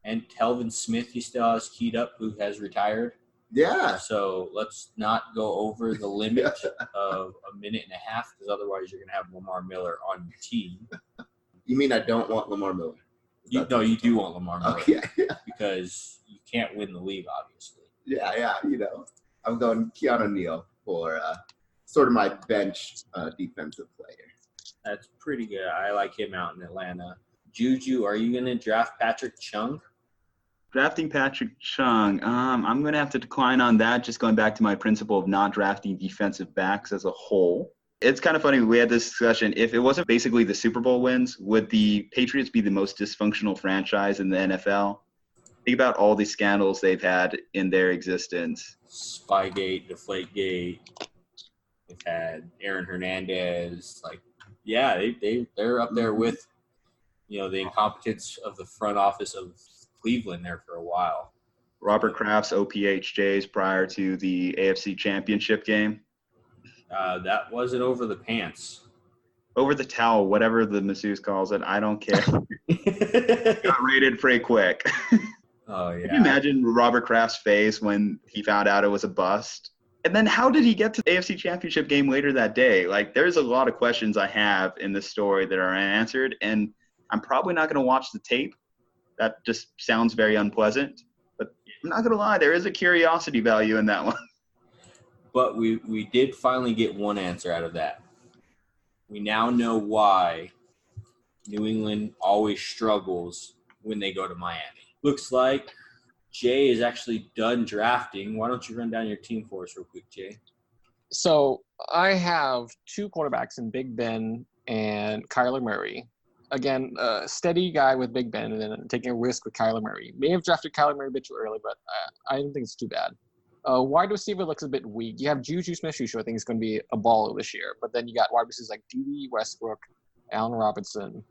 And Telvin Smith he still has keyed up, who has retired. Yeah. So let's not go over the limit of a minute and a half, because otherwise you're going to have Lamar Miller on your team. You mean I don't want Lamar Miller? You do want Lamar Miller. Okay. Because you can't win the league, obviously. Yeah. I'm going Keanu Neal for sort of my bench defensive player. That's pretty good. I like him out in Atlanta. Juju, are you going to draft Patrick Chung? Drafting Patrick Chung, I'm going to have to decline on that, just going back to my principle of not drafting defensive backs as a whole. It's kind of funny, we had this discussion. If it wasn't basically the Super Bowl wins, would the Patriots be the most dysfunctional franchise in the NFL? Think about all the scandals they've had in their existence. Spygate, Deflategate. They've had Aaron Hernandez. They're up there with, the incompetence of the front office of Cleveland there for a while. Robert Kraft's OPHJs prior to the AFC Championship game. That wasn't over the pants. Over the towel, whatever the masseuse calls it, I don't care. Got rated pretty quick. Oh, yeah. Can you imagine Robert Kraft's face when he found out it was a bust? And then how did he get to the AFC Championship game later that day? There's a lot of questions I have in this story that are unanswered, and I'm probably not going to watch the tape. That just sounds very unpleasant. But I'm not going to lie, there is a curiosity value in that one. But we did finally get one answer out of that. We now know why New England always struggles when they go to Miami. Looks like Jay is actually done drafting. Why don't you run down your team for us real quick, Jay? So I have 2 quarterbacks in Big Ben and Kyler Murray. Again, a steady guy with Big Ben and then taking a risk with Kyler Murray. May have drafted Kyler Murray a bit too early, but I don't think it's too bad. Wide receiver looks a bit weak. You have Juju Smith-Schuster, I think is going to be a baller this year. But then you got wide receivers like D.D. Westbrook, Allen Robinson,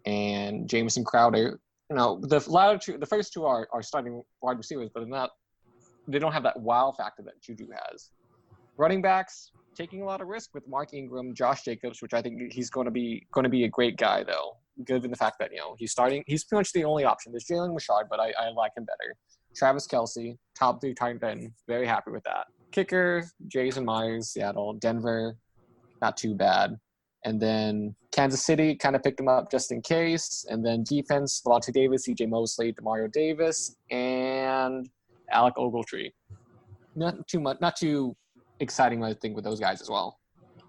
and Jamison Crowder. The first 2 are starting wide receivers, but they don't have that wow factor that Juju has. Running backs, taking a lot of risk with Mark Ingram, Josh Jacobs, which I think he's going to be a great guy though, given the fact that he's starting. He's pretty much the only option. There's Jalen Richard, but I like him better. Travis Kelce, top 3 tight end, very happy with that. Kicker, Jason Myers, Seattle. Denver, not too bad. And then Kansas City kind of picked him up just in case. And then defense, Vontae Davis, C.J. Mosley, Demario Davis, and Alec Ogletree. Not too exciting, I think, with those guys as well.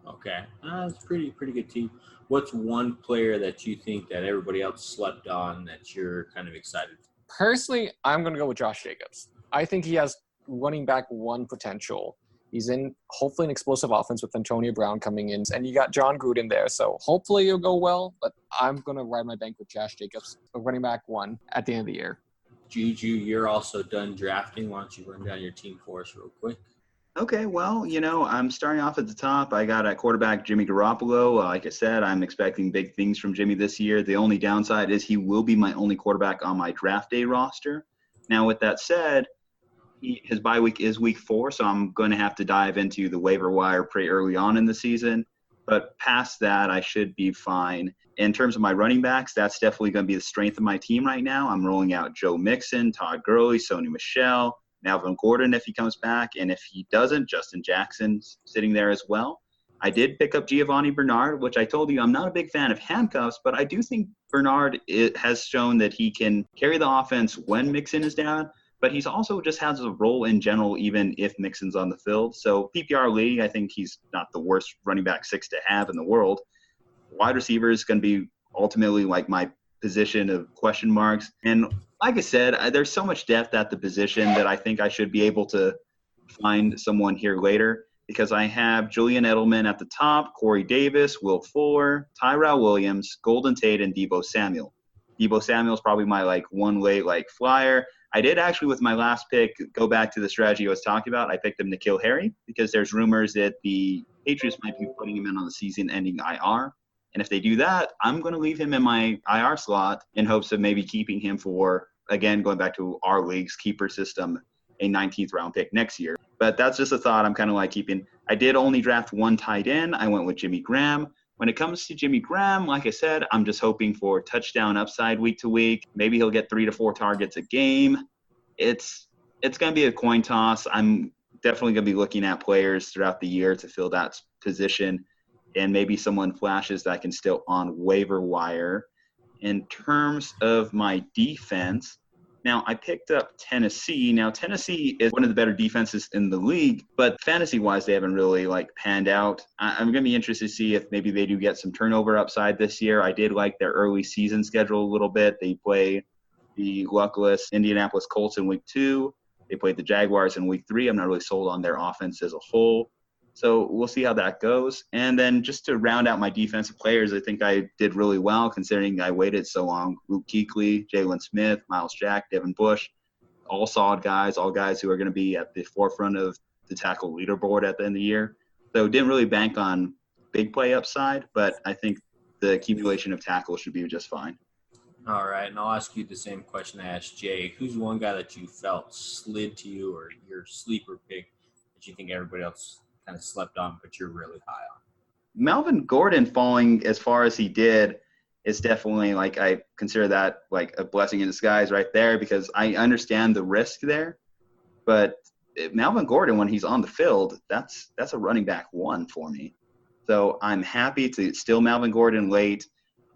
Okay. It's pretty good team. What's one player that you think that everybody else slept on that you're kind of excited for? Personally, I'm going to go with Josh Jacobs. I think he has running back 1 potential. He's in hopefully an explosive offense with Antonio Brown coming in. And you got John Gruden there. So hopefully it'll go well. But I'm going to ride my bank with Josh Jacobs, running back 1 at the end of the year. Juju, you're also done drafting. Why don't you run down your team for us real quick? Okay, well, I'm starting off at the top. I got at quarterback Jimmy Garoppolo. Like I said, I'm expecting big things from Jimmy this year. The only downside is he will be my only quarterback on my draft day roster. Now, with that said, his bye week is week 4, so I'm going to have to dive into the waiver wire pretty early on in the season. But past that, I should be fine. In terms of my running backs, that's definitely going to be the strength of my team right now. I'm rolling out Joe Mixon, Todd Gurley, Sony Michel, Melvin Gordon if he comes back, and if he doesn't, Justin Jackson's sitting there as well. I did pick up Giovanni Bernard, which I told you I'm not a big fan of handcuffs, but I do think Bernard has shown that he can carry the offense when Mixon is down, but he's also just has a role in general even if Mixon's on the field. So PPR league, I think he's not the worst running back 6 to have in the world. Wide receiver is going to be ultimately like my position of question marks. And like I said, there's so much depth at the position that I think I should be able to find someone here later. because I have Julian Edelman at the top, Corey Davis, Will Fuller, Tyrell Williams, Golden Tate, and Deebo Samuel. Deebo Samuel is probably my one late flyer. I did actually, with my last pick, go back to the strategy I was talking about. I picked him to kill Harry because there's rumors that the Patriots might be putting him in on the season-ending IR. And if they do that, I'm going to leave him in my IR slot in hopes of maybe keeping him for, again, going back to our league's keeper system, a 19th round pick next year. But that's just a thought I'm kind of keeping. I did only draft one tight end. I went with Jimmy Graham. When it comes to Jimmy Graham, like I said, I'm just hoping for touchdown upside week to week. Maybe he'll get 3 to 4 targets a game. It's going to be a coin toss. I'm definitely going to be looking at players throughout the year to fill that position, and maybe someone flashes that can still on waiver wire. In terms of my defense, now I picked up Tennessee. Now Tennessee is one of the better defenses in the league, but fantasy-wise, they haven't really panned out. I'm going to be interested to see if maybe they do get some turnover upside this year. I did like their early season schedule a little bit. They play the luckless Indianapolis Colts in week 2. They played the Jaguars in week 3. I'm not really sold on their offense as a whole. So we'll see how that goes. And then just to round out my defensive players, I think I did really well considering I waited so long. Luke Kuechly, Jalen Smith, Miles Jack, Devin Bush, all solid guys, all guys who are going to be at the forefront of the tackle leaderboard at the end of the year. So didn't really bank on big play upside, but I think the accumulation of tackles should be just fine. All right, and I'll ask you the same question I asked Jay. Who's one guy that you felt slid to you, or your sleeper pick that you think everybody else kind of slept on, but you're really high on? Melvin Gordon falling as far as he did is definitely I consider that a blessing in disguise right there, because I understand the risk there. But Melvin Gordon, when he's on the field, that's a running back 1 for me. So I'm happy to steal Melvin Gordon late.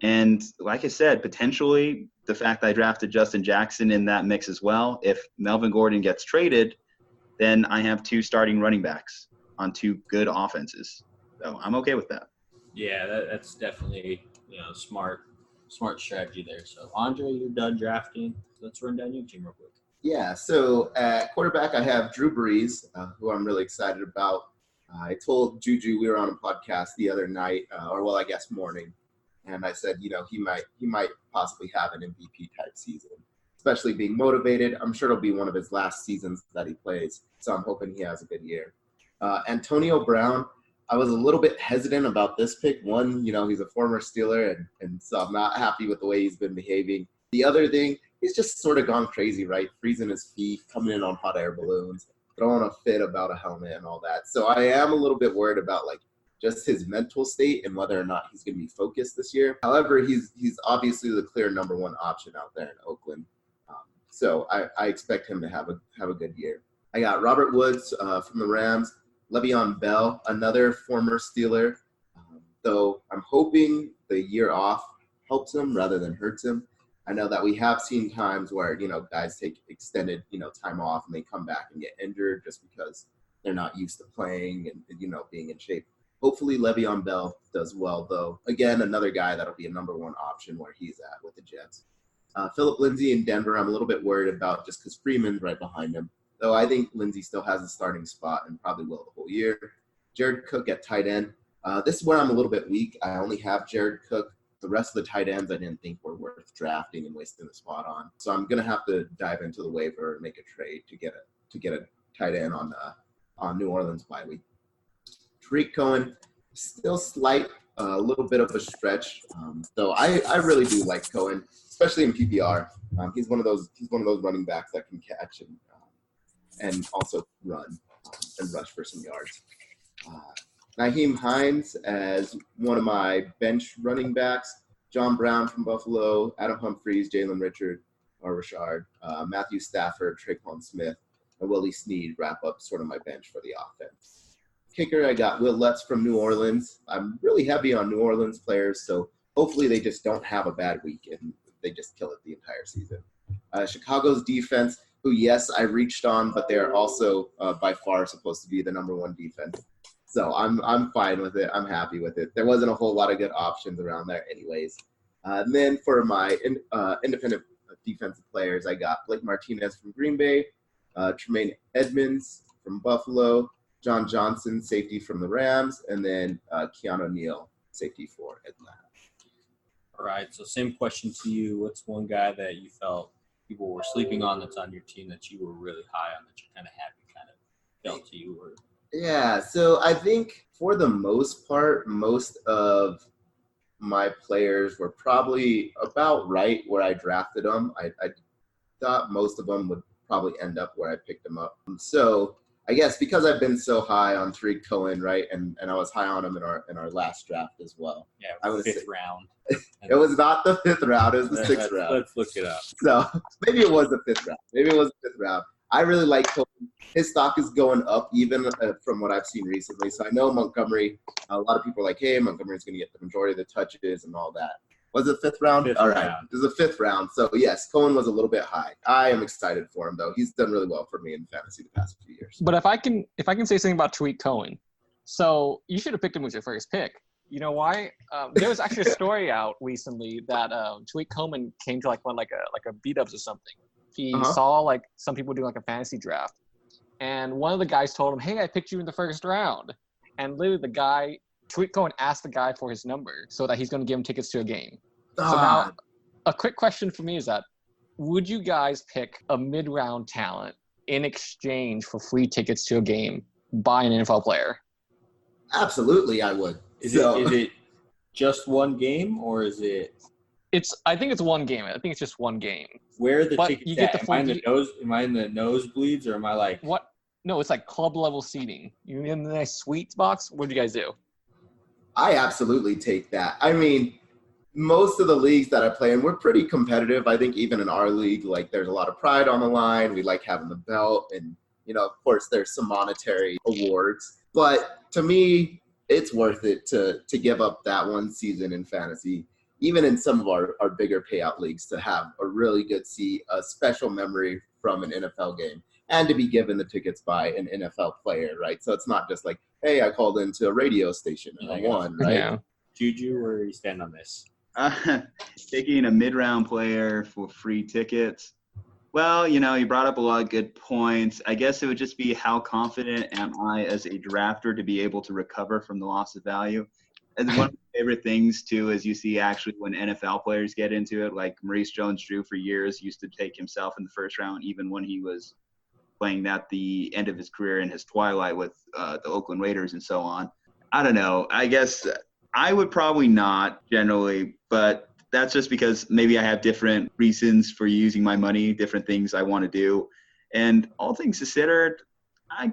And like I said, potentially the fact that I drafted Justin Jackson in that mix as well. If Melvin Gordon gets traded, then I have 2 starting running backs on 2 good offenses. So I'm okay with that. Yeah, that's definitely smart strategy there. So Andre, you're done drafting. Let's run down your team real quick. Yeah, so at quarterback, I have Drew Brees, who I'm really excited about. I told Juju, we were on a podcast the other night, morning, and I said, he might possibly have an MVP type season, especially being motivated. I'm sure it'll be one of his last seasons that he plays, so I'm hoping he has a good year. Antonio Brown, I was a little bit hesitant about this pick. One, he's a former Steeler, and so I'm not happy with the way he's been behaving. The other thing, he's just sort of gone crazy, right? Freezing his feet, coming in on hot air balloons, throwing a fit about a helmet and all that. So I am a little bit worried about just his mental state and whether or not he's going to be focused this year. However, he's obviously the clear number 1 option out there in Oakland. So I expect him to have a good year. I got Robert Woods from the Rams, Le'Veon Bell, another former Steeler, though I'm hoping the year off helps him rather than hurts him. I know that we have seen times where, guys take extended, time off and they come back and get injured just because they're not used to playing and, being in shape. Hopefully Le'Veon Bell does well, though. Again, another guy that'll be a number 1 option where he's at with the Jets. Phillip Lindsay in Denver, I'm a little bit worried about just because Freeman's right behind him. Though I think Lindsay still has a starting spot and probably will the whole year. Jared Cook at tight end. This is where I'm a little bit weak. I only have Jared Cook. The rest of the tight ends I didn't think were worth drafting and wasting the spot on. So I'm going to have to dive into the waiver and make a trade to get a tight end on New Orleans bye week. Tariq Cohen, still slight, a little bit of a stretch. Though I really do like Cohen, especially in PPR. He's one of those running backs that can catch and also run and rush for some yards. Nyheim Hines as one of my bench running backs. John Brown from Buffalo, Adam Humphries, Jalen Richard, Matthew Stafford, Traquan Smith, and Willie Snead wrap up sort of my bench for the offense. Kicker, I got Will Lutz from New Orleans. I'm really heavy on New Orleans players, so hopefully they just don't have a bad week and they just kill it the entire season. Chicago's defense, who, yes, I reached on, but they're also by far supposed to be the number 1 defense. So I'm fine with it. I'm happy with it. There wasn't a whole lot of good options around there anyways. And then for my independent defensive players, I got Blake Martinez from Green Bay, Tremaine Edmonds from Buffalo, John Johnson, safety from the Rams, and then Keanu Neal, safety for Atlanta. All right, so same question to you. What's one guy that you felt people were sleeping on that's on your team that you were really high on, that you're kind of happy kind of felt to you? Or Yeah, so I think for the most part, most of my players were probably about right where I drafted them. I thought most of them would probably end up where I picked them up. So I guess because I've been so high on Tariq Cohen, right, and I was high on him in our last draft as well. Yeah, I would fifth round. It was not the 5th round. It was the 6th round. Let's look it up. So maybe it was the 5th round. I really like Cohen. His stock is going up even from what I've seen recently. So I know Montgomery, a lot of people are like, hey, Montgomery's going to get the majority of the touches and all that. Was it 5th round? All right. Round. It was the 5th round. So, yes, Cohen was a little bit high. I am excited for him, though. He's done really well for me in fantasy the past few years. But if I can say something about Tariq Cohen, so you should have picked him with your first pick. You know why? There was actually a story out recently that Tariq Cohen came to like a B-dubs or something. He saw like some people doing like a fantasy draft, and one of the guys told him, "Hey, I picked you in the first round." And literally, the guy, Tariq Cohen, asked the guy for his number so that he's going to give him tickets to a game. So now, a quick question for me is that: would you guys pick a mid-round talent in exchange for free tickets to a game by an NFL player? Absolutely, I would. Is it just one game, or is it? I think it's one game. I think it's just one game. Where are the tickets you get at? Am I in the nosebleeds, or am I like what? No, it's like club level seating. You in the nice suites box? What do you guys do? I absolutely take that. I mean, most of the leagues that I play in, we're pretty competitive. I think even in our league, like there's a lot of pride on the line. We like having the belt, and of course, there's some monetary awards. But to me, it's worth it to give up that one season in fantasy. Even in some of our bigger payout leagues, to have a really good seat, a special memory from an NFL game, and to be given the tickets by an NFL player, right? So it's not just like, hey, I called into a radio station and I won, right? Yeah. Juju, where do you stand on this? Taking a mid-round player for free tickets. Well, you brought up a lot of good points. I guess it would just be how confident am I as a drafter to be able to recover from the loss of value. And one of my favorite things, too, is you see actually when NFL players get into it, like Maurice Jones-Drew for years used to take himself in the first round, even when he was playing at the end of his career in his twilight with the Oakland Raiders and so on. I don't know. I guess I would probably not generally, but that's just because maybe I have different reasons for using my money, different things I want to do. And all things considered, I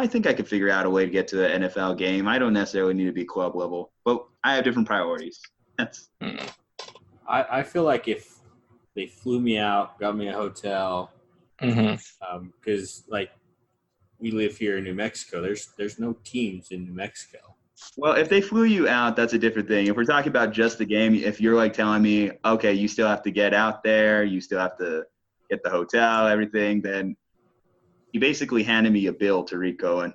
think I could figure out a way to get to the NFL game. I don't necessarily need to be club level, but I have different priorities. I feel like if they flew me out, got me a hotel, because like we live here in New Mexico, there's no teams in New Mexico. Well, if they flew you out, that's a different thing. If we're talking about just the game, if you're like telling me, okay, you still have to get out there, you still have to get the hotel, everything, then you basically handed me a bill to Tariq Cohen.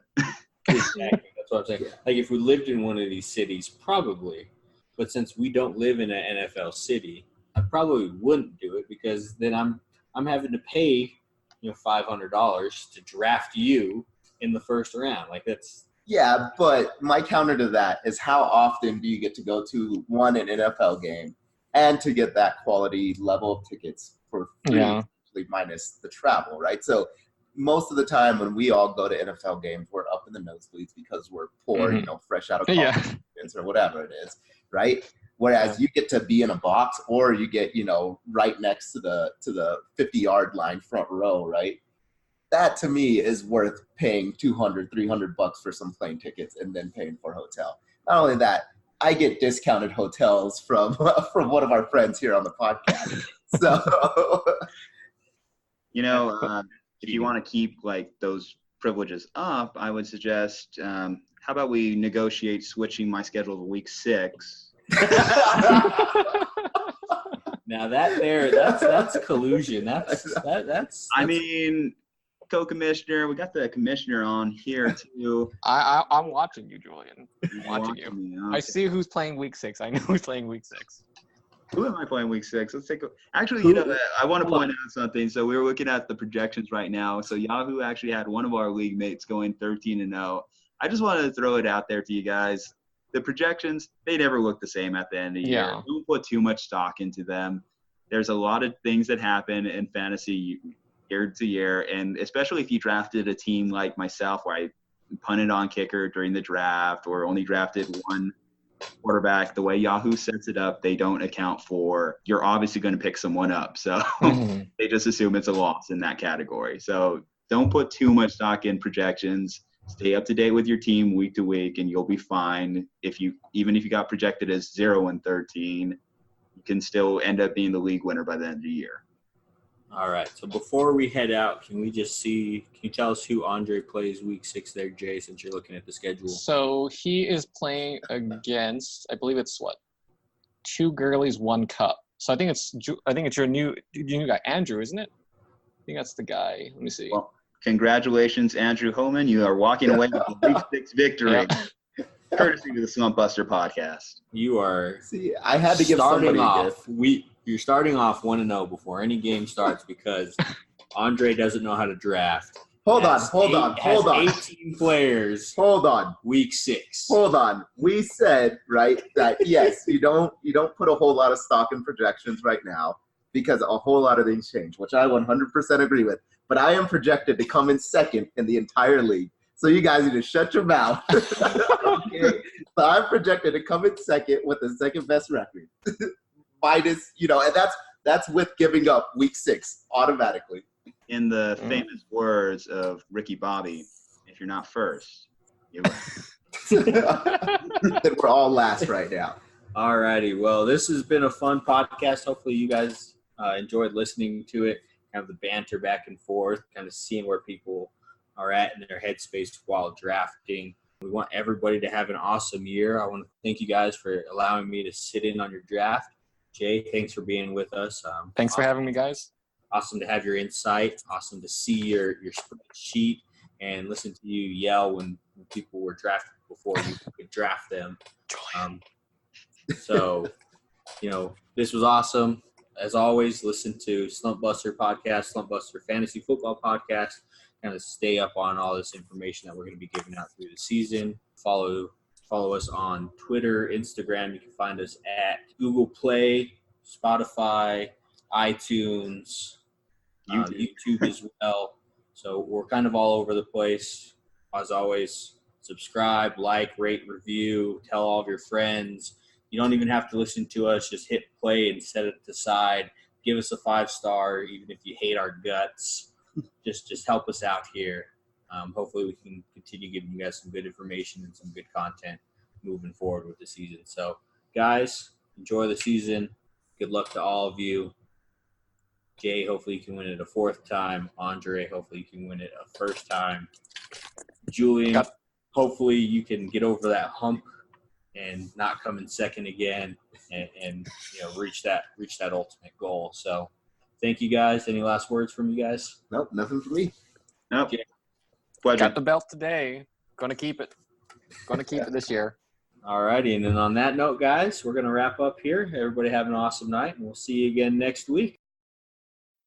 Exactly. That's what I'm saying. Like if we lived in one of these cities, probably. But since we don't live in an NFL city, I probably wouldn't do it because then I'm having to pay $500 to draft you in the first round. Like that's. Yeah, but my counter to that is how often do you get to go to an NFL game and to get that quality level of tickets for free, minus the travel, right? So most of the time when we all go to NFL games, we're up in the nosebleeds because we're poor, fresh out of college or whatever it is, right? Whereas you get to be in a box or you get, right next to the 50-yard line front row, right? That to me is worth paying $200-$300 for some plane tickets and then paying for a hotel. Not only that, I get discounted hotels from one of our friends here on the podcast. So, if you want to keep like those privileges up, I would suggest, how about we negotiate switching my schedule to week 6? Now that's collusion. That's. I mean. Co-commissioner, we got the commissioner on here too. I'm watching you, Julian. I'm watching you. Okay. I see who's playing week 6. I know who's playing week 6. Who am I playing week 6? Let's take a. Actually, I want to point out something. So we were looking at the projections right now. So Yahoo actually had one of our league mates going 13-0. I just wanted to throw it out there to you guys. The projections, they never look the same at the end of the year. Don't put too much stock into them. There's a lot of things that happen in fantasy year to year, and especially if you drafted a team like myself where I punted on kicker during the draft or only drafted one quarterback, the way Yahoo sets it up, they don't account for you're obviously going to pick someone up. So they just assume it's a loss in that category. So don't put too much stock in projections. Stay up to date with your team week to week, and you'll be fine. Even if you got projected as 0-13, you can still end up being the league winner by the end of the year. All right. So before we head out, can you tell us who Andre plays week 6 there, Jay, since you're looking at the schedule? So he is playing against, I believe it's 2 girlies, 1 cup. So I think it's your new guy, Andrew, isn't it? I think that's the guy. Let me see. Well, congratulations, Andrew Homan. You are walking away with a week 6 victory. Courtesy of the Slumpbuster podcast. You are. See, I had to give somebody a gift. You're starting off 1-0 before any game starts because Andre doesn't know how to draft. Hold on. 18 players. Hold on. Week 6. Hold on. We said, right, that yes, you don't put a whole lot of stock in projections right now because a whole lot of things change, which I 100% agree with. But I am projected to come in second in the entire league. So you guys need to shut your mouth. Okay. So I'm projected to come in second with the second best record. Minus, and that's with giving up week 6 automatically. In the famous words of Ricky Bobby, if you're not first, you're Then we're all last right now. All righty. Well, this has been a fun podcast. Hopefully you guys enjoyed listening to it, have the banter back and forth, kind of seeing where people are at in their headspace while drafting. We want everybody to have an awesome year. I want to thank you guys for allowing me to sit in on your draft. Jay, thanks for being with us. Thanks for having me, guys. Awesome to have your insight. Awesome to see your spreadsheet and listen to you yell when people were drafted before you could draft them. So, this was awesome. As always, listen to Slumpbuster podcast, Slumpbuster Fantasy Football podcast. Kind of stay up on all this information that we're going to be giving out through the season. Follow us on Twitter, Instagram. You can find us at Google Play, Spotify, iTunes, YouTube as well. So we're kind of all over the place. As always, subscribe, like, rate, review, tell all of your friends. You don't even have to listen to us. Just hit play and set it aside. Give us a 5-star, even if you hate our guts. Just help us out here. Hopefully we can continue giving you guys some good information and some good content moving forward with the season. So, guys, enjoy the season. Good luck to all of you. Jay, hopefully you can win it a 4th time. Andre, hopefully you can win it a 1st time. Julian, hopefully you can get over that hump and not come in second again and reach that ultimate goal. So, thank you guys. Any last words from you guys? Nope, nothing for me. Nope. Okay. Pleasure. Got the belt today. Gonna keep it. Gonna keep it this year. All righty. And then on that note, guys, we're going to wrap up here. Everybody have an awesome night, and we'll see you again next week.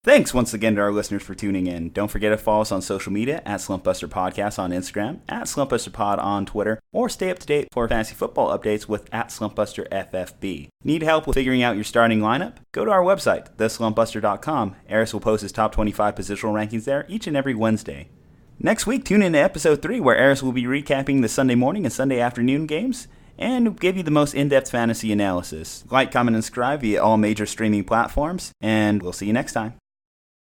Thanks once again to our listeners for tuning in. Don't forget to follow us on social media at Slumpbuster Podcast on Instagram, at SlumpbusterPod on Twitter, or stay up to date for fantasy football updates with at Slumpbuster FFB. Need help with figuring out your starting lineup? Go to our website, theslumpbuster.com. Aris will post his top 25 positional rankings there each and every Wednesday. Next week, tune in to episode 3, where Aris will be recapping the Sunday morning and Sunday afternoon games and give you the most in-depth fantasy analysis. Like, comment, and subscribe via all major streaming platforms, and we'll see you next time.